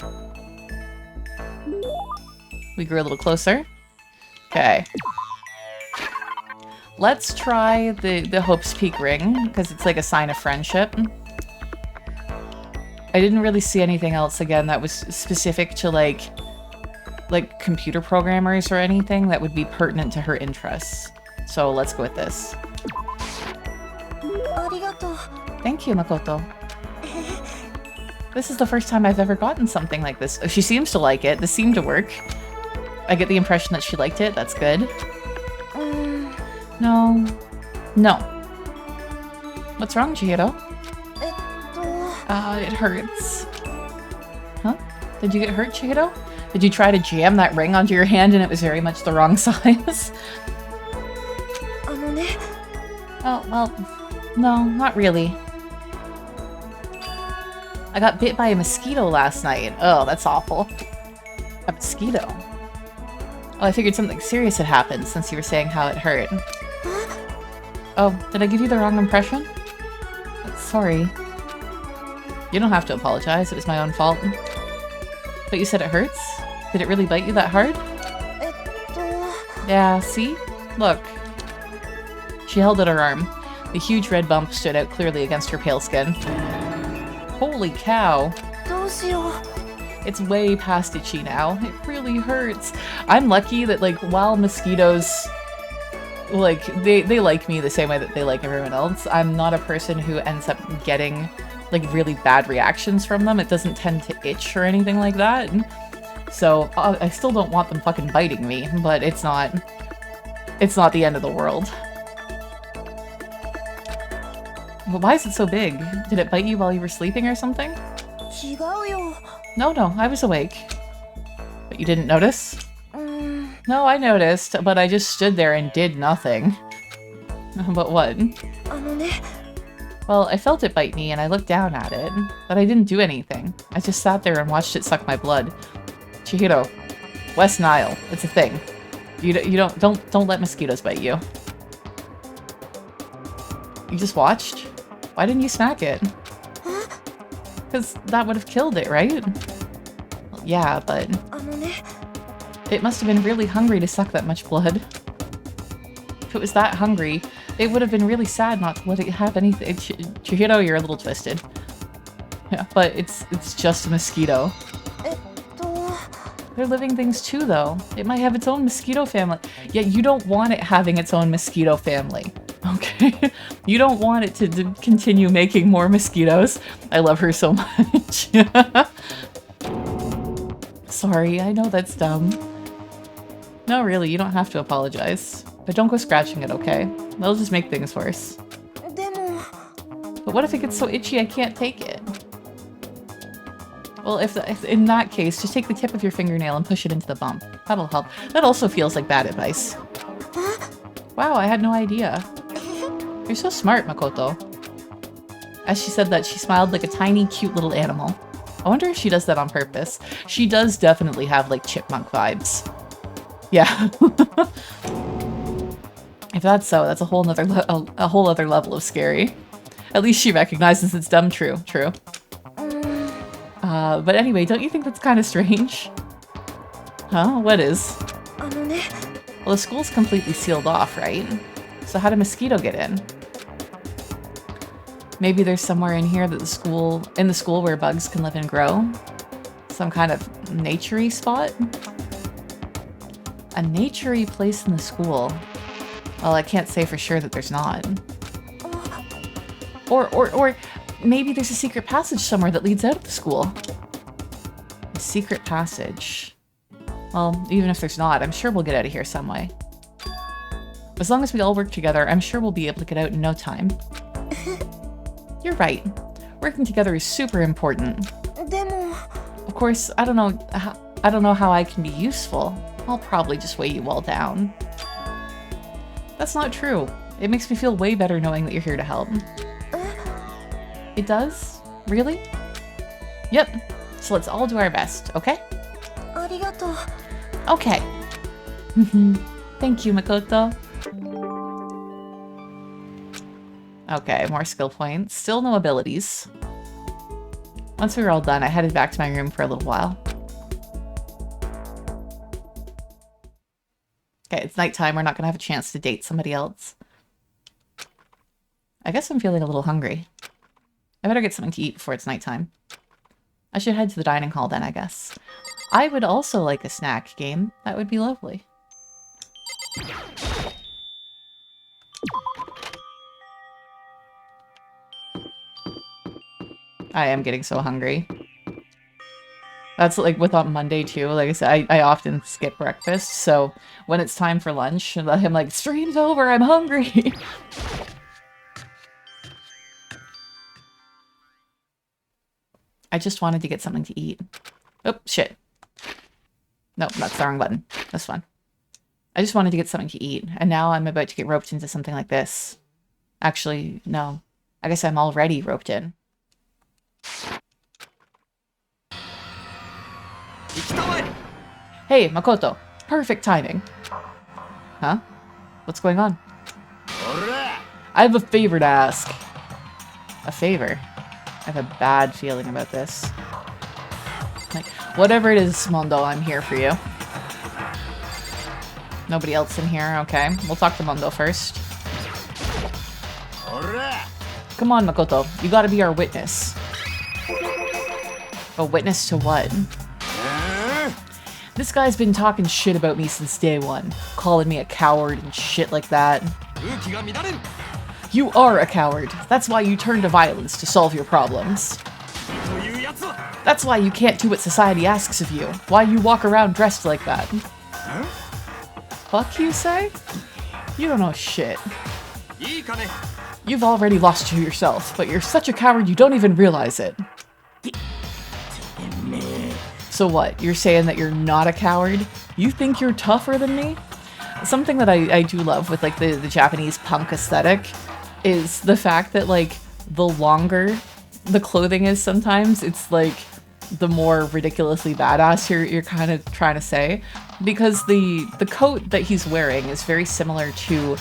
We grew a little closer. Okay. Let's try the Hope's Peak ring, because it's like a sign of friendship. I didn't really see anything else, again, that was specific to, like computer programmers or anything that would be pertinent to her interests. So let's go with this. Thank you, Makoto. This is the first time I've ever gotten something like this. She seems to like it. This seemed to work. I get the impression that she liked it. That's good. No. No. What's wrong, Chihiro? It hurts. Huh? Did you get hurt, Chihiro? Did you try to jam that ring onto your hand and it was very much the wrong size? Oh, well, no, not really. I got bit by a mosquito last night. Oh, that's awful. A mosquito? Oh, I figured something serious had happened since you were saying how it hurt. Oh, did I give you the wrong impression? Sorry. You don't have to apologize, it was my own fault. But you said it hurts? Did it really bite you that hard? Yeah, see? Look. She held out her arm. The huge red bump stood out clearly against her pale skin. Holy cow. It's way past itchy now. It really hurts. I'm lucky that, like, while mosquitoes, like, they like me the same way that they like everyone else, I'm not a person who ends up getting, like, really bad reactions from them. It doesn't tend to itch or anything like that. So, I still don't want them fucking biting me, but it's not the end of the world. But why is it so big? Did it bite you while you were sleeping or something? No, I was awake. But you didn't notice? No, I noticed, but I just stood there and did nothing. But what? Well, I felt it bite me and I looked down at it, but I didn't do anything. I just sat there and watched it suck my blood. Chihiro, West Nile, it's a thing. You don't let mosquitoes bite you. You just watched? Why didn't you smack it? Because that would have killed it, right? Well, yeah, but it must have been really hungry to suck that much blood. If it was that hungry, it would have been really sad not to let it have anything. Chihiro, you're a little twisted. Yeah, but it's just a mosquito. They're living things too, though. It might have its own mosquito family. Yet you don't want it having its own mosquito family. Okay? You don't want it to continue making more mosquitoes. I love her so much. Sorry, I know that's dumb. No, really, you don't have to apologize. But don't go scratching it, okay? That'll just make things worse. But what if it gets so itchy I can't take it? Well, if in that case, just take the tip of your fingernail and push it into the bump. That'll help. That also feels like bad advice. Wow, I had no idea. You're so smart, Makoto. As she said that, she smiled like a tiny, cute little animal. I wonder if she does that on purpose. She does definitely have, like, chipmunk vibes. Yeah. If that's so, that's a whole other level of scary. At least she recognizes it's dumb. True. But anyway, don't you think that's kind of strange? Huh? What is? Well, the school's completely sealed off, right? So how did mosquito get in? Maybe there's somewhere in here that in the school where bugs can live and grow? Some kind of nature-y spot? A nature-y place in the school? Well, I can't say for sure that there's not. Or maybe there's a secret passage somewhere that leads out of the school. A secret passage. Well, even if there's not, I'm sure we'll get out of here some way. As long as we all work together, I'm sure we'll be able to get out in no time. You're right. Working together is super important. Of course, I don't know how I can be useful. I'll probably just weigh you all down. That's not true. It makes me feel way better knowing that you're here to help. It does? Really? Yep. So let's all do our best, okay? Okay. Thank you, Makoto. Okay, more skill points. Still no abilities. Once we were all done, I headed back to my room for a little while. Okay, it's nighttime. We're not gonna have a chance to date somebody else. I guess I'm feeling a little hungry. I better get something to eat before it's nighttime. I should head to the dining hall then, I guess. I would also like a snack game. That would be lovely. I am getting so hungry. That's like with on Monday too. Like I said, I often skip breakfast, so when it's time for lunch, I'm like, stream's over, I'm hungry. I just wanted to get something to eat. Oh, shit. Nope, that's the wrong button. That's fine. I just wanted to get something to eat, and now I'm about to get roped into something like this. Actually, no. I guess I'm already roped in. Hey, Makoto. Perfect timing. Huh? What's going on? I have a favor to ask. A favor? I have a bad feeling about this. Like, whatever it is, Mondo, I'm here for you. Nobody else in here? Okay. We'll talk to Mondo first. Come on, Makoto. You gotta be our witness. A witness to what? This guy's been talking shit about me since day one. Calling me a coward and shit like that. You are a coward. That's why you turn to violence to solve your problems. That's why you can't do what society asks of you. Why you walk around dressed like that. Fuck, you say? You don't know shit. You've already lost to yourself, but you're such a coward you don't even realize it. So what? You're saying that you're not a coward? You think you're tougher than me? Something that I do love with like the Japanese punk aesthetic is the fact that like the longer the clothing is sometimes, it's like the more ridiculously badass you're kind of trying to say. Because the coat that he's wearing is very similar to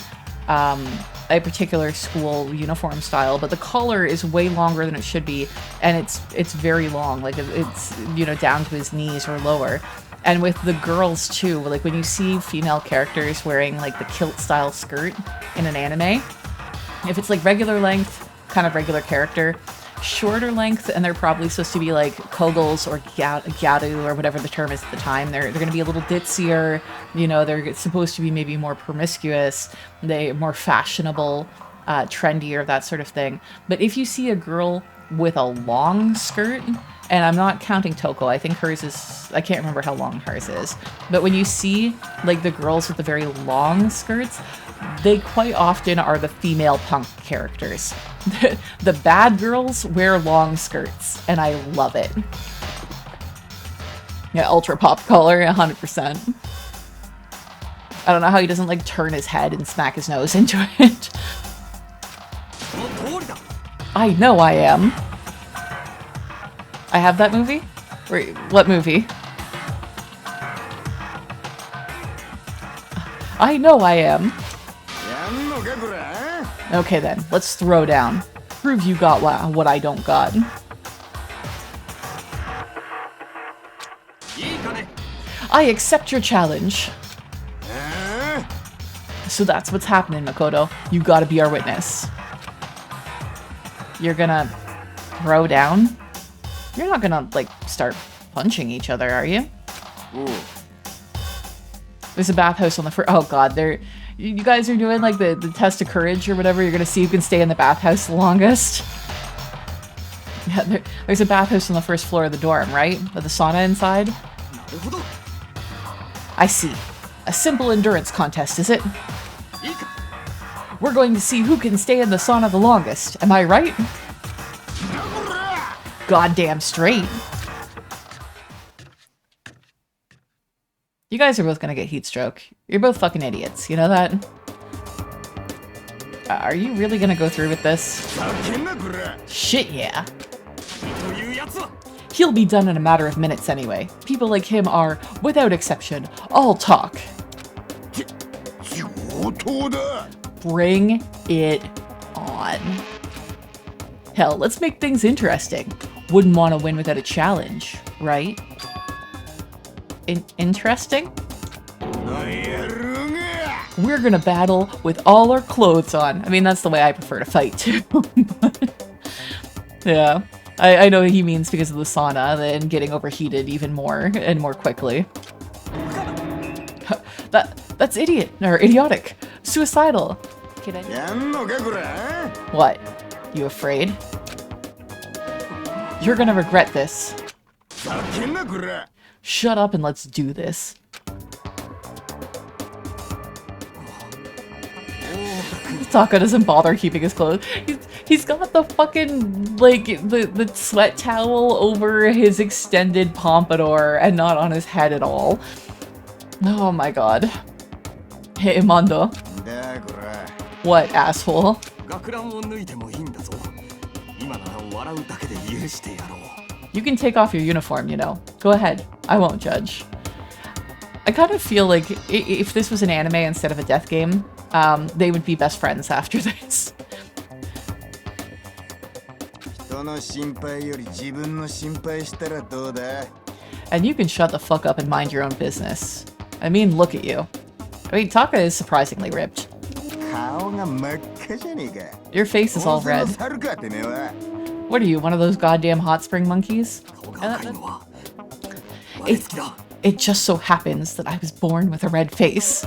a particular school uniform style, but the collar is way longer than it should be, and it's very long, like it's, you know, down to his knees or lower. And with the girls too, like when you see female characters wearing like the kilt style skirt in an anime, if it's like regular length, kind of regular character, shorter length, and they're probably supposed to be like kogels or gyaru or whatever the term is at the time, they're going to be a little ditzier, you know, they're supposed to be maybe more promiscuous, they more fashionable, trendier, that sort of thing. But if you see a girl with a long skirt, and I'm not counting Toko, I think hers is, I can't remember how long hers is, but when you see like the girls with the very long skirts, they quite often are the female punk characters. The bad girls wear long skirts, and I love it. Yeah, ultra pop color, 100%. I don't know how he doesn't like turn his head and smack his nose into it. I know I am. I have that movie? Wait, what movie? I know I am. Okay then, let's throw down. Prove you got what I don't got. I accept your challenge. So that's what's happening, Makoto. You gotta be our witness. You're gonna throw down? You're not gonna, like, start punching each other, are you? Ooh. There's a bathhouse on the first... Oh god, you guys are doing, like, the test of courage or whatever. You're gonna see who can stay in the bathhouse the longest. Yeah, there's a bathhouse on the first floor of the dorm, right? With a sauna inside? I see. A simple endurance contest, is it? We're going to see who can stay in the sauna the longest. Am I right? Goddamn straight. You guys are both gonna get heat stroke. You're both fucking idiots. You know that? Are you really gonna go through with this? Shit, yeah. He'll be done in a matter of minutes anyway. People like him are, without exception, all talk. Bring it on. Hell, let's make things interesting. Wouldn't want to win without a challenge, right? Interesting? we're gonna battle with all our clothes on. I mean, that's the way I prefer to fight too. But, yeah, I know what he means because of the sauna and getting overheated even more and more quickly. That's idiot or idiotic, suicidal. What? You afraid? You're gonna regret this. Shut up and let's do this. Taka doesn't bother keeping his clothes. He's got the fucking, like, the sweat towel over his extended pompadour and not on his head at all. Oh my god. Hey, Mondo. What, asshole? You can take off your uniform, you know. Go ahead. I won't judge. I kind of feel like if this was an anime instead of a death game, they would be best friends after this. And you can shut the fuck up and mind your own business. I mean, look at you. I mean, Taka is surprisingly ripped. Your face is all red. What are you, one of those goddamn hot spring monkeys? It just so happens that I was born with a red face.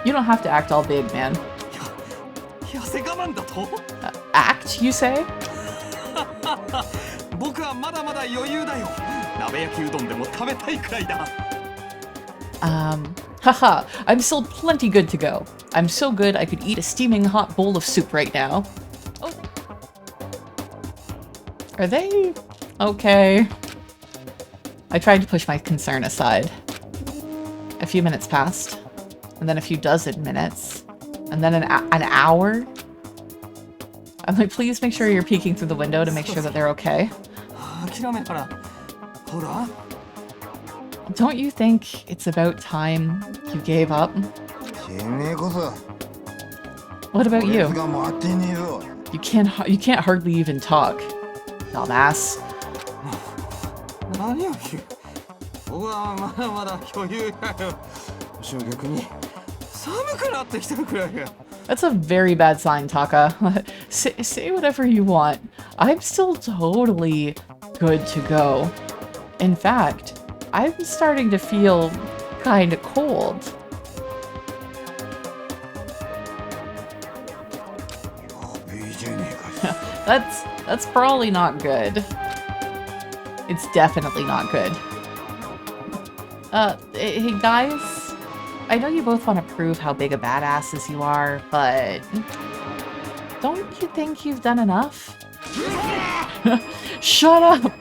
You don't have to act all big, man. Act, you say? Haha, I'm still plenty good to go. I'm so good I could eat a steaming hot bowl of soup right now. Oh. Are they okay? I tried to push my concern aside. A few minutes passed, and then a few dozen minutes, and then an hour. I'm like, please make sure you're peeking through the window to make sure that they're okay. Don't you think it's about time you gave up? What about you? You can't hardly even talk. Dumbass. That's a very bad sign, Taka. Say whatever you want. I'm still totally good to go. In fact, I'm starting to feel kinda cold. That's probably not good. It's definitely not good. Hey guys, I know you both want to prove how big a badasses you are, but don't you think you've done enough? Shut up!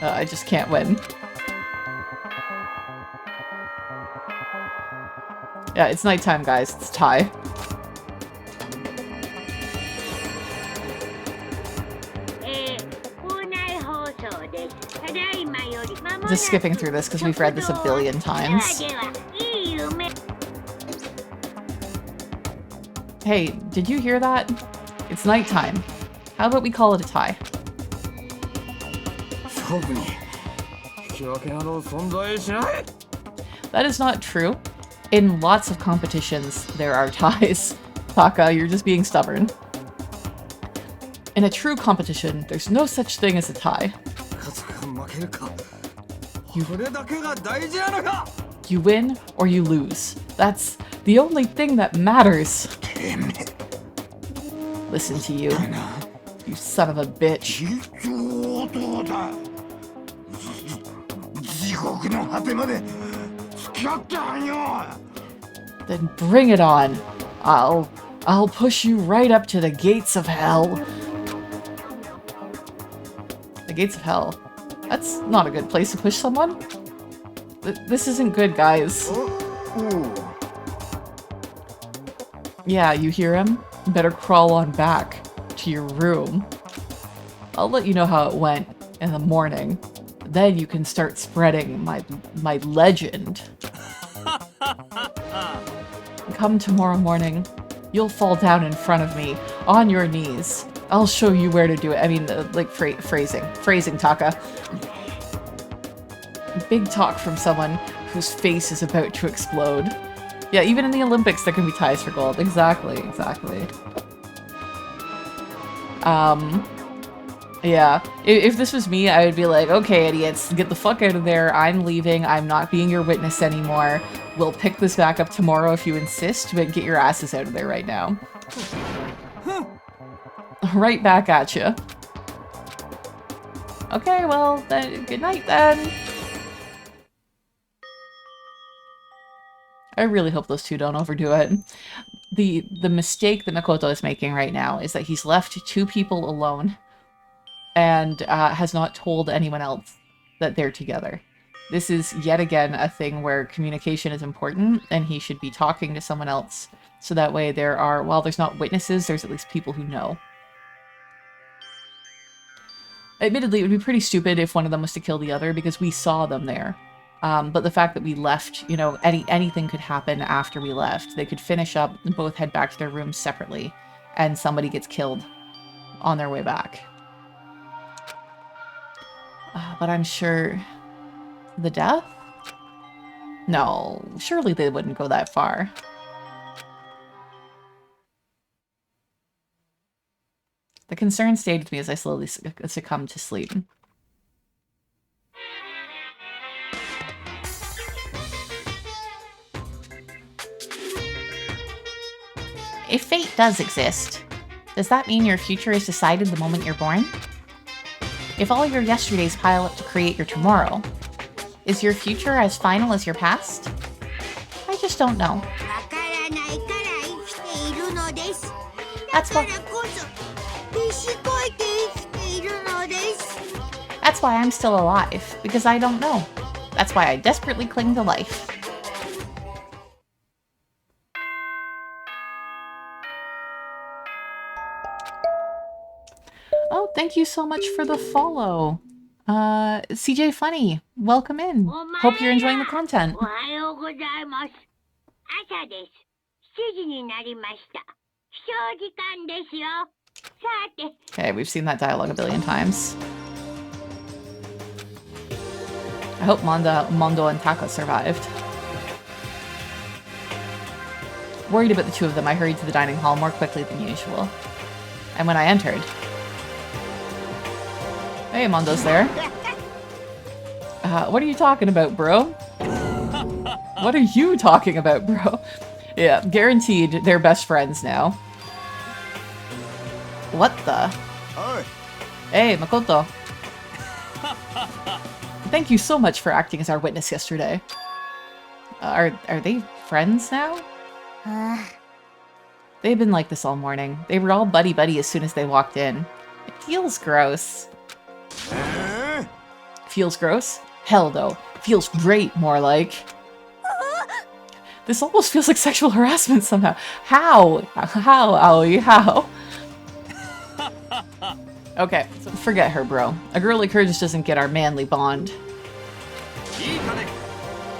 I just can't win. Yeah, it's nighttime, guys. It's tie. Just skipping through this because we've read this a billion times. Hey, did you hear that? It's nighttime. How about we call it a tie? That is not true. In lots of competitions, there are ties. Taka, you're just being stubborn. In a true competition, there's no such thing as a tie. You win or you lose. That's the only thing that matters. Listen to you. You son of a bitch. Then bring it on. I'll push you right up to the gates of hell. The gates of hell. That's not a good place to push someone. This isn't good, guys. Yeah, you hear him? You better crawl on back to your room. I'll let you know how it went in the morning. Then you can start spreading my legend. Come tomorrow morning. You'll fall down in front of me, on your knees. I'll show you where to do it. I mean, like phrasing, Taka. big talk from someone whose face is about to explode. Yeah, even in the Olympics there can be ties for gold. Exactly, exactly. Yeah. If this was me, I would be like, okay, idiots, get the fuck out of there. I'm leaving. I'm not being your witness anymore. We'll pick this back up tomorrow if you insist, but get your asses out of there right now. Right back at you. Okay, well, then, good night then. I really hope those two don't overdo it. The mistake that Makoto is making right now is that he's left two people alone and has not told anyone else that they're together. This is yet again a thing where communication is important and he should be talking to someone else. So that way there are, while there's not witnesses, there's at least people who know. Admittedly, it would be pretty stupid if one of them was to kill the other because we saw them there. But the fact that we left, you know, anything could happen after we left. They could finish up and both head back to their rooms separately and somebody gets killed on their way back. But I'm sure... The death? No, surely they wouldn't go that far. The concern stayed with me as I slowly succumbed to sleep. If fate does exist, does that mean your future is decided the moment you're born? If all your yesterdays pile up to create your tomorrow, is your future as final as your past? I just don't know. That's why I'm still alive, because I don't know. That's why I desperately cling to life. Oh, thank you so much for the follow. CJ Funny, welcome in. Hope you're enjoying the content. Okay, we've seen that dialogue a billion times. I hope Mondo and Taka survived. Worried about the two of them, I hurried to the dining hall more quickly than usual. And when I entered... Hey, Mondo's there. What are you talking about, bro? What are you talking about, bro? Yeah, guaranteed they're best friends now. What the? Hey, Makoto. Thank you so much for acting as our witness yesterday. Are they friends now? They've been like this all morning. They were all buddy-buddy as soon as they walked in. It feels gross. Feels gross? Hell no. Feels great, more like. This almost feels like sexual harassment somehow. How? How, Aoi? How? Okay, so forget her, bro. A girl like her just doesn't get our manly bond.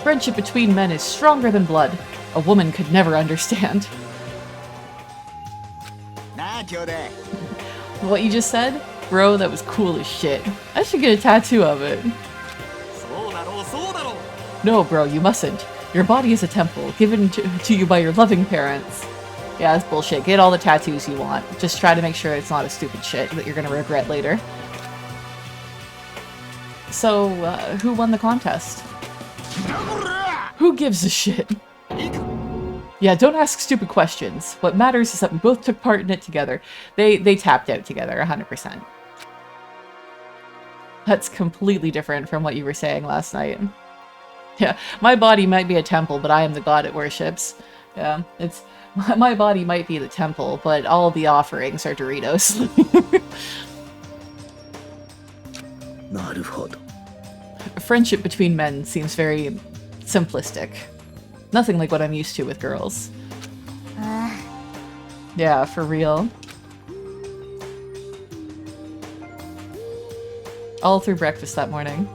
Friendship between men is stronger than blood. A woman could never understand. What you just said? Bro, that was cool as shit. I should get a tattoo of it. No, bro, you mustn't. Your body is a temple, given to you by your loving parents. Yeah, that's bullshit. Get all the tattoos you want. Just try to make sure it's not a stupid shit that you're gonna regret later. So, who won the contest? Who gives a shit? Yeah, don't ask stupid questions. What matters is that we both took part in it together. They tapped out together, 100%. That's completely different from what you were saying last night. Yeah, my body might be a temple, but I am the god it worships. Yeah, it's... My body might be the temple, but all the offerings are Doritos. Friendship between men seems very simplistic. Nothing like what I'm used to with girls. Yeah, for real. All through breakfast that morning.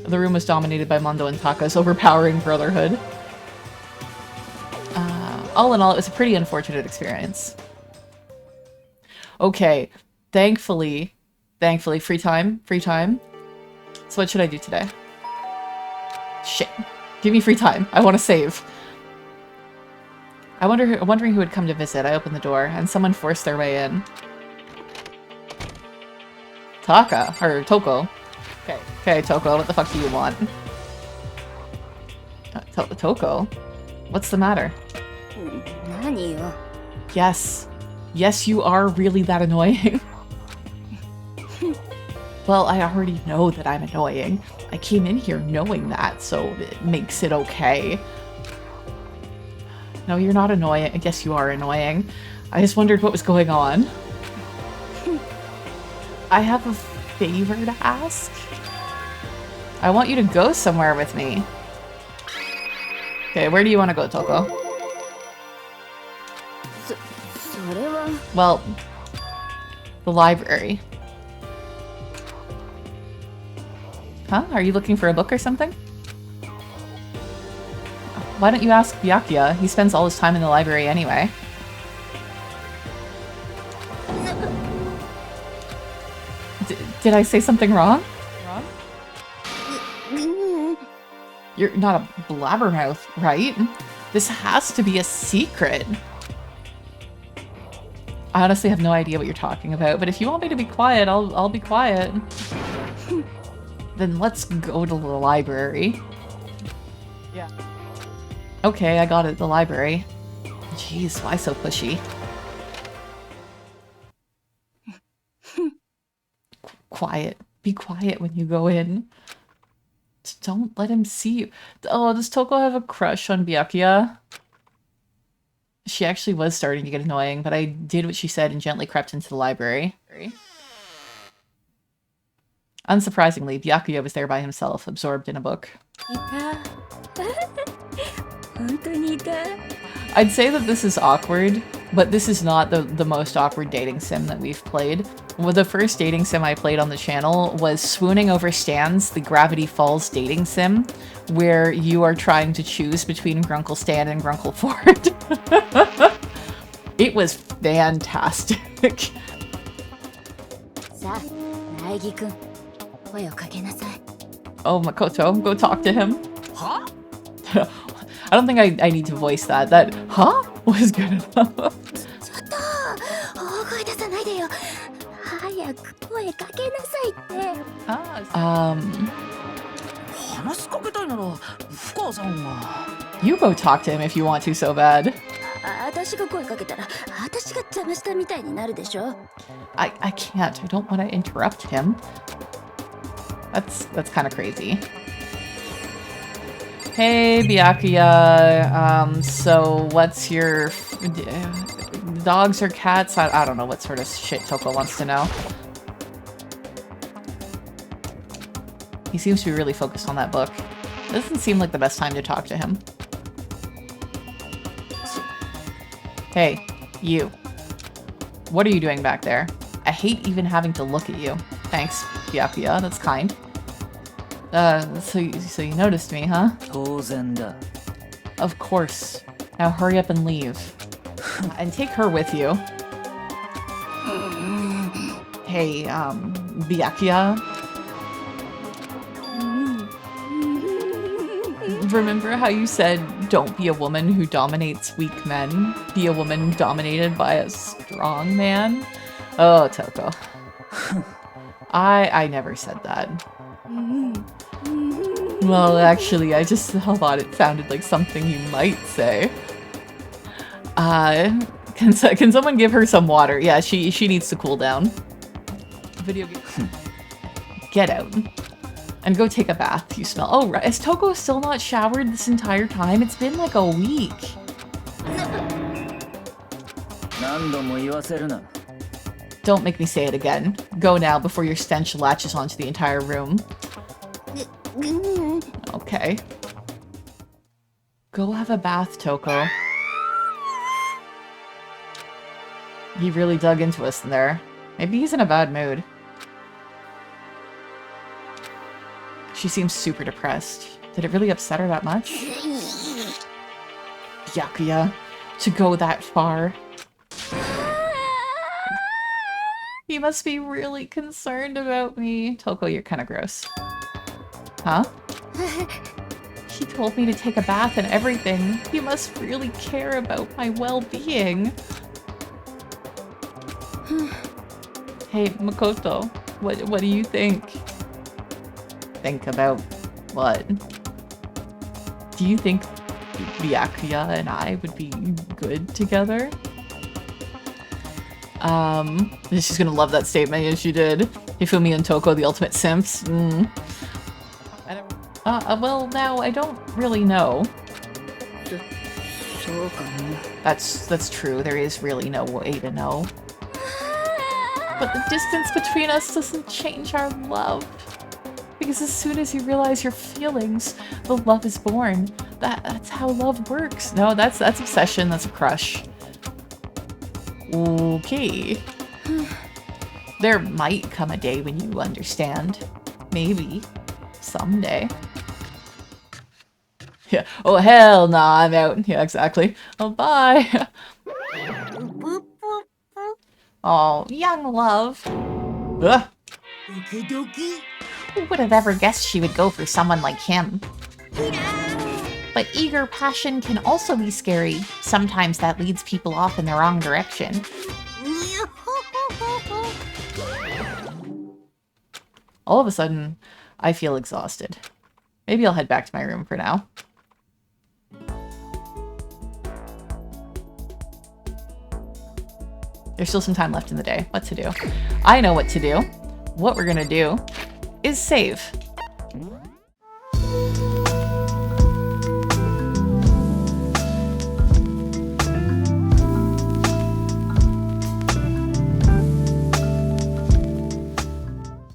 The room was dominated by Mondo and Taka's overpowering brotherhood. All in all, it was a pretty unfortunate experience. Okay, thankfully, free time. So what should I do today? Shit. Give me free time. I want to save. I'm wondering who would come to visit. I opened the door, and someone forced their way in. Toko. Okay, Toko, what the fuck do you want? Toko? What's the matter? Yes. Yes, you are really that annoying. Well, I already know that I'm annoying. I came in here knowing that, so it makes it okay. No, you're not annoying. I guess you are annoying. I just wondered what was going on. I have a favor to ask. I want you to go somewhere with me. Okay, where do you want to go, Toko? Well, the library. Huh? Are you looking for a book or something? Why don't you ask Byakuya? He spends all his time in the library anyway. Did I say something wrong? You're not a blabbermouth, right? This has to be a secret. I honestly have no idea what you're talking about, but if you want me to be quiet, I'll be quiet. Then let's go to the library. Yeah. Okay, I got it, the library. Jeez, why so pushy? Quiet. Be quiet when you go in. Don't let him see you. Oh, does Toko have a crush on Byakuya? She actually was starting to get annoying, but I did what she said and gently crept into the library. Unsurprisingly, Byakuya was there by himself, absorbed in a book. I'd say that this is awkward, but this is not the most awkward dating sim that we've played. Well, the first dating sim I played on the channel was Swooning Over Stan's The Gravity Falls dating sim, where you are trying to choose between Grunkle Stan and Grunkle Ford. It was fantastic. Oh, Makoto, go talk to him. Huh? I don't think I need to voice that. That huh was good enough. You go talk to him if you want to so bad. I can't. I don't want to interrupt him. That's kind of crazy. Hey, Byakuya. So what's your dogs or cats? I don't know what sort of shit Toko wants to know. He seems to be really focused on that book. Doesn't seem like the best time to talk to him. Hey, you. What are you doing back there? I hate even having to look at you. Thanks, Byakuya. That's kind. So you noticed me, huh? Of course. Now hurry up and leave. And take her with you. Hey, Byakuya? Remember how you said, don't be a woman who dominates weak men? Be a woman dominated by a strong man? Oh, Toko. I never said that. Well, actually, I just thought it sounded like something you might say. Can someone give her some water? Yeah, she needs to cool down. Video game. Get out. And go take a bath, you smell. Oh, right. Is Toko still not showered this entire time? It's been like a week. Don't make me say it again. Go now before your stench latches onto the entire room. Okay. Go have a bath, Toko. He really dug into us in there. Maybe he's in a bad mood. She seems super depressed. Did it really upset her that much? Byakuya, to go that far. He must be really concerned about me. Toko, you're kind of gross. Huh? She told me to take a bath and everything. He must really care about my well-being. Hey, Makoto, what do you think? Think about what? Do you think Byakuya and I would be good together? She's gonna love that statement. Yes, she did. Hifumi and Toko, the ultimate simps. Well, now, I don't really know. That's true. There is really no way to know. But the distance between us doesn't change our love. Because as soon as you realize your feelings, the love is born. That's how love works. No, that's obsession. That's a crush. Okay. There might come a day when you understand. Maybe. Someday. Yeah. Oh, hell nah, I'm out. Yeah, exactly. Oh, bye. Oh, young love. Ugh. Who would have ever guessed she would go for someone like him? But eager passion can also be scary. Sometimes that leads people off in the wrong direction. All of a sudden, I feel exhausted. Maybe I'll head back to my room for now. There's still some time left in the day. What to do? I know what to do. What we're gonna do is save.